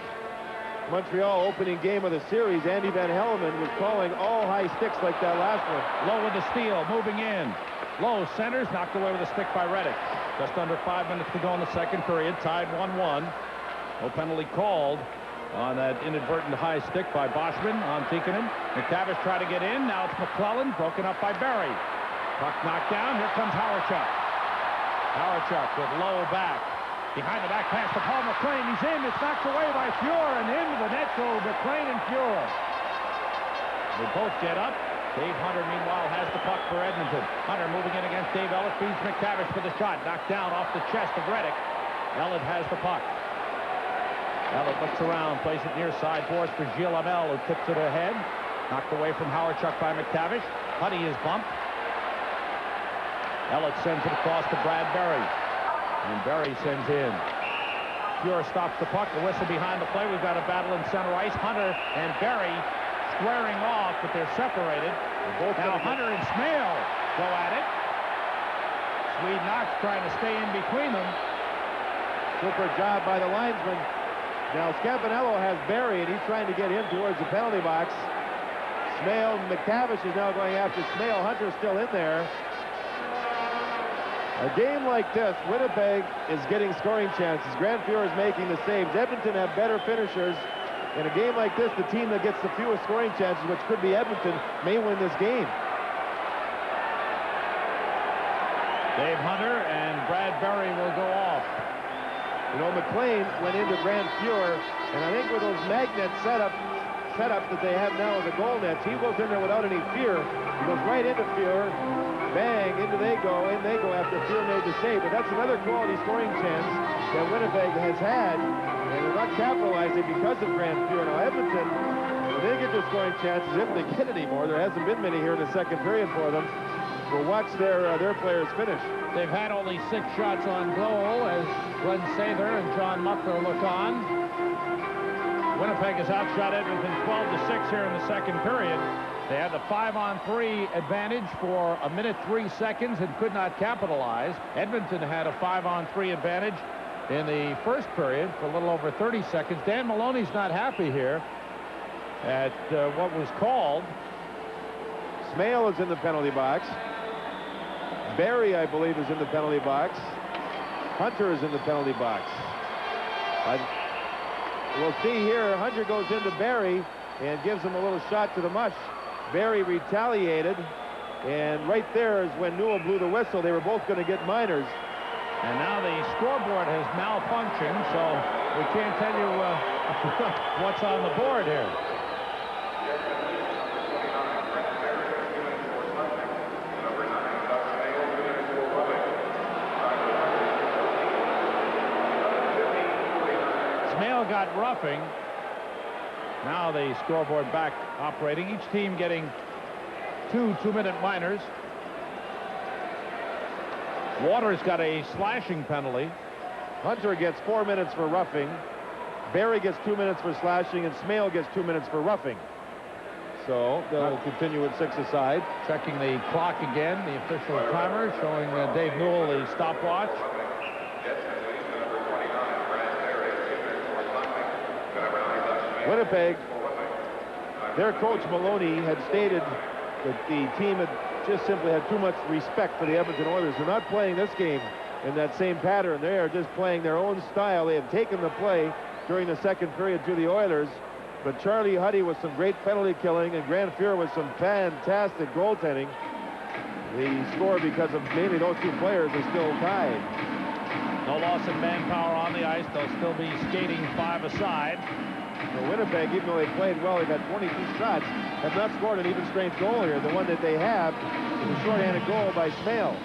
Montreal opening game of the series, Andy Van Hellemond was calling all high sticks like that last one. Lowe with the steal, moving in. Lowe centers, knocked away with a stick by Reddick. Just under 5 minutes to go in the second period, tied 1-1. No penalty called on that inadvertent high stick by Boschman on Tikkanen. McTavish tried to get in. Now it's McClellan, broken up by Barry. Puck knocked down. Here comes Howard-Chuck. Howard-Chuck with Lowe back. Behind the back pass to Paul McLean. He's in. It's knocked away by Fuhr, and into the net go McLean and Fuhr. They both get up. Dave Hunter, meanwhile, has the puck for Edmonton. Hunter moving in against Dave Ellett. Feeds McTavish for the shot. Knocked down off the chest of Reddick. Ellett has the puck. Ellett looks around, plays it near side force for Gilles Hamel, who tips it ahead. Knocked away from Howard-Chuck by McTavish. Huddy is bumped. Ellett sends it across to Brad Berry. And Berry sends in. Fuhr stops the puck. The whistle behind the play. We've got a battle in center ice. Hunter and Berry squaring off, but they're separated. Now Hunter and Smale go at it. Swede Knox trying to stay in between them. Super job by the linesman. Now Scampanello has Berry, and he's trying to get him towards the penalty box. Smale, McTavish is now going after Smale. Hunter's still in there. A game like this, Winnipeg is getting scoring chances. Grant Fuhr is making the saves. Edmonton have better finishers. In a game like this, the team that gets the fewest scoring chances, which could be Edmonton, may win this game. Dave Hunter and Brad Berry will go off. You know, McLean went into Grant Fuhr And I think with those magnet setups that they have now in the goal nets, he goes in there without any fear. He goes right into fear. Bang, in they go after Fear made the save. But that's another quality scoring chance that Winnipeg has had, and they're not capitalizing because of Grand Fear. Now, Edmonton, when they get their scoring chances, if they get any more, there hasn't been many here in the second period for them. We'll watch their players finish. They've had only 6 shots on goal as Glenn Sather and John Muckler look on. Winnipeg has outshot Edmonton 12-6 here in the second period. They had the 5-on-3 advantage for 1:03 and could not capitalize. Edmonton had a 5-on-3 advantage in the first period for a little over 30 seconds. Dan Maloney's not happy here at what was called. Smale is in the penalty box. Barry, I believe, is in the penalty box. Hunter is in the penalty box. We'll see here. Hunter goes into Barry and gives him a little shot to the mush. Barry retaliated, and right there is when Newell blew the whistle. They were both going to get minors. And now the scoreboard has malfunctioned, so we can't tell you what's on the board here. Smale got roughing. Now the scoreboard back operating. Each team getting 2 2-minute minors. Waters got a slashing penalty. Hunter gets 4 minutes for roughing. Barry gets 2 minutes for slashing, and Smale gets 2 minutes for roughing. So they'll continue at 6 aside. Checking the clock again, the official timer showing Dave Newell the stopwatch. Winnipeg, their coach Maloney had stated that the team had just simply had too much respect for the Edmonton Oilers. They're not playing this game in that same pattern. They are just playing their own style. They have taken the play during the second period to the Oilers. But Charlie Huddy with some great penalty killing and Grand Fear with some fantastic goaltending. The score, because of mainly those 2 players, is still tied. No loss in manpower on the ice. They'll still be skating 5 aside. For Winnipeg, even though they played well, they've had 22 shots, have not scored an even strength goal here. The one that they have is a shorthanded goal by Smale.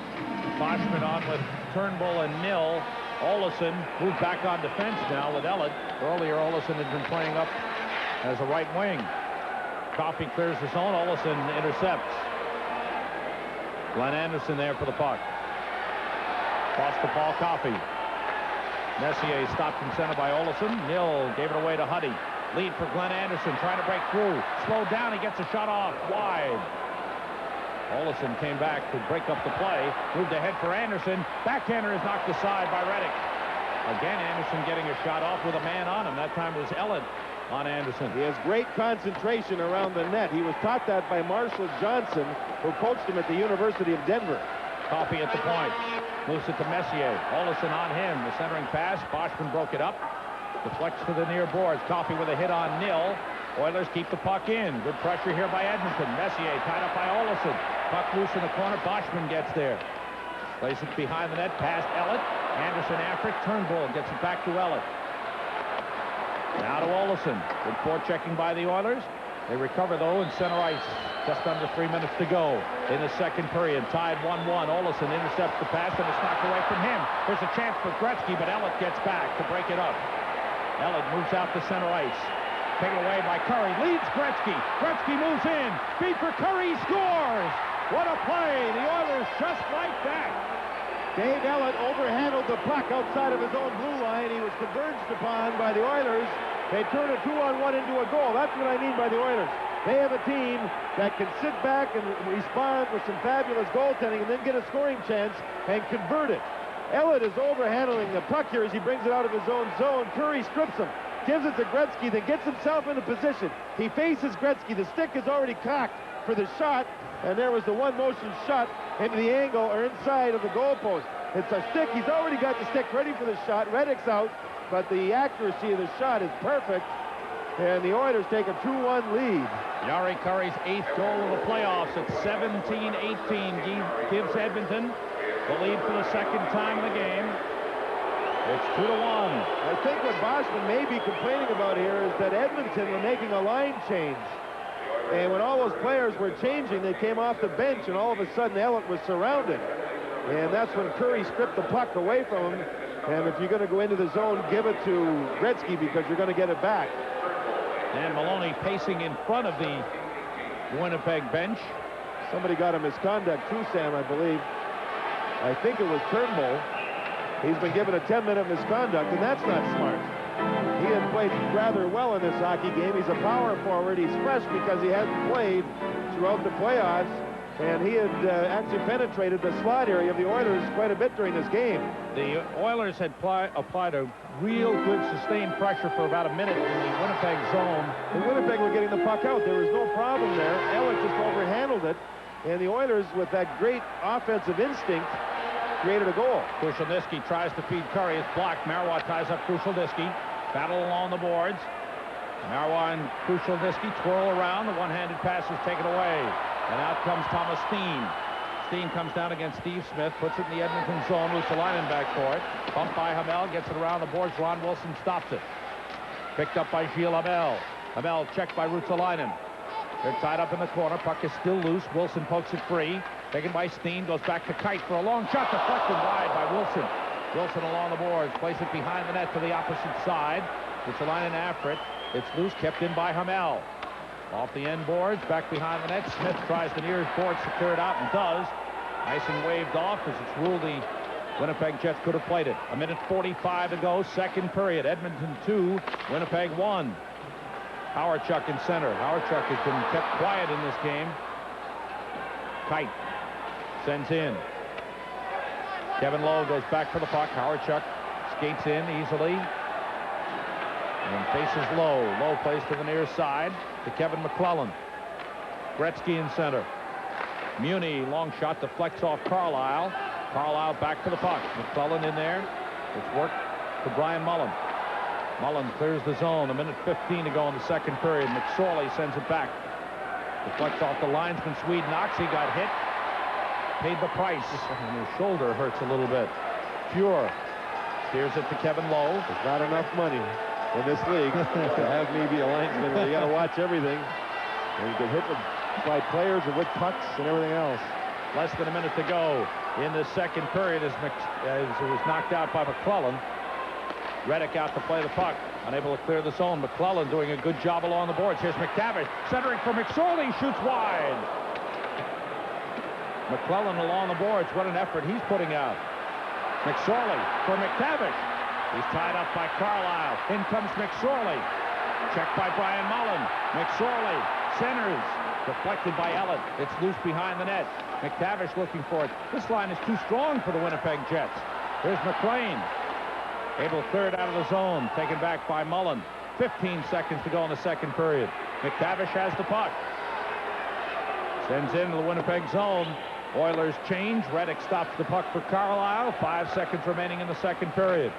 Boschman on with Turnbull and Mill. Olesen moved back on defense now with Ellett. Earlier, Olesen had been playing up as a right wing. Coffey clears the zone. Olesen intercepts. Glenn Anderson there for the puck. Cross to Paul Coffey. Messier stopped in center by Olesen. Mill gave it away to Huddy. Lead for Glenn Anderson, trying to break through. Slowed down, he gets a shot off wide. Olesen came back to break up the play. Moved ahead for Anderson. Backhander is knocked aside by Reddick. Again, Anderson getting a shot off with a man on him. That time was Ellett on Anderson. He has great concentration around the net. He was taught that by Marshall Johnson, who coached him at the University of Denver. Coffey at the point. Moves it to Messier. Olesen on him. The centering pass. Boschman broke it up. Deflects to the near boards. Coffey with a hit on Nill. Oilers keep the puck in. Good pressure here by Edmonton. Messier tied up by Olesen. Puck loose in the corner. Boschman gets there. Plays it behind the net. Past Ellett. Anderson after it. Turnbull gets it back to Ellett. Now to Olesen. Good forechecking by the Oilers. They recover, though, in center ice. Just under 3 minutes to go in the second period. Tied 1-1. Olesen intercepts the pass, and it's knocked away from him. There's a chance for Gretzky, but Ellett gets back to break it up. Ellett moves out to center ice. Taken away by Curry. Leads Gretzky. Gretzky moves in. Feed for Curry. Scores! What a play. The Oilers just like that. Dave Ellett overhandled the puck outside of his own blue line. He was converged upon by the Oilers. They turn a 2-on-1 into a goal. That's what I mean by the Oilers. They have a team that can sit back and respond with some fabulous goaltending and then get a scoring chance and convert it. Ellett is overhandling the puck here as he brings it out of his own zone. Curry strips him, gives it to Gretzky, then gets himself into position. He faces Gretzky. The stick is already cocked for the shot, and there was the one motion shot into the angle or inside of the goalpost. It's a stick. He's already got the stick ready for the shot. Reddick's out, but the accuracy of the shot is perfect, and the Oilers take a 2-1 lead. Jari Kurri's 8th goal of the playoffs at 17-18 gives Edmonton the lead for the second time in the game. It's 2-1. I think what Boston may be complaining about here is that Edmonton were making a line change. And when all those players were changing, they came off the bench, and all of a sudden Elliott was surrounded. And that's when Curry stripped the puck away from him. And if you're going to go into the zone, give it to Gretzky because you're going to get it back. And Maloney pacing in front of the Winnipeg bench. Somebody got a misconduct too, Sam, I believe. I think it was Turnbull. He's been given a 10-minute misconduct, and that's not smart. He had played rather well in this hockey game. He's a power forward. He's fresh because he hasn't played throughout the playoffs, and he had actually penetrated the slot area of the Oilers quite a bit during this game. The Oilers had applied a real good sustained pressure for about a minute in the Winnipeg zone. The Winnipeg were getting the puck out. There was no problem there. Elliott just overhandled it, and the Oilers, with that great offensive instinct, created a goal. Krushelnyski tries to feed Curry. It's blocked. Marois ties up Krushelnyski. Battle along the boards. Marois and Krushelnyski twirl around. The one-handed pass is taken away. And out comes Thomas Steen. Steen comes down against Steve Smith, puts it in the Edmonton zone. Ruotsalainen back for it. Bumped by Hamel, gets it around the boards. Ron Wilson stops it. Picked up by Gilles Hamel. Hamel checked by Ruotsalainen. They're tied up in the corner. Puck is still loose. Wilson pokes it free. Taken by Steen, goes back to Kite for a long shot, deflected wide by Wilson. Wilson along the boards, plays it behind the net to the opposite side. Ruotsalainen after it. It's loose, kept in by Hamel. Off the end boards, back behind the net. Smith tries the nearest boards to clear it out and does. Icing waved off as it's ruled the Winnipeg Jets could have played it. 1:45 to go, second period. Edmonton 2, Winnipeg 1. Howardchuk in center. Howardchuk has been kept quiet in this game. Kite sends in. Kevin Lowe goes back for the puck. Howardchuk skates in easily and faces Lowe. Lowe plays to the near side to Kevin McClellan. Gretzky in center. Muni, long shot, deflects off Carlisle. Carlisle back to the puck. McClellan in there. It's work for Brian Mullen. Mullen clears the zone. 1:15 to go in the second period. McSorley sends it back. Deflects off the linesman, Swede Knox. He got hit. Paid the price. And his shoulder hurts a little bit. Fuhr steers it to Kevin Lowe. There's not enough money in this league to have me be a linesman. You got to watch everything. And you get hit by players and with pucks and everything else. Less than a minute to go in the second period as it was knocked out by McClellan. Reddick out to play the puck. Unable to clear the zone. McClellan doing a good job along the boards. Here's McTavish centering for McSorley. Shoots wide. McClellan along the boards. What an effort he's putting out. McSorley for McTavish. He's tied up by Carlisle. In comes McSorley. Checked by Brian Mullen. McSorley centers. Deflected by Elliott. It's loose behind the net. McTavish looking for it. This line is too strong for the Winnipeg Jets. Here's McLean. Able to clear it out of the zone. Taken back by Mullen. 15 seconds to go in the second period. McTavish has the puck. Sends into the Winnipeg zone. Oilers change. Reddick stops the puck for Carlisle. 5 seconds remaining in the second period.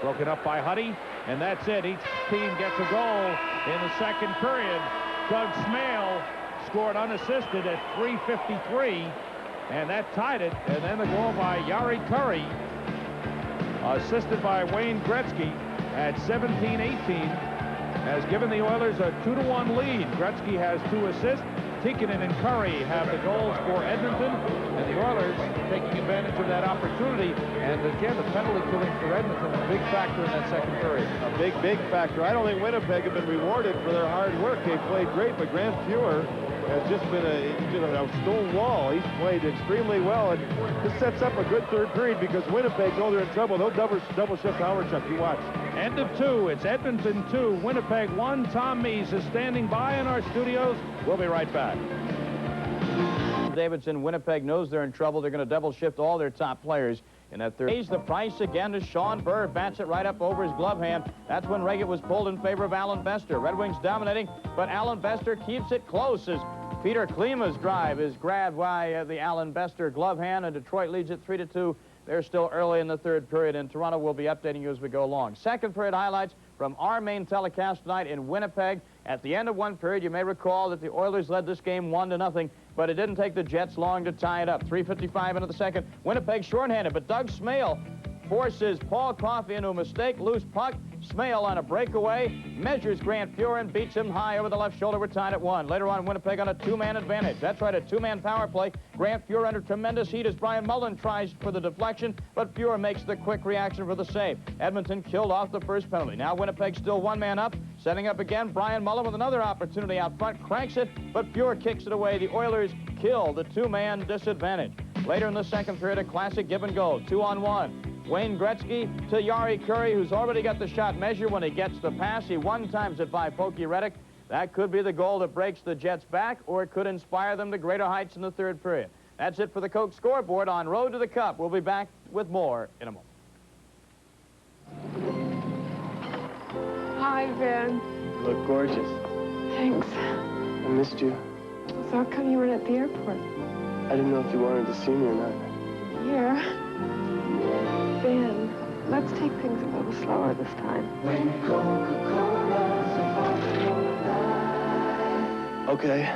Broken up by Huddy. And that's it. Each team gets a goal in the second period. Doug Smale scored unassisted at 3:53. And that tied it. And then the goal by Yari Curry, assisted by Wayne Gretzky at 17-18, has given the Oilers a 2-1 lead. Gretzky has 2 assists. Tikkanen and Curry have the goals for Edmonton, and the Oilers taking advantage of that opportunity. And again, the penalty killing for Edmonton, a big factor in that second period. A big factor. I don't think Winnipeg have been rewarded for their hard work. They played great, but Grant Fuhr has just been a stone wall. He's played extremely well, and this sets up a good third period because Winnipeg know they're in trouble. They'll double shift Howardchuk. You watch. End of 2. It's Edmonton 2, Winnipeg 1. Tom Mees is standing by in our studios. We'll be right back. Davidson, Winnipeg knows they're in trouble. They're going to double shift all their top players in that third. Raise the price again to Sean Burr. Bats it right up over his glove hand. That's when Reagan was pulled in favor of Alan Bester. Red Wings dominating, but Alan Bester keeps it close as Peter Klima's drive is grabbed by the Alan Bester glove hand, and Detroit leads it 3-2. They're still early in the third period, and Toronto will be updating you as we go along. Second period highlights from our main telecast tonight in Winnipeg. At the end of one period, you may recall that the Oilers led this game 1-0, but it didn't take the Jets long to tie it up. 3:55 into the second. Winnipeg shorthanded, but Doug Smale forces Paul Coffey into a mistake. Loose puck. Smale on a breakaway. Measures Grant Fuhr and beats him high over the left shoulder. We're tied at 1. Later on, Winnipeg on a 2-man advantage. That's right, a 2-man power play. Grant Fuhr under tremendous heat as Brian Mullen tries for the deflection, but Fuhr makes the quick reaction for the save. Edmonton killed off the first penalty. Now Winnipeg still 1 man up. Setting up again, Brian Mullen with another opportunity out front. Cranks it, but Fuhr kicks it away. The Oilers kill the 2-man disadvantage. Later in the second period, a classic give and go. 2-on-1. Wayne Gretzky to Yari Curry, who's already got the shot measured when he gets the pass. He one-times it by Pokey Reddick. That could be the goal that breaks the Jets back, or it could inspire them to greater heights in the third period. That's it for the Coke scoreboard on Road to the Cup. We'll be back with more in a moment. Hi, Vin. You look gorgeous. Thanks. I missed you. So how come you weren't at the airport? I didn't know if you wanted to see me or not. Here. Ben, let's take things a little slower this time. Okay.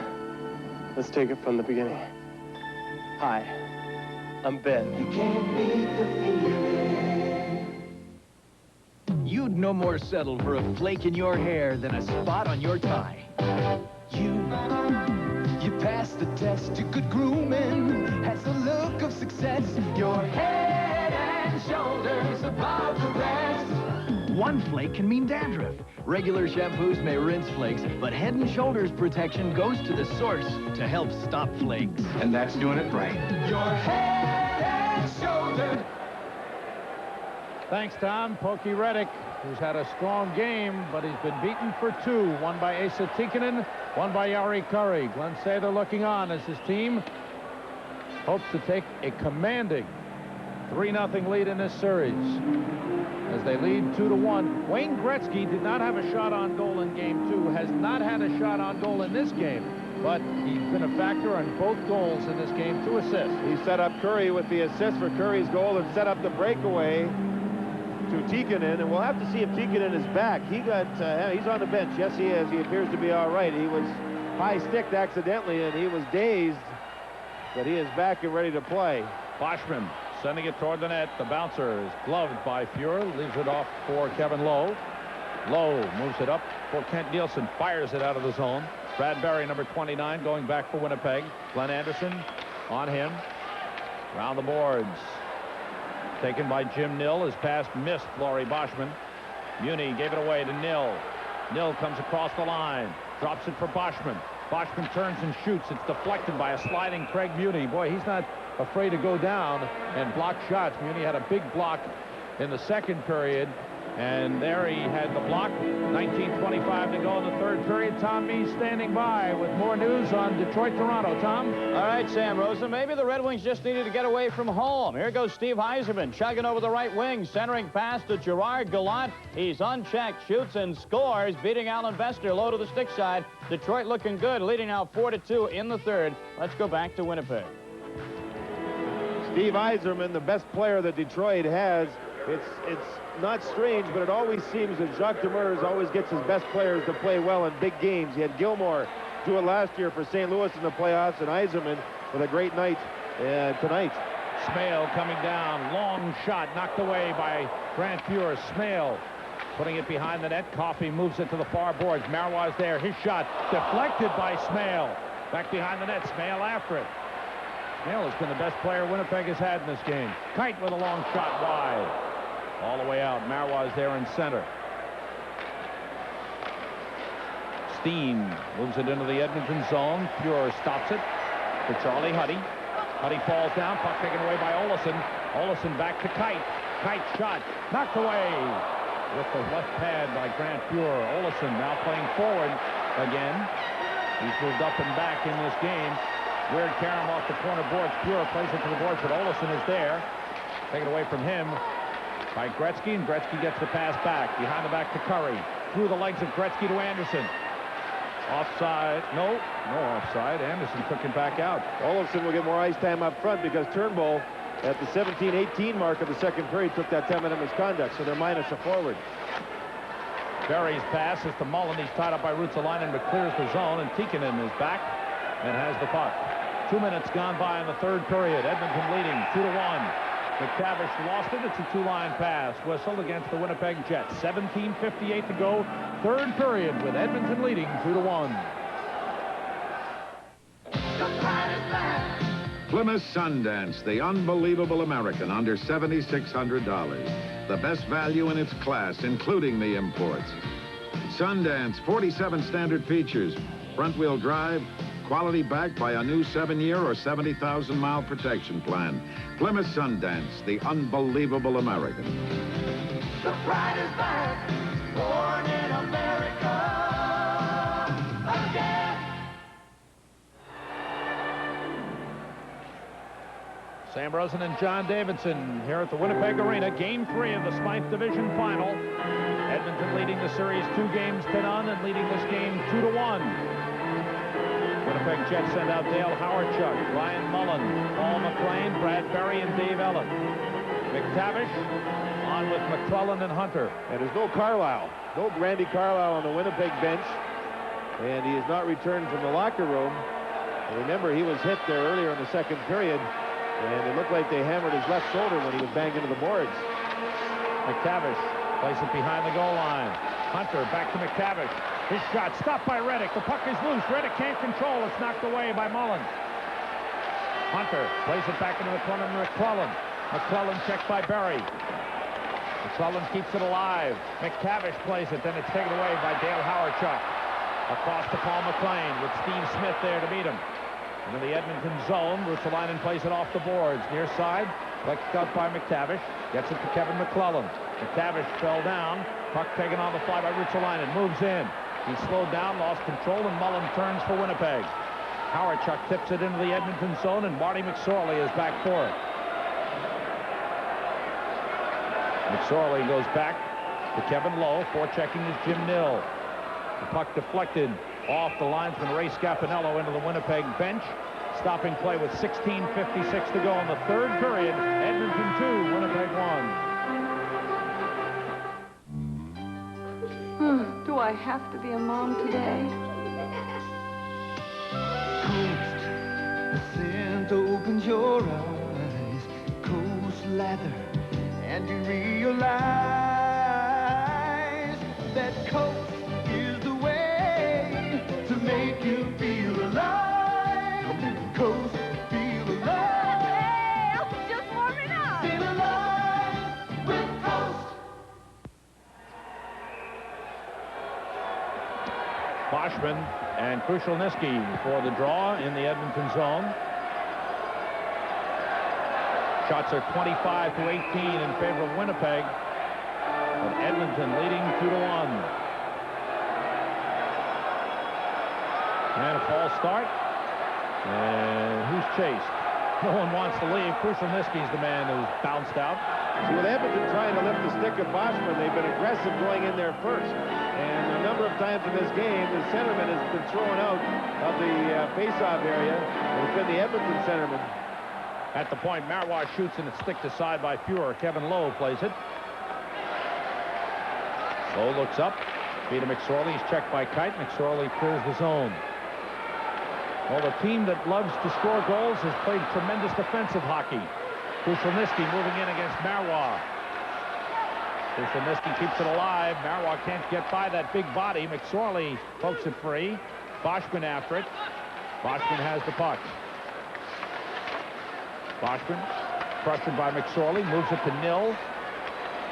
Let's take it from the beginning. Hi. I'm Ben. You'd no more settle for a flake in your hair than a spot on your tie. You passed the test, you good grooming, has a look of success. Your head and shoulders above the rest. One flake can mean dandruff. Regular shampoos may rinse flakes, but Head and Shoulders protection goes to the source to help stop flakes. And that's doing it right. Your head and shoulders. Thanks, Tom. Pokey Reddick, who's had a strong game, but he's been beaten for 2. One by Asa Tikkanen, one by Yari Curry. Glenn Sather looking on as his team hopes to take a commanding 3-0 lead in this series as they lead 2-1. Wayne Gretzky did not have a shot on goal in Game 2, has not had a shot on goal in this game, but he's been a factor on both goals in this game. 2 assists. He set up Curry with the assist for Curry's goal and set up the breakaway to Tikkanen, and we'll have to see if Tikkanen is back. He's on the bench. Yes, he is. He appears to be all right. He was high-sticked accidentally, and he was dazed, but he is back and ready to play. Boschman sending it toward the net. The bouncer is gloved by Fuhr, leaves it off for Kevin Lowe. Lowe moves it up for Kent Nielsen, fires it out of the zone. Brad Barry, number 29, going back for Winnipeg. Glenn Anderson on him. Round the boards. Taken by Jim Nill. His pass missed Laurie Boschman. Muni gave it away to Nill. Nill comes across the line. Drops it for Boschman. Boschman turns and shoots. It's deflected by a sliding Craig Muni. Boy, he's not afraid to go down and block shots. Muni had a big block in the second period. And there he had the block. 19:25 to go in the third period. Tom Mees standing by with more news on Detroit-Toronto. Tom? All right, Sam Rosen. Maybe the Red Wings just needed to get away from home. Here goes Steve Yzerman chugging over the right wing, centering pass to Gerard Gallant. He's unchecked, shoots and scores, beating Alan Vester low to the stick side. Detroit looking good, leading now 4-2 in the third. Let's go back to Winnipeg. Steve Yzerman, the best player that Detroit has. It's not strange, but it always seems that Jacques Demers always gets his best players to play well in big games. He had Gilmore do it last year for St. Louis in the playoffs, and Yzerman with a great night tonight. Smale coming down, long shot knocked away by Grant Fuhr. Smale putting it behind the net. Coffey moves it to the far boards. Marois there, his shot deflected by Smale. Back behind the net, Smale after it. Smale has been the best player Winnipeg has had in this game. Kite with a long shot wide. All the way out. Marois there in center. Steen moves it into the Edmonton zone. Fuhr stops it for Charlie Huddy. Huddy falls down. Puck taken away by Olesen. Olesen back to Kite. Kite shot knocked away with the left pad by Grant Fuhr. Olesen now playing forward again. He's moved up and back in this game. Weird carom off the corner boards. Fuhr plays it to the boards, but Olesen is there. Taken away from him by Gretzky, and Gretzky gets the pass back. Behind the back to Curry. Through the legs of Gretzky to Anderson. Offside. No offside. Anderson took it back out. Olofsson will get more ice time up front because Turnbull at the 17-18 mark of the second period took that 10-minute misconduct, so they're minus a forward. Barry's pass is to Mullen. He's tied up by Ruotsalainen, but clears the zone, and Tikkanen is back and has the puck. 2 minutes gone by in the third period. Edmonton leading 2-1. McTavish lost it. It's a two-line pass. Whistle against the Winnipeg Jets. 17:58 to go. Third period with Edmonton leading 2-1. Plymouth Sundance, the unbelievable American, under $7,600. The best value in its class, including the imports. Sundance, 47 standard features. Front-wheel drive, quality backed by a new 7-year or 70,000-mile protection plan. Plymouth Sundance, the unbelievable American. The pride is back, born in America again. Sam Rosen and John Davidson here at the Winnipeg Arena. Game 3 of the Smythe Division Final. Edmonton leading the series 2 games to none and leading this game 2-1. Winnipeg Jets send out Dale Howardchuk, Ryan Mullen, Paul McLean, Brad Berry, and Dave Ellen. McTavish on with McClellan and Hunter. And there's no Carlisle. No Randy Carlisle on the Winnipeg bench. And he has not returned from the locker room. And remember, he was hit there earlier in the second period. And it looked like they hammered his left shoulder when he was banged into the boards. McTavish plays it behind the goal line. Hunter back to McTavish. His shot stopped by Reddick. The puck is loose. Reddick can't control. It's knocked away by Mullen. Hunter plays it back into the corner to McClellan. McClellan checked by Berry. McClellan keeps it alive. McTavish plays it. Then it's taken away by Dale Howardchuk. Across to Paul McLean with Steve Smith there to meet him. Into the Edmonton zone. Ruotsalainen plays it off the boards. Near side. Flicked out by McTavish. Gets it to Kevin McClellan. McTavish fell down. Puck taken on the fly by Ruotsalainen. Moves in. He slowed down, lost control, and Mullen turns for Winnipeg. Howardchuk tips it into the Edmonton zone, and Marty McSorley is back for it. McSorley goes back to Kevin Lowe. Forechecking is Jim Nill. The puck deflected off the linesman Ray Scapanello into the Winnipeg bench. Stopping play with 16:56 to go in the third period. Edmonton 2, Winnipeg 1. Do I have to be a mom today? Coast, the scent opens your eyes. Coast lather, and you realize that Coast is the way to make you feel alive. Coast, feel alive. Hey, I was just warming up. Feel alive with Coast. Boschman and Krushelnyski for the draw in the Edmonton zone. Shots are 25-18 in favor of Winnipeg. But Edmonton leading 2-1. And a false start. And who's chased? No one wants to leave. Krushelnyski's the man who's bounced out. See, with Edmonton trying to lift the stick of Boschman, they've been aggressive going in there first. And a number of times in this game, the centerman has been thrown out of the face-off area. It's been the Edmonton centerman. At the point, Marois shoots and it's sticked aside by Fuhrer. Kevin Lowe plays it. Lowe looks up. Peter McSorley is checked by Kite. McSorley clears the zone. Well, the team that loves to score goals has played tremendous defensive hockey. Krushelnyski moving in against Marois. Krushelnyski keeps it alive. Marois can't get by that big body. McSorley pokes it free. Boschman after it. Boschman has the puck. Boschman pressured by McSorley. Moves it to Nill.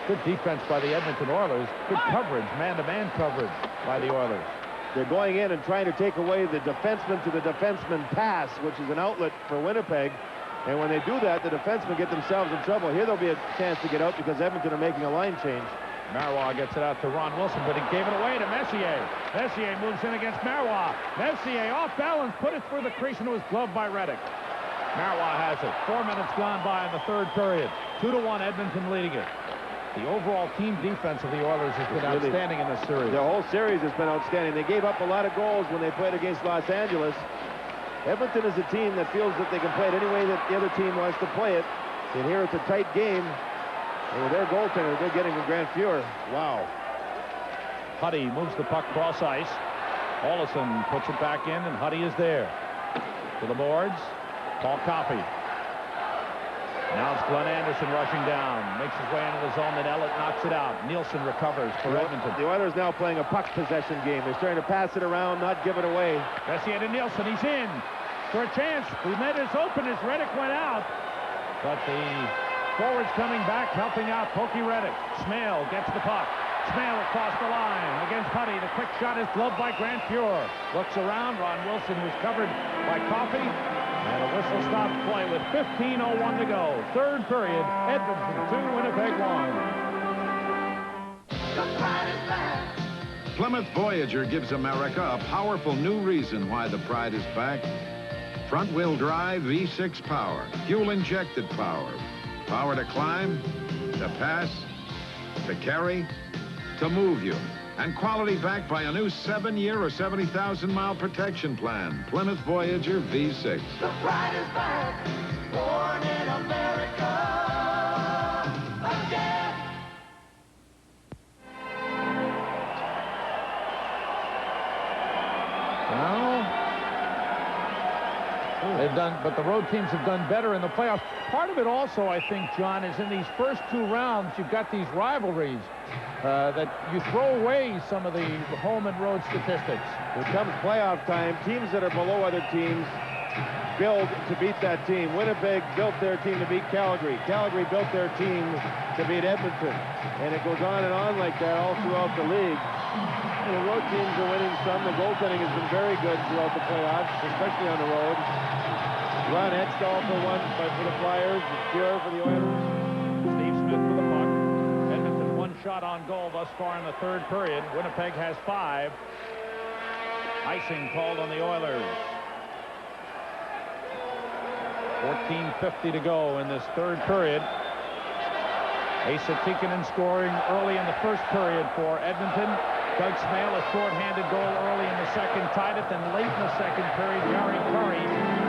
Good defense by the Edmonton Oilers. Good coverage, man-to-man coverage by the Oilers. They're going in and trying to take away the defenseman to the defenseman pass, which is an outlet for Winnipeg. And when they do that, the defensemen get themselves in trouble. Here there'll be a chance to get out because Edmonton are making a line change. Marois gets it out to Ron Wilson, but he gave it away to Messier. Messier moves in against Marois. Messier off balance, put it through the crease into his glove by Reddick. Marois has it. 4 minutes gone by in the third period. 2-1 Edmonton leading it. The overall team defense of the Oilers has been outstanding in this series. The whole series has been outstanding. They gave up a lot of goals when they played against Los Angeles. Edmonton is a team that feels that they can play it any way that the other team wants to play it. And here it's a tight game. And with their goaltender, they're getting a Grant Fuhrer. Wow. Huddy moves the puck cross ice. Olesen puts it back in, and Huddy is there. To the boards. Paul Coffey. Now it's Glenn Anderson rushing down, makes his way into the zone, then Ellett knocks it out. Nielsen recovers for Edmonton. The Oilers now playing a puck possession game. They're starting to pass it around, not give it away. Messier to Nielsen, he's in for a chance. The net is open as Reddick went out, but the forwards coming back, helping out Pokey Reddick. Smale gets the puck. Smale across the line against Huddy. The quick shot is gloved by Grant Pure. Looks around. Ron Wilson was covered by Coffey. And a whistle stops play with 15:01 to go. Third period, Edmonton 2, Winnipeg 1. Plymouth Voyager gives America a powerful new reason why the Pride is back. Front-wheel drive V6 power, fuel-injected power. Power to climb, to pass, to carry, to move you. And quality backed by a new 7-year or 70,000-mile protection plan. Plymouth Voyager V6. The pride is back, born in America again. They've done, but the road teams have done better in the playoffs. Part of it also, I think, John, is in these first 2 rounds, you've got these rivalries that you throw away some of the home and road statistics. When it comes playoff time, teams that are below other teams build to beat that team. Winnipeg built their team to beat Calgary. Calgary built their team to beat Edmonton. And it goes on and on like that all throughout the league. The road teams are winning some. The goaltending has been very good throughout the playoffs, especially on the road. Ron Hextall for one, but for the Flyers, Pure for the Oilers. Steve Smith for the puck. Edmonton 1 shot on goal thus far in the third period. Winnipeg has 5. Icing called on the Oilers. 14:50 to go in this third period. Asa Tikkanen scoring early in the first period for Edmonton. Doug Smale, a short-handed goal early in the second, tied it. Then late in the second period, Gary Curry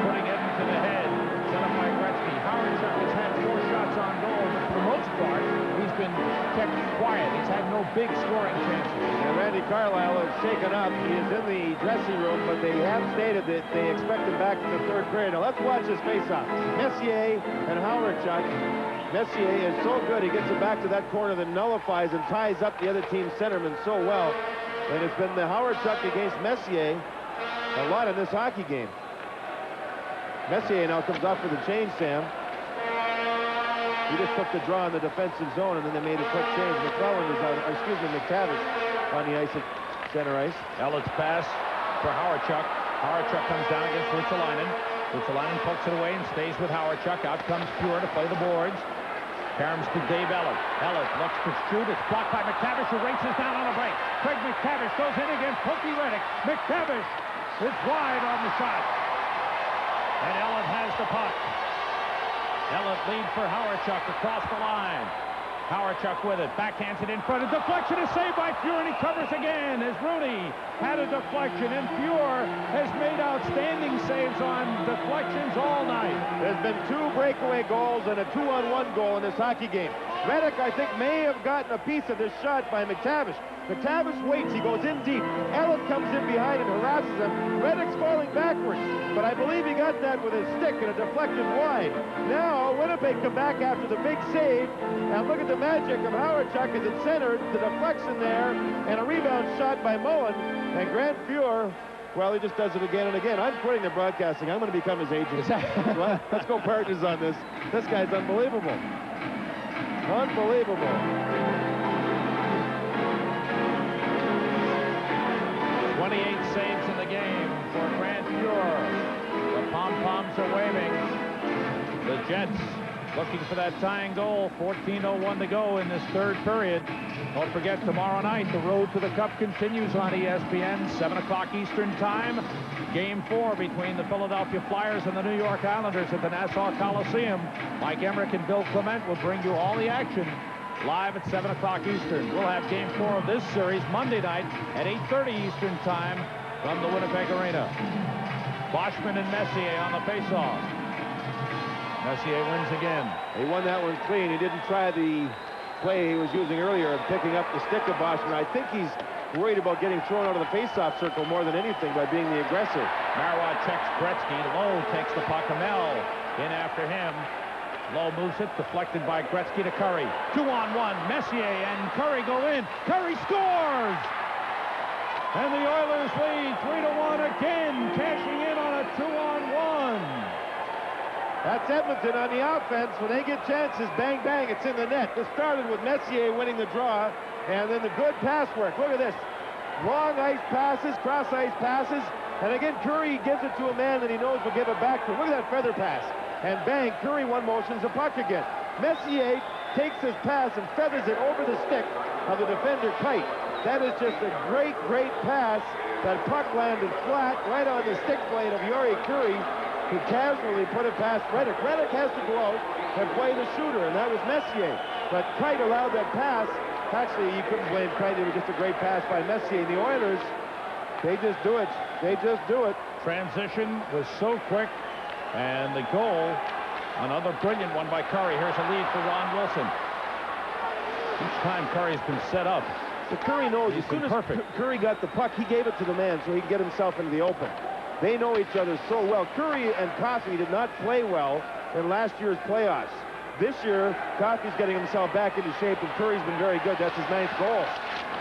putting Edmonton ahead. Set up by Gretzky. Howard-Chuck has had 4 shots on goal, but for the most part, he's been kept quiet. He's had no big scoring chances. And Randy Carlyle is shaken up. He is in the dressing room, but they have stated that they expect him back in the third period. Now let's watch this face-off. Messier and Howard-Chuck. Messier is so good, he gets it back to that corner that nullifies and ties up the other team's centerman so well. And it's been the Howard-Chuck against Messier a lot in this hockey game. Messier now comes off for the change, Sam. He just took the draw in the defensive zone, and then they made a quick change. McClellan is on, McTavish on the ice at center ice. Ellett's pass for Howard-Chuck. Howard-Chuck comes down against Ruotsalainen. Ruotsalainen pokes it away and stays with Howard-Chuck. Out comes Pure to play the boards. Caroms to Dave Ellett. Ellett looks to shoot. It's blocked by McTavish, who races down on a break. Craig McTavish goes in against Pokey Reddick. McTavish is wide on the shot. And Ellett has the puck. Ellett leads for Howard-Chuck across the line. Howard-Chuck with it. Backhands it in front. A deflection is saved by Pure, and he covers again as Rooney had a deflection, and Pure has made outstanding saves on deflections all night. There's been 2 breakaway goals and a 2-on-1 goal in this hockey game. Reddick, I think, may have gotten a piece of this shot by McTavish. McTavish waits. He goes in deep. Ellett comes in behind and harasses him. Reddick's falling backwards, but I believe he got that with his stick and a deflected wide. Now, Winnipeg come back after the big save, and look at the magic of Howard-Chuck as it's centered, the deflection there, and a rebound shot by Mullen. And Grant Pure, well, he just does it again and again. I'm quitting the broadcasting. I'm going to become his agent. Let's go partners on this. This guy's unbelievable. Unbelievable. 28 saves in the game for Grant Pure. The pom-poms are waving. The Jets looking for that tying goal. 14:01 to go in this third period. Don't forget, tomorrow night, the road to the Cup continues on ESPN, 7 o'clock Eastern Time. Game 4 between the Philadelphia Flyers and the New York Islanders at the Nassau Coliseum. Mike Emmerich and Bill Clement will bring you all the action live at 7 o'clock Eastern. We'll have Game 4 of this series Monday night at 8:30 Eastern Time from the Winnipeg Arena. Boschman and Messier on the faceoff. Messier wins again. He won that one clean. He didn't try the play he was using earlier of picking up the stick of Boschman. I think he's worried about getting thrown out of the faceoff circle more than anything by being the aggressor. Marois checks Gretzky. Lowe takes the puck. Hamel in after him. Low moves it, deflected by Gretzky to Curry. 2-on-1. Messier and Curry go in. Curry scores! And the Oilers lead 3-1 again, cashing in on a 2-on-1. That's Edmonton on the offense. When they get chances, bang, bang, it's in the net. This started with Messier winning the draw, and then the good pass work. Look at this. Long ice passes, cross ice passes, and again, Curry gives it to a man that he knows will give it back to him. Look at that feather pass. And bang, Curry one motions the puck again. Messier takes his pass and feathers it over the stick of the defender, Kite. That is just a great, great pass. That puck landed flat right on the stick blade of Yuri Curry, who casually put it past Reddick. Reddick has to go out and play the shooter, and that was Messier. But Kite allowed that pass. Actually, you couldn't blame Kite. It was just a great pass by Messier. The Oilers, they just do it. They just do it. Transition was so quick, and the goal, another brilliant one by Curry. Here's a lead for Ron Wilson. Each time Curry's been set up. So Curry knows as soon as Curry got the puck, he gave it to the man so he could get himself into the open. They know each other so well. Curry and Coffey did not play well in last year's playoffs. This year, Coffey's getting himself back into shape, and Curry's been very good. That's his 9th goal.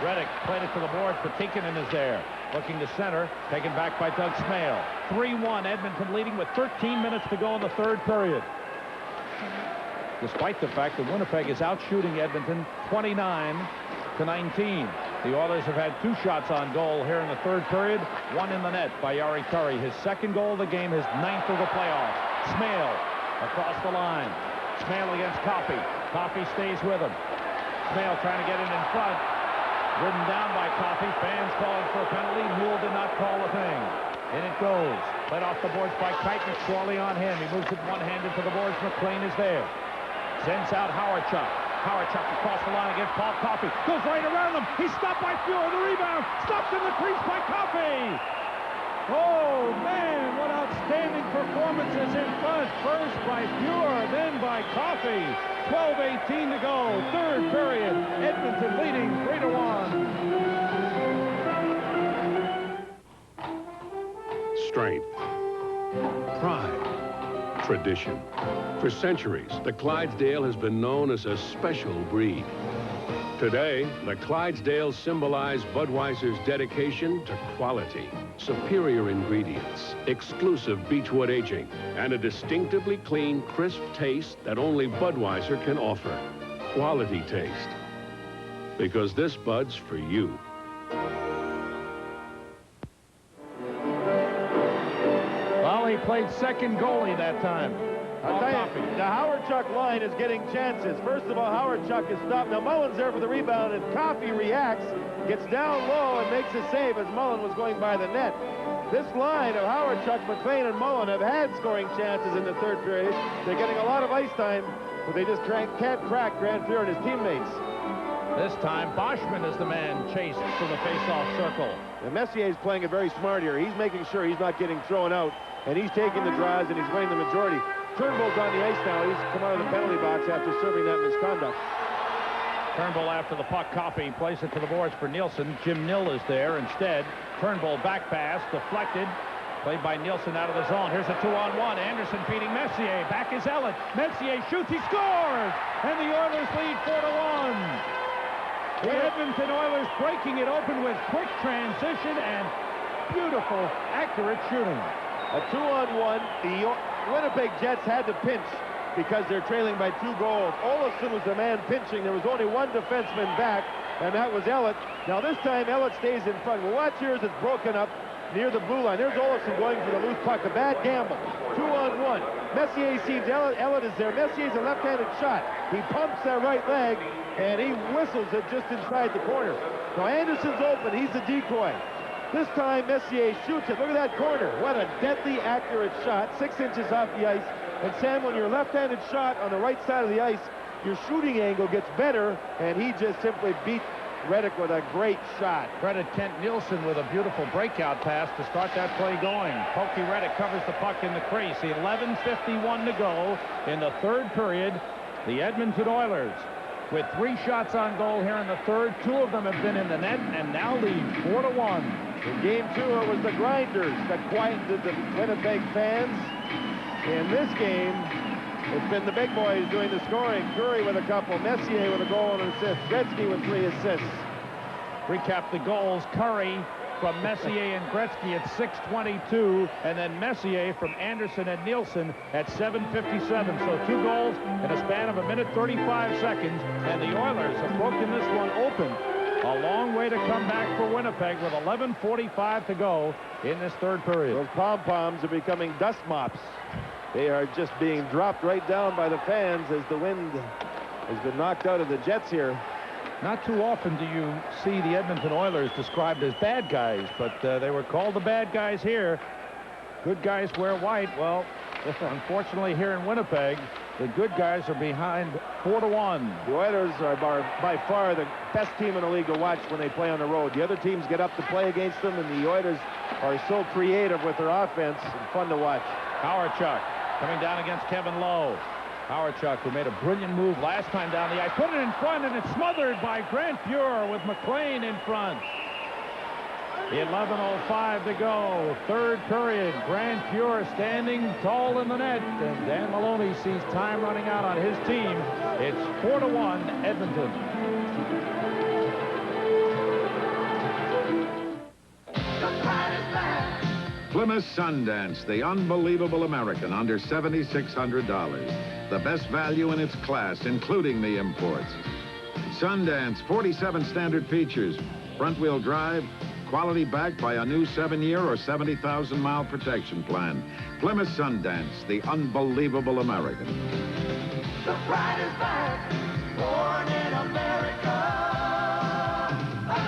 Reddick played it to the boards, but Tikkanen is there. Looking to center, taken back by Doug Smale. 3-1, Edmonton leading with 13 minutes to go in the third period. Despite the fact that Winnipeg is out shooting Edmonton 29-19. The Oilers have had 2 shots on goal here in the third period, 1 in the net by Yari Curry. His 2nd goal of the game, his 9th of the playoffs. Smale across the line. Smale against Coffey. Coffey stays with him. Smale trying to get it in front. Ridden down by Coffey. Fans calling for a penalty. Newell did not call a thing. In it goes. Played off the boards by Kite. McSorley on him. He moves it one-handed to the boards. McLean is there. Sends out Howard-Chuck. Howard-Chuck across the line against Paul Coffey. Goes right around him. He's stopped by Fuhr. The rebound. Stopped in the crease by Coffey. Oh, man, what outstanding performances in front. First by Fuhr, then by Coffey. 12:18 to go. Third period. Edmonton leading 3-1. Strength. Pride. Tradition. For centuries, the Clydesdale has been known as a special breed. Today, the Clydesdales symbolize Budweiser's dedication to quality, superior ingredients, exclusive beechwood aging, and a distinctively clean, crisp taste that only Budweiser can offer. Quality taste. Because this Bud's for you. Well, he played second goalie that time. I'll tell you, the Howard-Chuck line is getting chances. First of all, Howard-Chuck is stopped. Now, Mullen's there for the rebound, and Coffey reacts, gets down low, and makes a save as Mullen was going by the net. This line of Howard-Chuck, McLean, and Mullen have had scoring chances in the third period. They're getting a lot of ice time, but they just can't crack Grant Fuhr and his teammates. This time, Boschman is the man chased to the face-off circle. And Messier is playing it very smart here. He's making sure he's not getting thrown out, and he's taking the drives, and he's winning the majority. Turnbull's on the ice now. He's come out of the penalty box after serving that misconduct. Turnbull after the puck. Coffey plays it to the boards for Nielsen. Jim Nill is there instead. Turnbull back pass, deflected. Played by Nielsen out of the zone. Here's a 2-on-1. Anderson feeding Messier. Back is Ellett. Messier shoots. He scores! And the Oilers lead 4-1. The Edmonton Oilers breaking it open with quick transition and beautiful, accurate shooting. A 2-on-1. The Winnipeg Jets had to pinch because they're trailing by 2 goals. Olofsson was the man pinching. There was only one defenseman back, and that was Ellett. Now this time Ellett stays in front. Well, watch here as it's broken up near the blue line. There's Olofsson going for the loose puck. A bad gamble. 2-on-1. Messier sees Ellett. Ellett is there. Messier's a left-handed shot. He pumps that right leg, and he whistles it just inside the corner. Now Anderson's open. He's the decoy. This time, Messier shoots it. Look at that corner. What a deadly accurate shot. 6 inches off the ice. And Sam, when you're left-handed shot on the right side of the ice, your shooting angle gets better, and he just simply beat Reddick with a great shot. Credit Kent Nielsen with a beautiful breakout pass to start that play going. Pokey Reddick covers the puck in the crease. 11:51 to go in the third period. The Edmonton Oilers with 3 shots on goal here in the third. 2 of them have been in the net and now lead 4-1. In game 2, it was the grinders that quieted the Winnipeg fans. In this game, It's been the big boys doing the scoring. Curry with a couple, Messier with a goal and an assist, Gretzky with 3 assists. Recap the goals. Curry from Messier and Gretzky at 6:22, and then Messier from Anderson and Nielsen at 7:57. So 2 goals in a span of 1:35 seconds, and the Oilers have broken this one open. A long way to come back for Winnipeg with 11:45 to go in this third period. Those pom-poms are becoming dust mops. They are just being dropped right down by the fans as the wind has been knocked out of the Jets here. Not too often do you see the Edmonton Oilers described as bad guys, but they were called the bad guys here. Good guys wear white. Well, unfortunately here in Winnipeg, the good guys are behind 4-1. The Oilers are by far the best team in the league to watch when they play on the road. The other teams get up to play against them, and the Oilers are so creative with their offense and fun to watch. Howard-Chuck coming down against Kevin Lowe. Howard-Chuck, who made a brilliant move last time down the ice, put it in front, and it's smothered by Grant Fuhr with McLean in front. 11:05 to go, third period. Grant Fuhr standing tall in the net, and Dan Maloney sees time running out on his team. It's 4-1 Edmonton. Plymouth Sundance, the unbelievable American, under $7,600. The best value in its class, including the imports. Sundance, 47 standard features. Front-wheel drive, quality backed by a new 7-year or 70,000-mile protection plan. Plymouth Sundance, the unbelievable American. The pride is back, born in America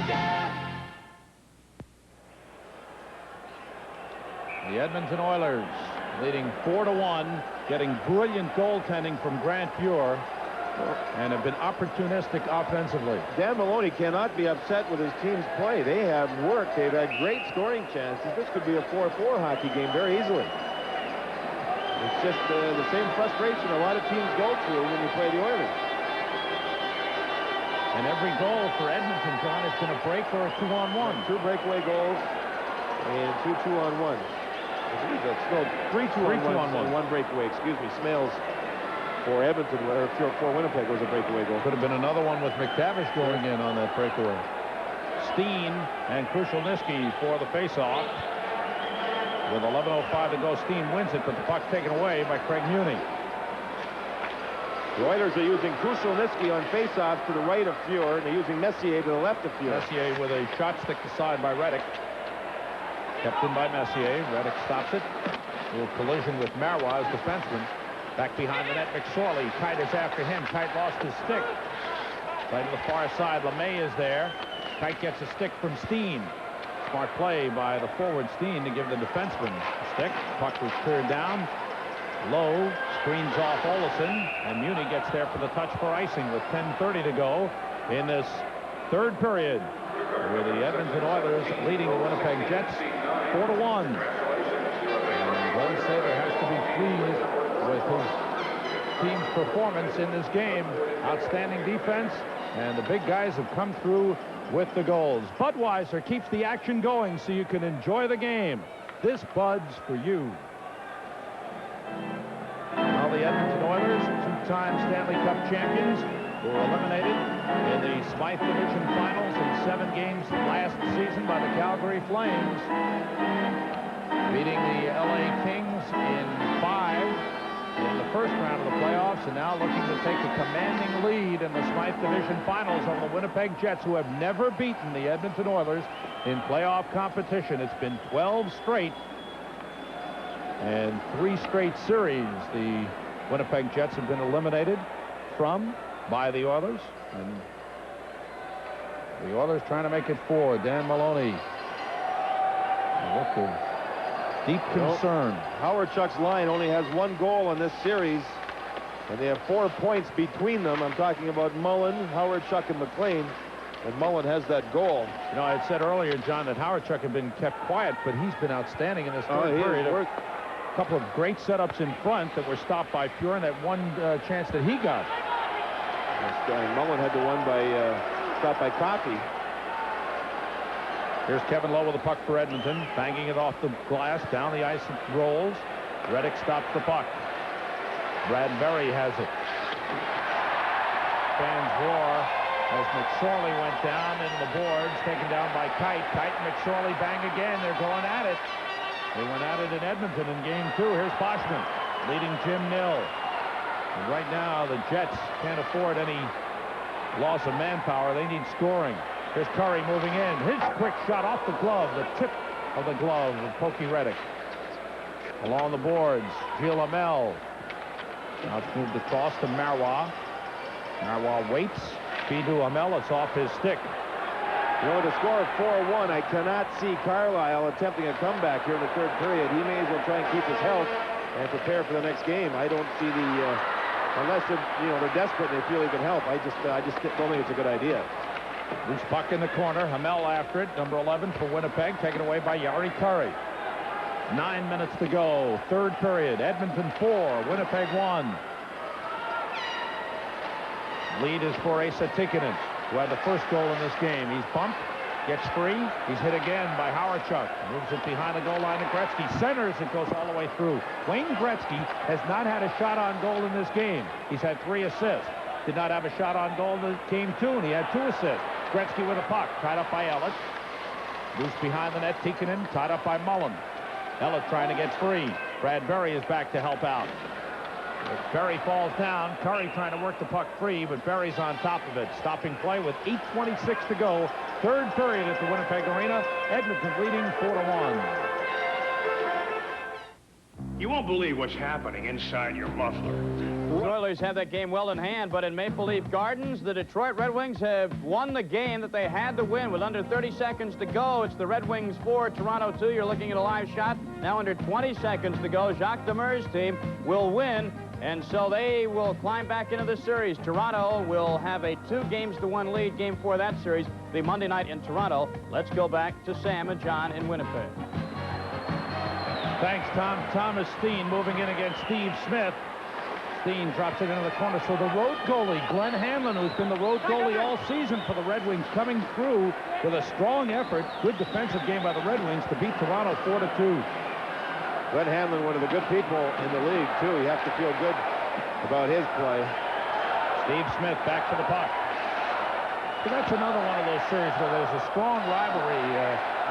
again. The Edmonton Oilers leading 4-1, getting brilliant goaltending from Grant Fuhr, and have been opportunistic offensively. Dan Maloney cannot be upset with his team's play. They have worked. They've had great scoring chances. This could be a 4-4 hockey game very easily. It's just the same frustration a lot of teams go through when you play the Oilers. And every goal for Edmonton, John, has been a break or a 2-on-1. 2 breakaway goals and 2 2-on-1s. I believe that's, no, 3 2-on-1s and 1 breakaway. Excuse me. Smales for Edmonton, or for Winnipeg was a breakaway goal. Could have been another one with McTavish going in on that breakaway. Steen and Krushelnyski for the faceoff. With 11:05 to go, Steen wins it, but the puck taken away by Craig Muni. The Oilers are using Krushelnyski on faceoffs to the right of Fuhr, and they're using Messier to the left of Fuhr. Messier with a shot stick aside by Reddick. Kept in by Messier. Reddick stops it. A little collision with Marois, defenseman. Back behind the net, McSorley. Kite is after him. Kite lost his stick. Right to the far side, LeMay is there. Kite gets a stick from Steen. Smart play by the forward Steen to give the defenseman a stick. Puck was cleared down. Lowe screens off Olesen, and Muni gets there for the touch for icing with 10:30 to go in this third period, with the Edmonton Oilers leading the Winnipeg Jets 4-1. And Glenn Saber has to be pleased with his team's performance in this game. Outstanding defense, and the big guys have come through with the goals. Budweiser keeps the action going so you can enjoy the game. This Bud's for you. Now the Edmonton Oilers, 2-time Stanley Cup champions, were eliminated in the Smythe Division Finals in 7 games last season by the Calgary Flames, beating the LA Kings in 5 in the first round of the playoffs, and now looking to take a commanding lead in the Smythe Division Finals over the Winnipeg Jets, who have never beaten the Edmonton Oilers in playoff competition. It's been 12 straight and 3 straight series the Winnipeg Jets have been eliminated from by the Oilers, and the Oilers trying to make it 4. Dan Maloney, a look of deep concern. Howard-Chuck's line only has 1 goal in this series, and they have 4 points between them. I'm talking about Mullen, Howard-Chuck, and McLean, and Mullen has that goal. You know, I had said earlier, John, that Howard-Chuck had been kept quiet, but he's been outstanding in this third period. A couple of great setups in front that were stopped by Fuhr, and that one chance that he got. Mullen had the one stopped by Coffey. Here's Kevin Lowe with the puck for Edmonton, banging it off the glass, down the ice it rolls. Reddick stops the puck. Bradbury has it. Fans roar as McSorley went down in the boards, taken down by Kite. Kite and McSorley bang again. They're going at it. They went at it in Edmonton in game 2. Here's Boschman leading Jim Nill. And right now, the Jets can't afford any loss of manpower. They need scoring. Here's Curry moving in. His quick shot off the glove, the tip of the glove of Pokey Reddick. Along the boards, Gilles Hamel. Now it's moved across to Marois. Marois waits. Feed to Hamel. It's off his stick. You know, with a score of 4-1, I cannot see Carlisle attempting a comeback here in the third period. He may as well try and keep his health and prepare for the next game. I don't see the, unless they're desperate and they feel he can help. I just don't think it's a good idea. Loose puck in the corner. Hamel after it. Number 11 for Winnipeg, taken away by Jari Kurri. 9 minutes to go. Third period. Edmonton 4, Winnipeg 1. Lead is for Esa Tikkanen, who had the first goal in this game. He's bumped, gets free. He's hit again by Howardchuk. Moves it behind the goal line to Gretzky. Centers it, goes all the way through. Wayne Gretzky has not had a shot on goal in this game. He's had 3 assists. Did not have a shot on goal in game 2, and he had 2 assists. Gretzky with a puck, tied up by Elliott. Loose behind the net, Tikkanen, tied up by Mullen. Elliott trying to get free. Bradbury is back to help out. Berry falls down. Curry trying to work the puck free, but Berry's on top of it. Stopping play with 8:26 to go. Third period at the Winnipeg Arena. Edmonton leading 4-1. You won't believe what's happening inside your muffler. The Oilers have that game well in hand, but in Maple Leaf Gardens, the Detroit Red Wings have won the game that they had to win with under 30 seconds to go. It's the Red Wings 4, Toronto 2. You're looking at a live shot. Now under 20 seconds to go. Jacques Demers' team will win, and so they will climb back into the series. Toronto will have a 2-games-to-1 lead. Game 4 of that series will be Monday night in Toronto. Let's go back to Sam and John in Winnipeg. Thanks, Tom. Thomas Steen moving in against Steve Smith. Steen drops it into the corner. So the road goalie, Glenn Hanlon, who's been the road goalie all season for the Red Wings, coming through with a strong effort. Good defensive game by the Red Wings to beat Toronto 4-2. Glenn Hanlon, one of the good people in the league, too. You have to feel good about his play. Steve Smith back to the puck. So that's another one of those series where there's a strong rivalry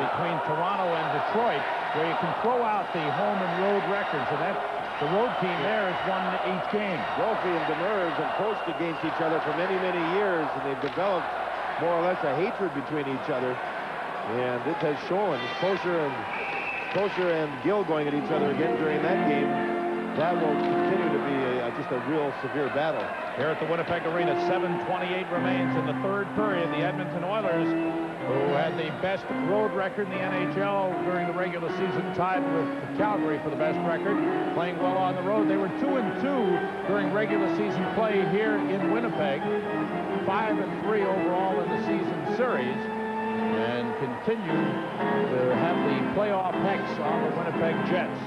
between Toronto and Detroit, where you can throw out the home and road records, and that the road team there has won each game. Brophy and Demers have coached against each other for many, many years, and they've developed more or less a hatred between each other. And it has shown. Kosher and Gill going at each other again during that game. That will continue to be just a real severe battle. Here at the Winnipeg Arena, 7:28 remains in the third period. The Edmonton Oilers, who had the best road record in the NHL during the regular season, tied with Calgary for the best record, playing well on the road. They were 2-2 during regular season play here in Winnipeg, 5-3 overall in the season series, and continue to have the playoff hex on the Winnipeg Jets.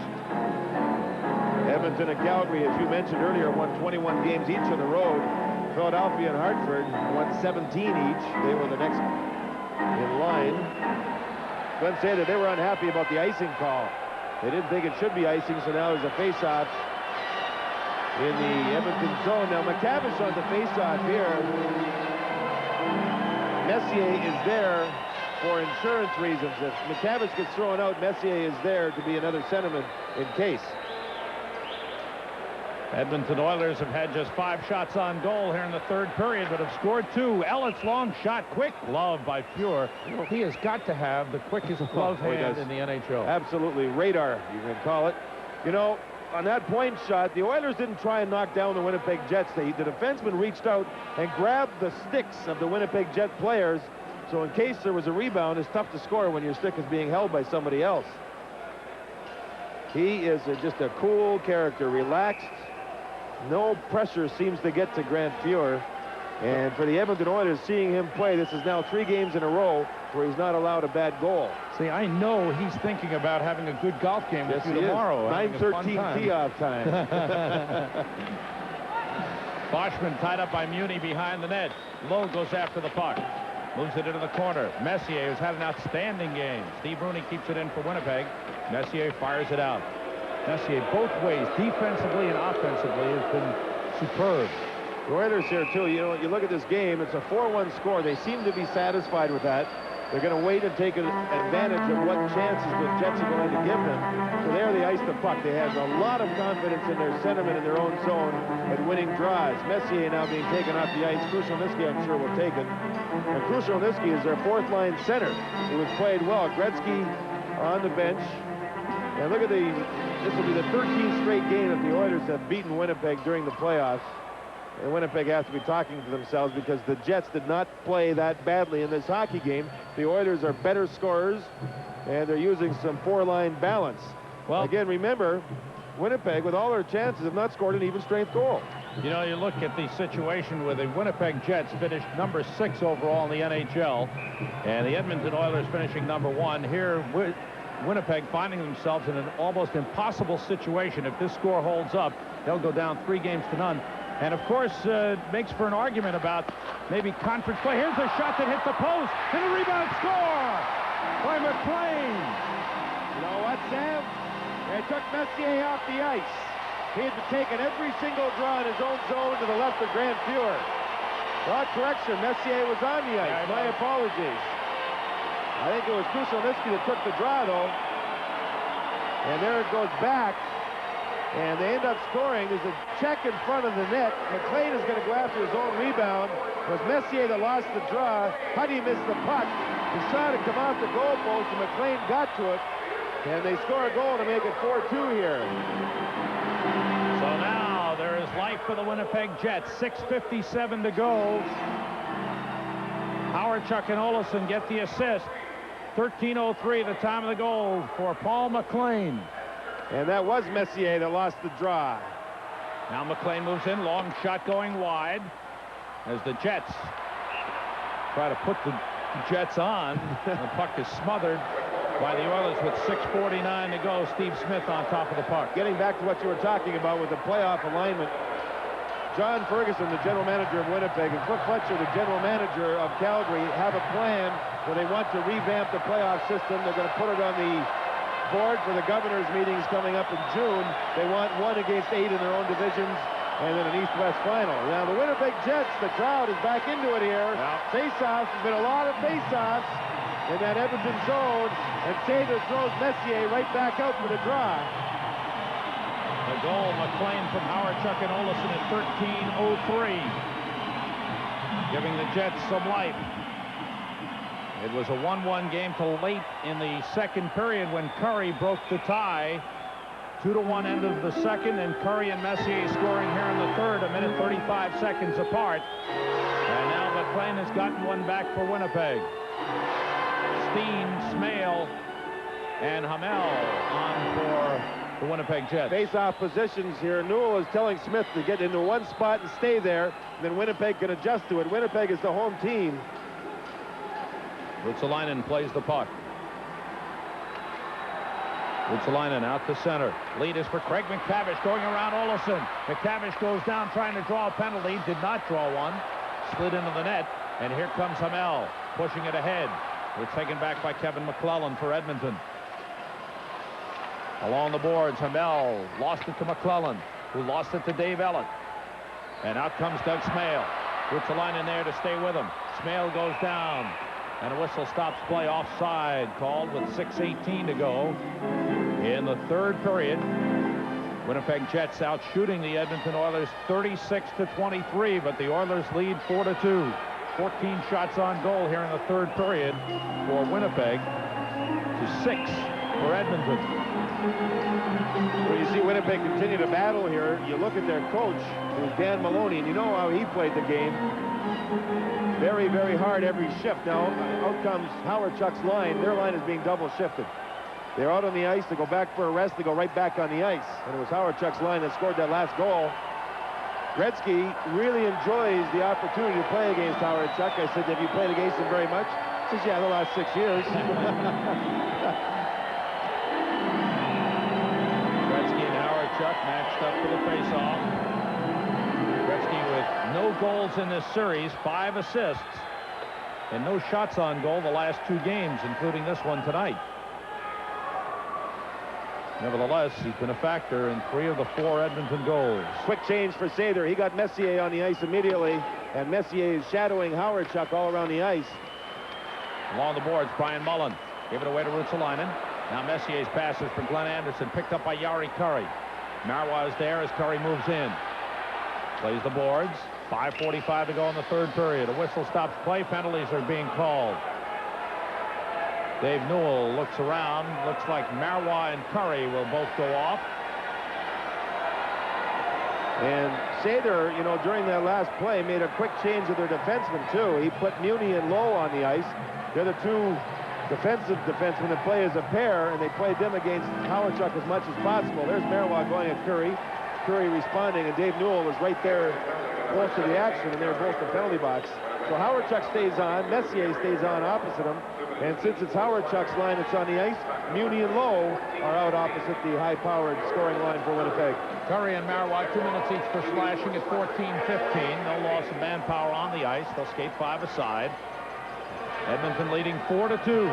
Edmonton and Calgary, as you mentioned earlier, won 21 games each on the road. Philadelphia and Hartford won 17 each. They were the next in line. Glenn said that they were unhappy about the icing call. They didn't think it should be icing, so now there's a face-off in the Edmonton zone. Now McTavish on the face-off here. Messier is there for insurance reasons. If McTavish gets thrown out, Messier is there to be another centerman in case. Edmonton Oilers have had just 5 shots on goal here in the third period, but have scored 2. Elliott's long shot, quick glove by Fuhr. He has got to have the quickest glove hand in the NHL. Absolutely. Radar, you can call it. You know, on that point shot, the Oilers didn't try and knock down the Winnipeg Jets. The defenseman reached out and grabbed the sticks of the Winnipeg Jet players. So in case there was a rebound, it's tough to score when your stick is being held by somebody else. He is just a cool character, relaxed. No pressure seems to get to Grant Fuhr. And for the Edmonton Oilers, seeing him play, this is now 3 games in a row where he's not allowed a bad goal. See, I know he's thinking about having a good golf game with you tomorrow. 9:13 tee-off time. Boschman tied up by Muni behind the net. Lowe goes after the puck. Moves it into the corner. Messier has had an outstanding game. Steve Rooney keeps it in for Winnipeg. Messier fires it out. Messier, both ways, defensively and offensively, has been superb. The Oilers here, too, you know, you look at this game, it's a 4-1 score. They seem to be satisfied with that. They're going to wait and take advantage of what chances the Jets are going to give them. So there they ice the puck. They have a lot of confidence in their centerman in their own zone at winning draws. Messier now being taken off the ice. Krushelnyski, I'm sure, will take it. And Krushelnyski is their fourth-line center. He was played well. Gretzky on the bench. And look at this will be the 13th straight game that the Oilers have beaten Winnipeg during the playoffs. And Winnipeg has to be talking to themselves because the Jets did not play that badly in this hockey game. The Oilers are better scorers, and they're using some four-line balance. Well, again, remember, Winnipeg, with all their chances, have not scored an even-strength goal. You know, you look at the situation where the Winnipeg Jets finished number 6 overall in the NHL, and the Edmonton Oilers finishing number 1. Here, Winnipeg finding themselves in an almost impossible situation. If this score holds up, they'll go down 3-0. And, of course, makes for an argument about maybe conference play. Here's a shot that hit the post, and a rebound score by McLean. You know what, Sam? They took Messier off the ice. He had taken every single draw in his own zone to the left of Grant Fuhr. Well, correction, Messier was on the ice. My apologies. I think it was Krushelnyski that took the draw, though. And there it goes back. And they end up scoring. There's a check in front of the net. McLean is going to go after his own rebound. It was Messier that lost the draw. Huddy missed the puck. He shot it come off the goalpost, and McLean got to it. And they score a goal to make it 4-2 here. So now there is life for the Winnipeg Jets. 6:57 to go. Howard-Chuck and Olofsson get the assist. 13:03 the time of the goal for Paul McLean. And that was Messier that lost the draw. Now McLean moves in. Long shot going wide as the Jets try to put the Jets on. The puck is smothered by the Oilers with 6:49 to go. Steve Smith on top of the puck. Getting back to what you were talking about with the playoff alignment, John Ferguson, the general manager of Winnipeg, and Cliff Fletcher, the general manager of Calgary, have a plan where they want to revamp the playoff system. They're going to put it on the board for the governor's meetings coming up in June. They want 1 against 8 in their own divisions, and then an East-West final. Now the Winnipeg Jets, the crowd is back into it here. Face-offs, there's been a lot of face-offs in that Edmonton zone, and Taylor throws Messier right back out for the draw. The goal, McLean from Howard-Chuck and Olofsson at 13:03, giving the Jets some life. It was a 1-1 game till late in the second period when Curry broke the tie. 2-1 end of the second, and Curry and Messier scoring here in the third, 1:35 seconds apart. And now McLean has gotten one back for Winnipeg. Steen, Smale, and Hamel on for the Winnipeg Jets. Face-off positions here. Newell is telling Smith to get into one spot and stay there, and then Winnipeg can adjust to it. Winnipeg is the home team. Ruotsalainen plays the puck. Ruotsalainen out to center. Lead is for Craig McTavish going around Olofsson. McTavish goes down trying to draw a penalty. Did not draw one. Slid into the net. And here comes Hamel pushing it ahead. It's taken back by Kevin McClellan for Edmonton. Along the boards, Hamel lost it to McClellan, who lost it to Dave Ellett. And out comes Doug Smale. Ruotsalainen there to stay with him. Smale goes down. And a whistle stops play offside called with 6:18 to go in the third period. Winnipeg Jets out shooting the Edmonton Oilers 36-23, but the Oilers lead 4-2. 14 shots on goal here in the third period for Winnipeg to 6 for Edmonton. Well, you see Winnipeg continue to battle here. You look at their coach, who's Dan Maloney, and you know how he played the game. Very, very hard every shift. Now, out comes Howard-Chuck's line. Their line is being double shifted. They're out on the ice. They go back for a rest. They go right back on the ice. And it was Howard-Chuck's line that scored that last goal. Gretzky really enjoys the opportunity to play against Howard-Chuck. I said, have you played against him very much? He says, yeah, the last 6 years. Gretzky and Howard-Chuck matched up for the face-off. Gretzky with no goals in this series, 5 assists, and no shots on goal the last 2 games, including this one tonight. Nevertheless, he's been a factor in 3 of the 4 Edmonton goals. Quick change for Sather. He got Messier on the ice immediately, and Messier is shadowing Howard-Chuck all around the ice. Along the boards, Brian Mullen gave it away to Ruotsalainen. Now Messier's passes for Glenn Anderson, picked up by Jari Kurri. Marois is there as Kurri moves in. Plays the boards. 5:45 to go in the 3rd period. A whistle stops play. Penalties are being called. Dave Newell looks around. Looks like Marois and Kurri will both go off. And Sather, you know, during that last play, made a quick change of their defenseman, too. He put Muni and Lowe on the ice. They're the 2 defensive defensemen that play as a pair, and they played them against Howard-Chuck as much as possible. There's Marois going at Kurri. Kurri responding, and Dave Newell was right there close to the action, and they're both in the penalty box. So Howard-Chuck stays on. Messier stays on opposite him. And since it's Howard-Chuck's line that's on the ice, Muni and Lowe are out opposite the high-powered scoring line for Winnipeg. Curry and Marois 2 minutes each for slashing at 14-15. No loss of manpower on the ice. They'll skate 5 aside. Edmonton leading 4-2. Game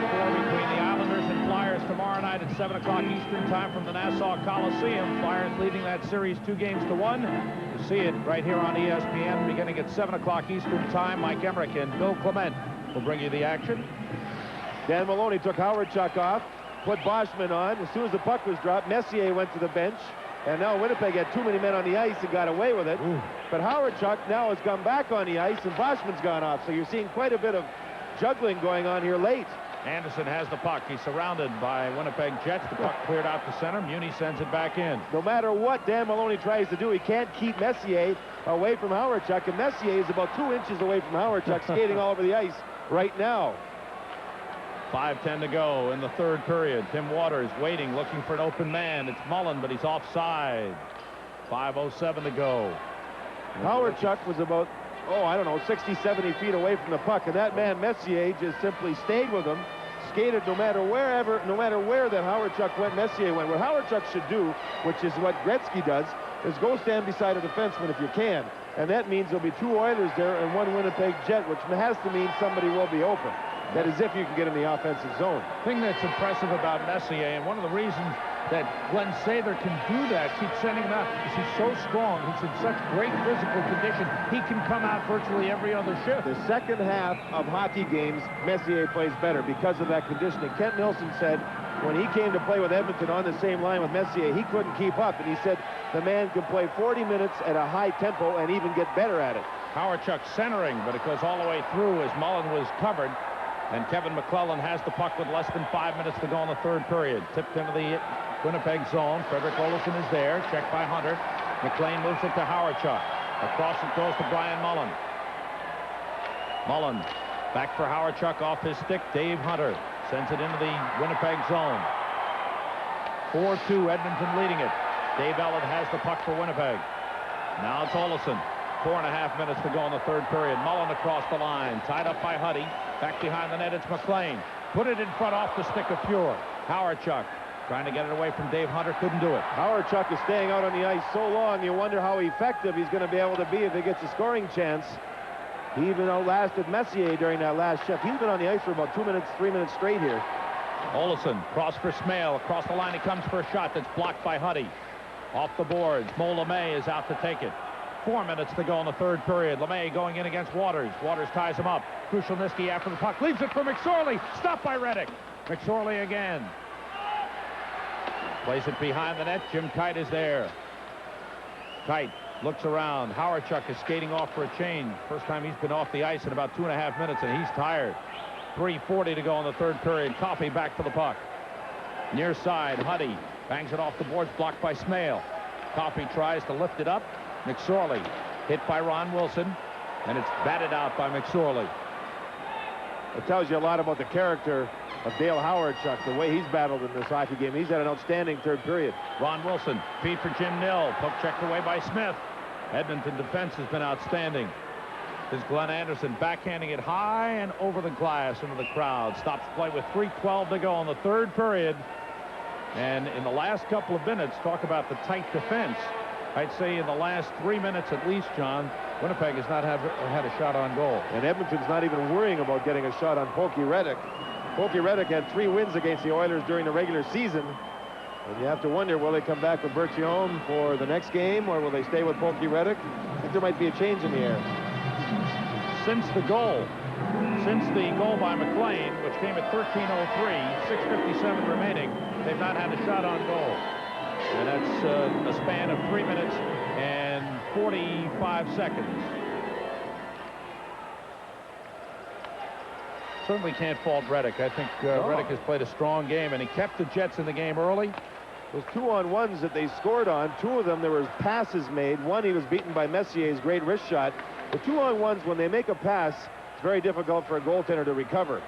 4 between the Islanders and Flyers tomorrow night at 7 o'clock Eastern time from the Nassau Coliseum. Flyers leading that series 2-1. You see it right here on ESPN beginning at 7 o'clock Eastern time. Mike Emmerich and Bill Clement will bring you the action. Dan Maloney took Howard-Chuck off, put Boschman on. As soon as the puck was dropped, Messier went to the bench. And now Winnipeg had too many men on the ice and got away with it. Ooh. But Howard-Chuck now has come back on the ice, and Boschman's gone off. So you're seeing quite a bit of juggling going on here late. Anderson has the puck. He's surrounded by Winnipeg Jets. The puck cleared out to center. Muni sends it back in. No matter what Dan Maloney tries to do, he can't keep Messier away from Howard-Chuck. And Messier is about 2 inches away from Howard-Chuck, skating all over the ice right now. 5:10 to go in the 3rd period. Tim Waters waiting, looking for an open man. It's Mullen, but he's offside. 5:07 to go. Howard-Chuck was about, 60, 70 feet away from the puck. And that man, Messier, just simply stayed with him, skated no matter where that Howard-Chuck went, Messier went. What Howard-Chuck should do, which is what Gretzky does, is go stand beside a defenseman if you can. And that means there'll be 2 Oilers there and 1 Winnipeg Jet, which has to mean somebody will be open. That is if you can get in the offensive zone. The thing that's impressive about Messier, and one of the reasons that Glenn Sather can do that, keep sending him out, is he's so strong. He's in such great physical condition. He can come out virtually every other shift. The second half of hockey games, Messier plays better because of that conditioning. Kent Nilsson said when he came to play with Edmonton on the same line with Messier, he couldn't keep up. And he said the man can play 40 minutes at a high tempo and even get better at it. Howard-Chuck centering, but it goes all the way through as Mullen was covered. And Kevin McClellan has the puck with less than 5 minutes to go in the 3rd period. Tipped into the Winnipeg zone. Frederick Olofsson is there. Checked by Hunter. McLean moves it to Howard-Chuck. Across it goes to Brian Mullen. Mullen back for Howard-Chuck off his stick. Dave Hunter sends it into the Winnipeg zone. 4-2, Edmonton leading it. Dave Ellett has the puck for Winnipeg. Now it's Olofsson. 4.5 minutes to go in the 3rd period. Mullen across the line. Tied up by Huddy. Back behind the net, it's McLean. Put it in front off the stick of Fuhr. Howard-Chuck trying to get it away from Dave Hunter. Couldn't do it. Howard-Chuck is staying out on the ice so long, you wonder how effective he's going to be able to be if he gets a scoring chance. He even outlasted Messier during that last shift. He's been on the ice for about 2 minutes, 3 minutes straight here. Olofsson cross for Smale. Across the line, he comes for a shot that's blocked by Huddy. Off the boards, Mo LeMay is out to take it. 4 minutes to go in the 3rd period. LeMay going in against Waters. Waters ties him up. Krushelnyski after the puck. Leaves it for McSorley. Stopped by Reddick. McSorley again. Plays it behind the net. Jim Kite is there. Kite looks around. Howard-Chuck is skating off for a change. First time he's been off the ice in about 2.5 minutes, and he's tired. 3:40 to go in the 3rd period. Coffey back for the puck. Near side, Huddy bangs it off the boards, blocked by Smale. Coffey tries to lift it up. McSorley hit by Ron Wilson, and it's batted out by McSorley. It tells you a lot about the character of Dale Howard-Chuck, the way he's battled in this hockey game. He's had an outstanding 3rd period. Ron Wilson, feed for Jim Nill. Puck checked away by Smith. Edmonton defense has been outstanding. There's Glenn Anderson backhanding it high and over the glass into the crowd. Stops play with 3:12 to go in the 3rd period. And in the last couple of minutes, talk about the tight defense. I'd say in the last 3 minutes at least, John, Winnipeg has not had a shot on goal. And Edmonton's not even worrying about getting a shot on Pokey Reddick. Pokey Reddick had 3 wins against the Oilers during the regular season. And you have to wonder, will they come back with Berthiaume for the next game, or will they stay with Pokey Reddick? I think there might be a change in the air. Since the goal by McLean, which came at 13:03, 6:57 remaining, they've not had a shot on goal. And that's a span of 3 minutes and 45 seconds. Certainly can't fault Reddick. I think Reddick has played a strong game, and he kept the Jets in the game early. Those 2-on-1s that they scored on, 2 of them, there was passes made. One, he was beaten by Messier's great wrist shot. The 2-on-1s, when they make a pass, it's very difficult for a goaltender to recover.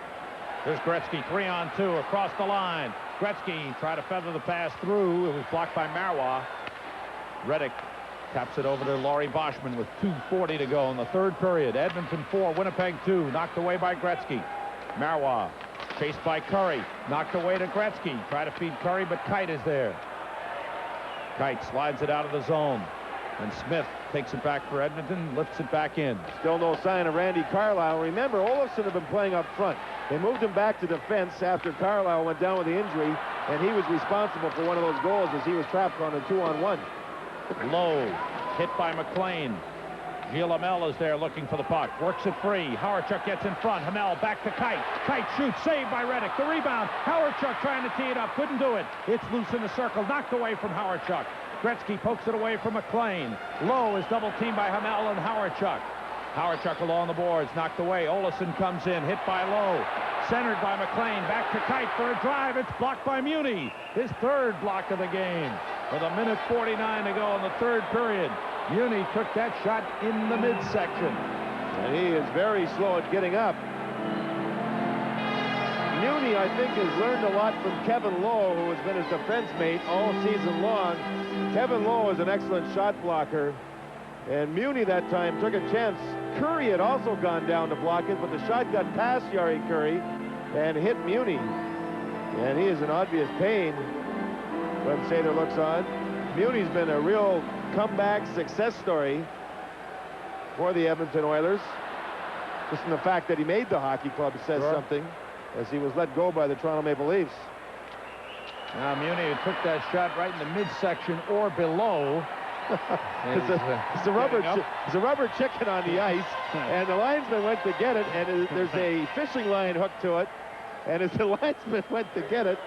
Here's Gretzky, 3-on-2 across the line. Gretzky tried to feather the pass through. It was blocked by Marois. Reddick taps it over to Laurie Boschman with 2:40 to go in the third period. Edmonton 4, Winnipeg 2, knocked away by Gretzky. Marois chased by Curry, knocked away to Gretzky. Try to feed Curry, but Kite is there. Kite slides it out of the zone, and Smith takes it back for Edmonton, lifts it back in. Still no sign of Randy Carlyle. Remember, Olofsson had been playing up front. They moved him back to defense after Carlyle went down with the injury, and he was responsible for one of those goals as he was trapped on a 2-on-1. Low, hit by McLean. Gilles Hamel is there looking for the puck. Works it free. Hawerchuk gets in front. Hamel back to Kite. Kite shoots. Saved by Reddick. The rebound. Hawerchuk trying to tee it up. Couldn't do it. It's loose in the circle. Knocked away from Hawerchuk. Gretzky pokes it away from McLean. Low is double teamed by Hamel and Hawerchuk. Hawerchuk along the boards. Knocked away. Olofsson comes in. Hit by Low. Centered by McLean. Back to Kite for a drive. It's blocked by Muni. His third block of the game. With a minute 49 to go in the third period. Muni took that shot in the midsection. And he is very slow at getting up. Muni, I think, has learned a lot from Kevin Lowe, who has been his defense mate all season long. Kevin Lowe is an excellent shot blocker. And Muni that time took a chance. Curry had also gone down to block it, but the shot got past Jari Curry and hit Muni. And he is in obvious pain when Sather looks on. Muni's been a real comeback success story for the Edmonton Oilers. Just in the fact that he made the hockey club says something, as he was let go by the Toronto Maple Leafs. Now Muni took that shot right in the midsection or below. It's a rubber chicken on the ice, and the linesman went to get it, and there's a fishing line hooked to it, and as the linesman went to get it,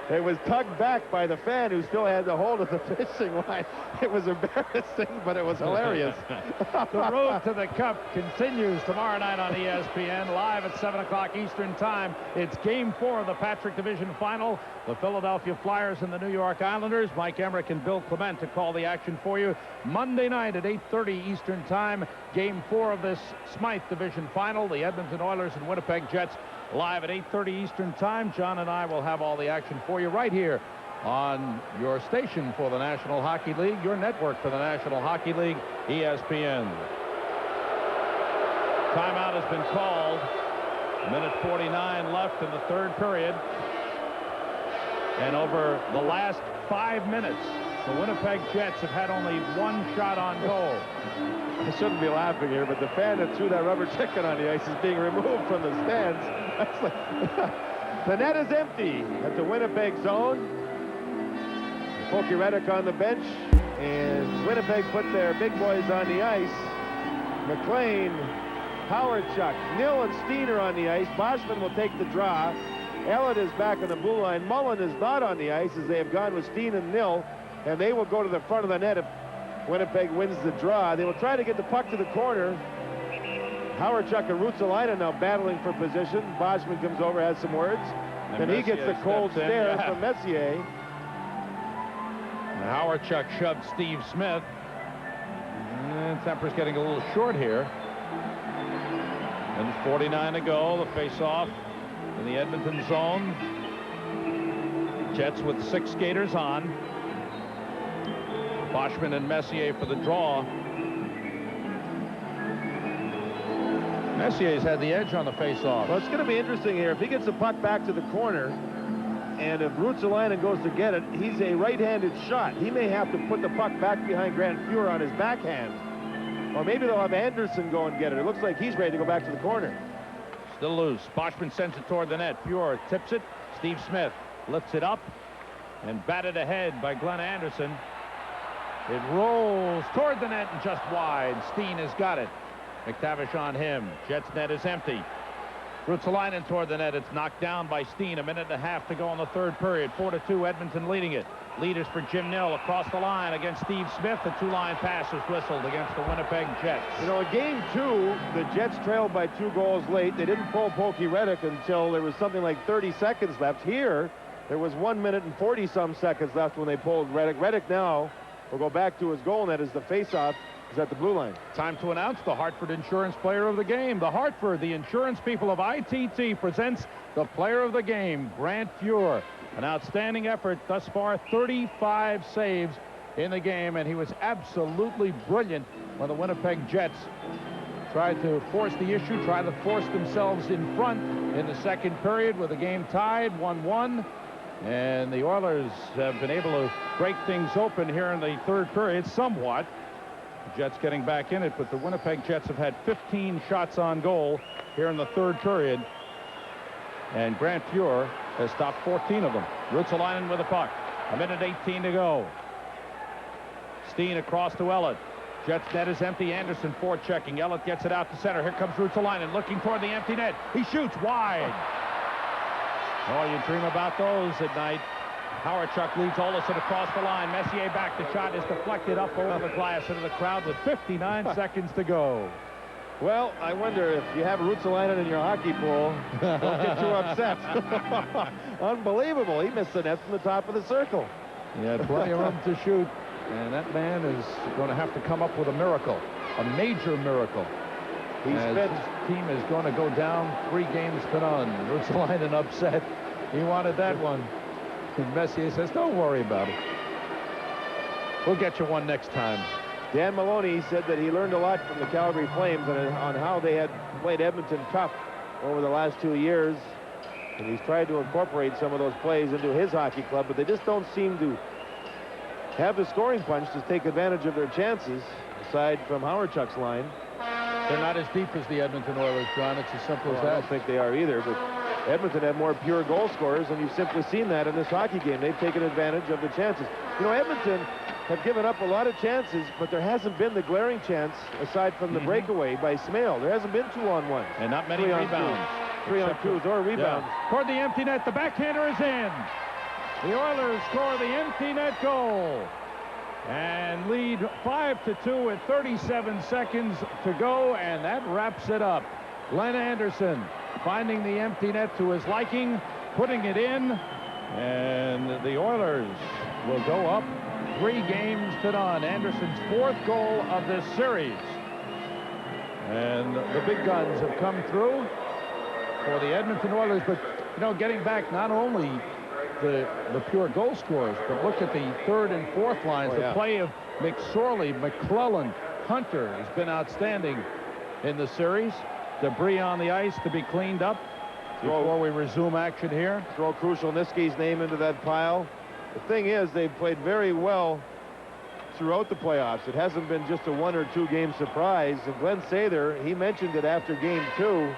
it was tugged back by the fan who still had the hold of the fishing line. It was embarrassing, but it was hilarious. The road to the Cup continues tomorrow night on ESPN, live at 7 o'clock Eastern Time. It's Game 4 of the Patrick Division Final. The Philadelphia Flyers and the New York Islanders. Mike Emmerich and Bill Clement to call the action for you. Monday night at 8:30 Eastern Time, Game 4 of this Smythe Division Final. The Edmonton Oilers and Winnipeg Jets live at 8:30 Eastern Time. John and I will have all the action for you right here on your station for the National Hockey League, your network for the National Hockey League, ESPN. Timeout has been called. Minute 49 left in the third period. And over the last 5 minutes, the Winnipeg Jets have had only one shot on goal. I shouldn't be laughing here, but the fan that threw that rubber chicken on the ice is being removed from the stands. The net is empty at the Winnipeg zone. Pokey Reddick on the bench, and Winnipeg put their big boys on the ice. McLean, Hawerchuk, Nill, and Steen are on the ice. Boschman will take the draw. Ellett is back on the blue line. Mullen is not on the ice as they have gone with Steen and Nill, and they will go to the front of the net if Winnipeg wins the draw. They will try to get the puck to the corner. Hawerchuk and Ruotsalainen now battling for position. Boschman comes over, has some words. And he gets the cold stare from Messier. Hawerchuk shoved Steve Smith. And temper's getting a little short here. And 49 to go. The face-off in the Edmonton zone. Jets with 6 skaters on. Boschman and Messier for the draw. Messier's had the edge on the face-off. Well, it's going to be interesting here. If he gets the puck back to the corner, and if Ruotsalainen goes to get it, he's a right-handed shot. He may have to put the puck back behind Grant Fuhr on his backhand. Or maybe they'll have Anderson go and get it. It looks like he's ready to go back to the corner. Still loose. Boschman sends it toward the net. Pure tips it. Steve Smith lifts it up and batted ahead by Glenn Anderson. It rolls toward the net and just wide. Steen has got it. McTavish on him. Jets net is empty. Ruotsalainen toward the net. It's knocked down by Steen. 1.5 minutes to go in the third period. 4-2, Edmonton leading it. Lead is for Jim Nill across the line against Steve Smith. The two-line pass is whistled against the Winnipeg Jets. You know, in game 2, the Jets trailed by 2 goals late. They didn't pull Pokey Reddick until there was something like 30 seconds left. Here, there was 1 minute and 40-some seconds left when they pulled Reddick. Reddick now will go back to his goal net as the face-off is at the blue line. Time to announce the Hartford Insurance Player of the Game. The Hartford, the insurance people of ITT, presents the Player of the Game, Grant Fuhr. An outstanding effort thus far, 35 saves in the game, and he was absolutely brilliant when the Winnipeg Jets tried to force the issue, tried to force themselves in front in the second period with the game tied 1-1. And the Oilers have been able to break things open here in the third period somewhat. The Jets getting back in it, but the Winnipeg Jets have had 15 shots on goal here in the third period. And Grant Fuhr has stopped 14 of them. Ruotsalainen with the puck. 1:18 to go. Steen across to Ellett. Jets net is empty. Anderson forechecking. Ellett gets it out to center. Here comes Ruotsalainen looking toward the empty net. He shoots wide. Oh, you dream about those at night. Howard-Chuck leads Olesen across the line. Messier back. The shot is deflected up over the glass into the crowd with 59 seconds to go. Well, I wonder if you have Ruotsalainen in your hockey pool, don't get too upset. Unbelievable. He missed the net from the top of the circle. He had plenty of room to shoot, and that man is going to have to come up with a miracle, a major miracle. His team is going to go down 3 games to none. Ruotsalainen upset. He wanted that one. And Messier says, don't worry about it. We'll get you one next time. Dan Maloney said that he learned a lot from the Calgary Flames on how they had played Edmonton tough over the last 2 years. And he's tried to incorporate some of those plays into his hockey club, but they just don't seem to have the scoring punch to take advantage of their chances, aside from Howard-Chuck's line. They're not as deep as the Edmonton Oilers, John. It's as simple as that. I don't think they are either, but Edmonton have more pure goal scorers, and you've simply seen that in this hockey game. They've taken advantage of the chances. You know, Edmonton have given up a lot of chances, but there hasn't been the glaring chance, aside from the breakaway by Smale. There hasn't been 2-on-1s. And not many rebounds. 3-on-2s or rebounds. Yeah. Toward the empty net, the backhander is in. The Oilers score the empty net goal and lead 5-2 with 37 seconds to go, and that wraps it up. Glenn Anderson finding the empty net to his liking, putting it in, and the Oilers will go up 3 games to none. Anderson's 4th goal of this series. And the big guns have come through for the Edmonton Oilers, but, you know, getting back not only the pure goal scorers, but look at the third and fourth lines. The play of McSorley, McClellan, Hunter has been outstanding in the series. Debris on the ice to be cleaned up before we resume action here. Throw Krushelnyski's name into that pile. The thing is, they've played very well throughout the playoffs. It hasn't been just a 1 or 2 game surprise. And Glenn Sather, he mentioned it after game 2,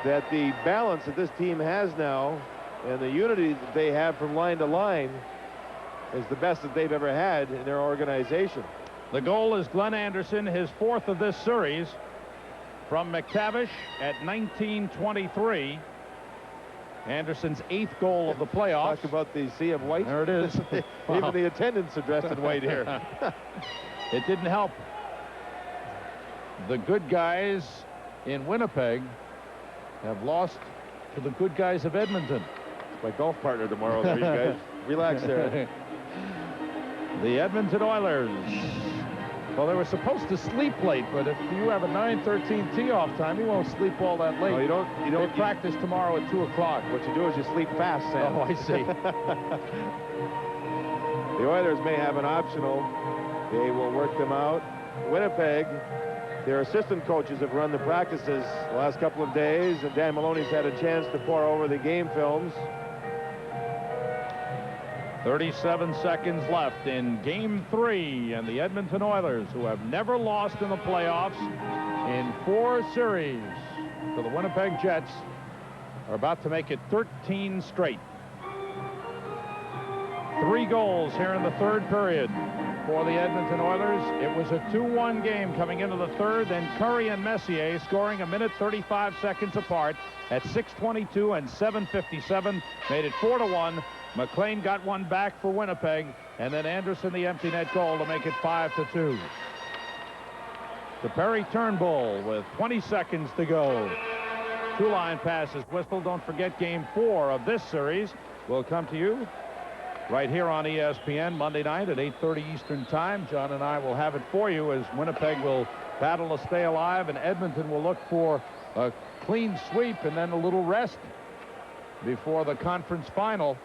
that the balance that this team has now and the unity that they have from line to line is the best that they've ever had in their organization. The goal is Glenn Anderson, his 4th of this series, from McTavish at 19:23. Anderson's 8th goal of the playoffs. Talk about the sea of white. There it is. Even the attendants are dressed in white here. It didn't help. The good guys in Winnipeg have lost to the good guys of Edmonton. It's my golf partner tomorrow. There, you guys. Relax there. The Edmonton Oilers. Well, they were supposed to sleep late, but if you have a 9:13 tee-off time, you won't sleep all that late. No, you don't. They practice tomorrow at 2 o'clock. What you do is you sleep fast, Sam. Oh, I see. The Oilers may have an optional. They will work them out. Winnipeg, their assistant coaches have run the practices the last couple of days, and Dan Maloney's had a chance to pour over the game films. 37 seconds left in game 3, and the Edmonton Oilers, who have never lost in the playoffs in 4 series, So the Winnipeg Jets are about to make it 13 straight. 3 goals here in the third period for the Edmonton Oilers. It was a 2-1 game coming into the third. Then Curry and Messier scoring a minute 35 seconds apart at 6:22 and 7:57 made it 4-1. McLean got one back for Winnipeg, and then Anderson the empty net goal to make it 5-2. To Perry Turnbull with 20 seconds to go. 2 line passes whistled. Don't forget, game 4 of this series will come to you right here on ESPN Monday night at 8:30 Eastern Time. John and I will have it for you as Winnipeg will battle to stay alive, and Edmonton will look for a clean sweep and then a little rest before the conference final.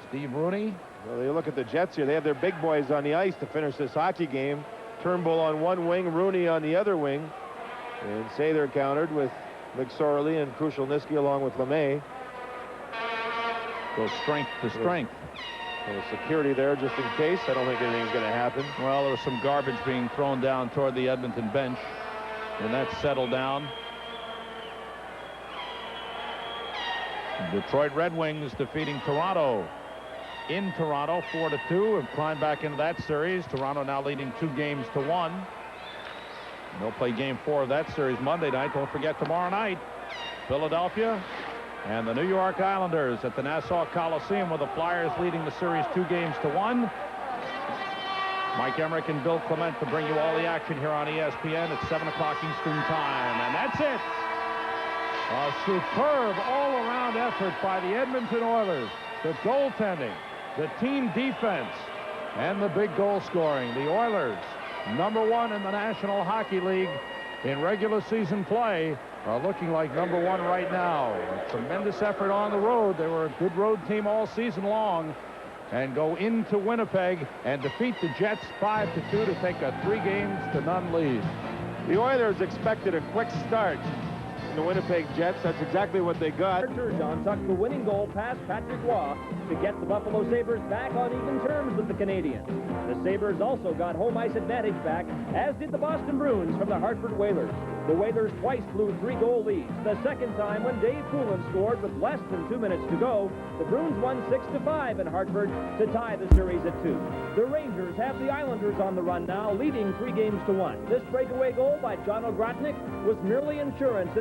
Steve Rooney. Well, you look at the Jets here. They have their big boys on the ice to finish this hockey game. Turnbull on one wing, Rooney on the other wing. And Sather countered with McSorley and Krushelnyski along with LeMay. Go strength to strength. And security there just in case. I don't think anything's going to happen. Well, there was some garbage being thrown down toward the Edmonton bench, and that's settled down. Detroit Red Wings defeating Toronto in Toronto 4-2, have climbed back into that series. Toronto now leading 2-1. They'll play game 4 of that series Monday night. Don't forget, tomorrow night, Philadelphia and the New York Islanders at the Nassau Coliseum, with the Flyers leading the series 2-1. Mike Emmerich and Bill Clement to bring you all the action here on ESPN at 7 o'clock Eastern Time. And that's it. A superb all-around effort by the Edmonton Oilers. The goaltending, the team defense, and the big goal scoring. The Oilers, #1 in the National Hockey League in regular season play, are looking like #1 right now. A tremendous effort on the road. They were a good road team all season long, and go into Winnipeg and defeat the Jets 5-2 to take a 3-0 lead. The Oilers expected a quick start. The Winnipeg Jets, that's exactly what they got. Turgeon tucked the winning goal past Patrick Roy to get the Buffalo Sabres back on even terms with the Canadiens. The Sabres also got home ice advantage back, as did the Boston Bruins from the Hartford Whalers. The Whalers twice blew 3-goal leads. The second time when Dave Poulin scored with less than 2 minutes to go, the Bruins won 6-5 in Hartford to tie the series at 2. The Rangers have the Islanders on the run now, leading 3-1. This breakaway goal by John O'Grotnik was merely insurance.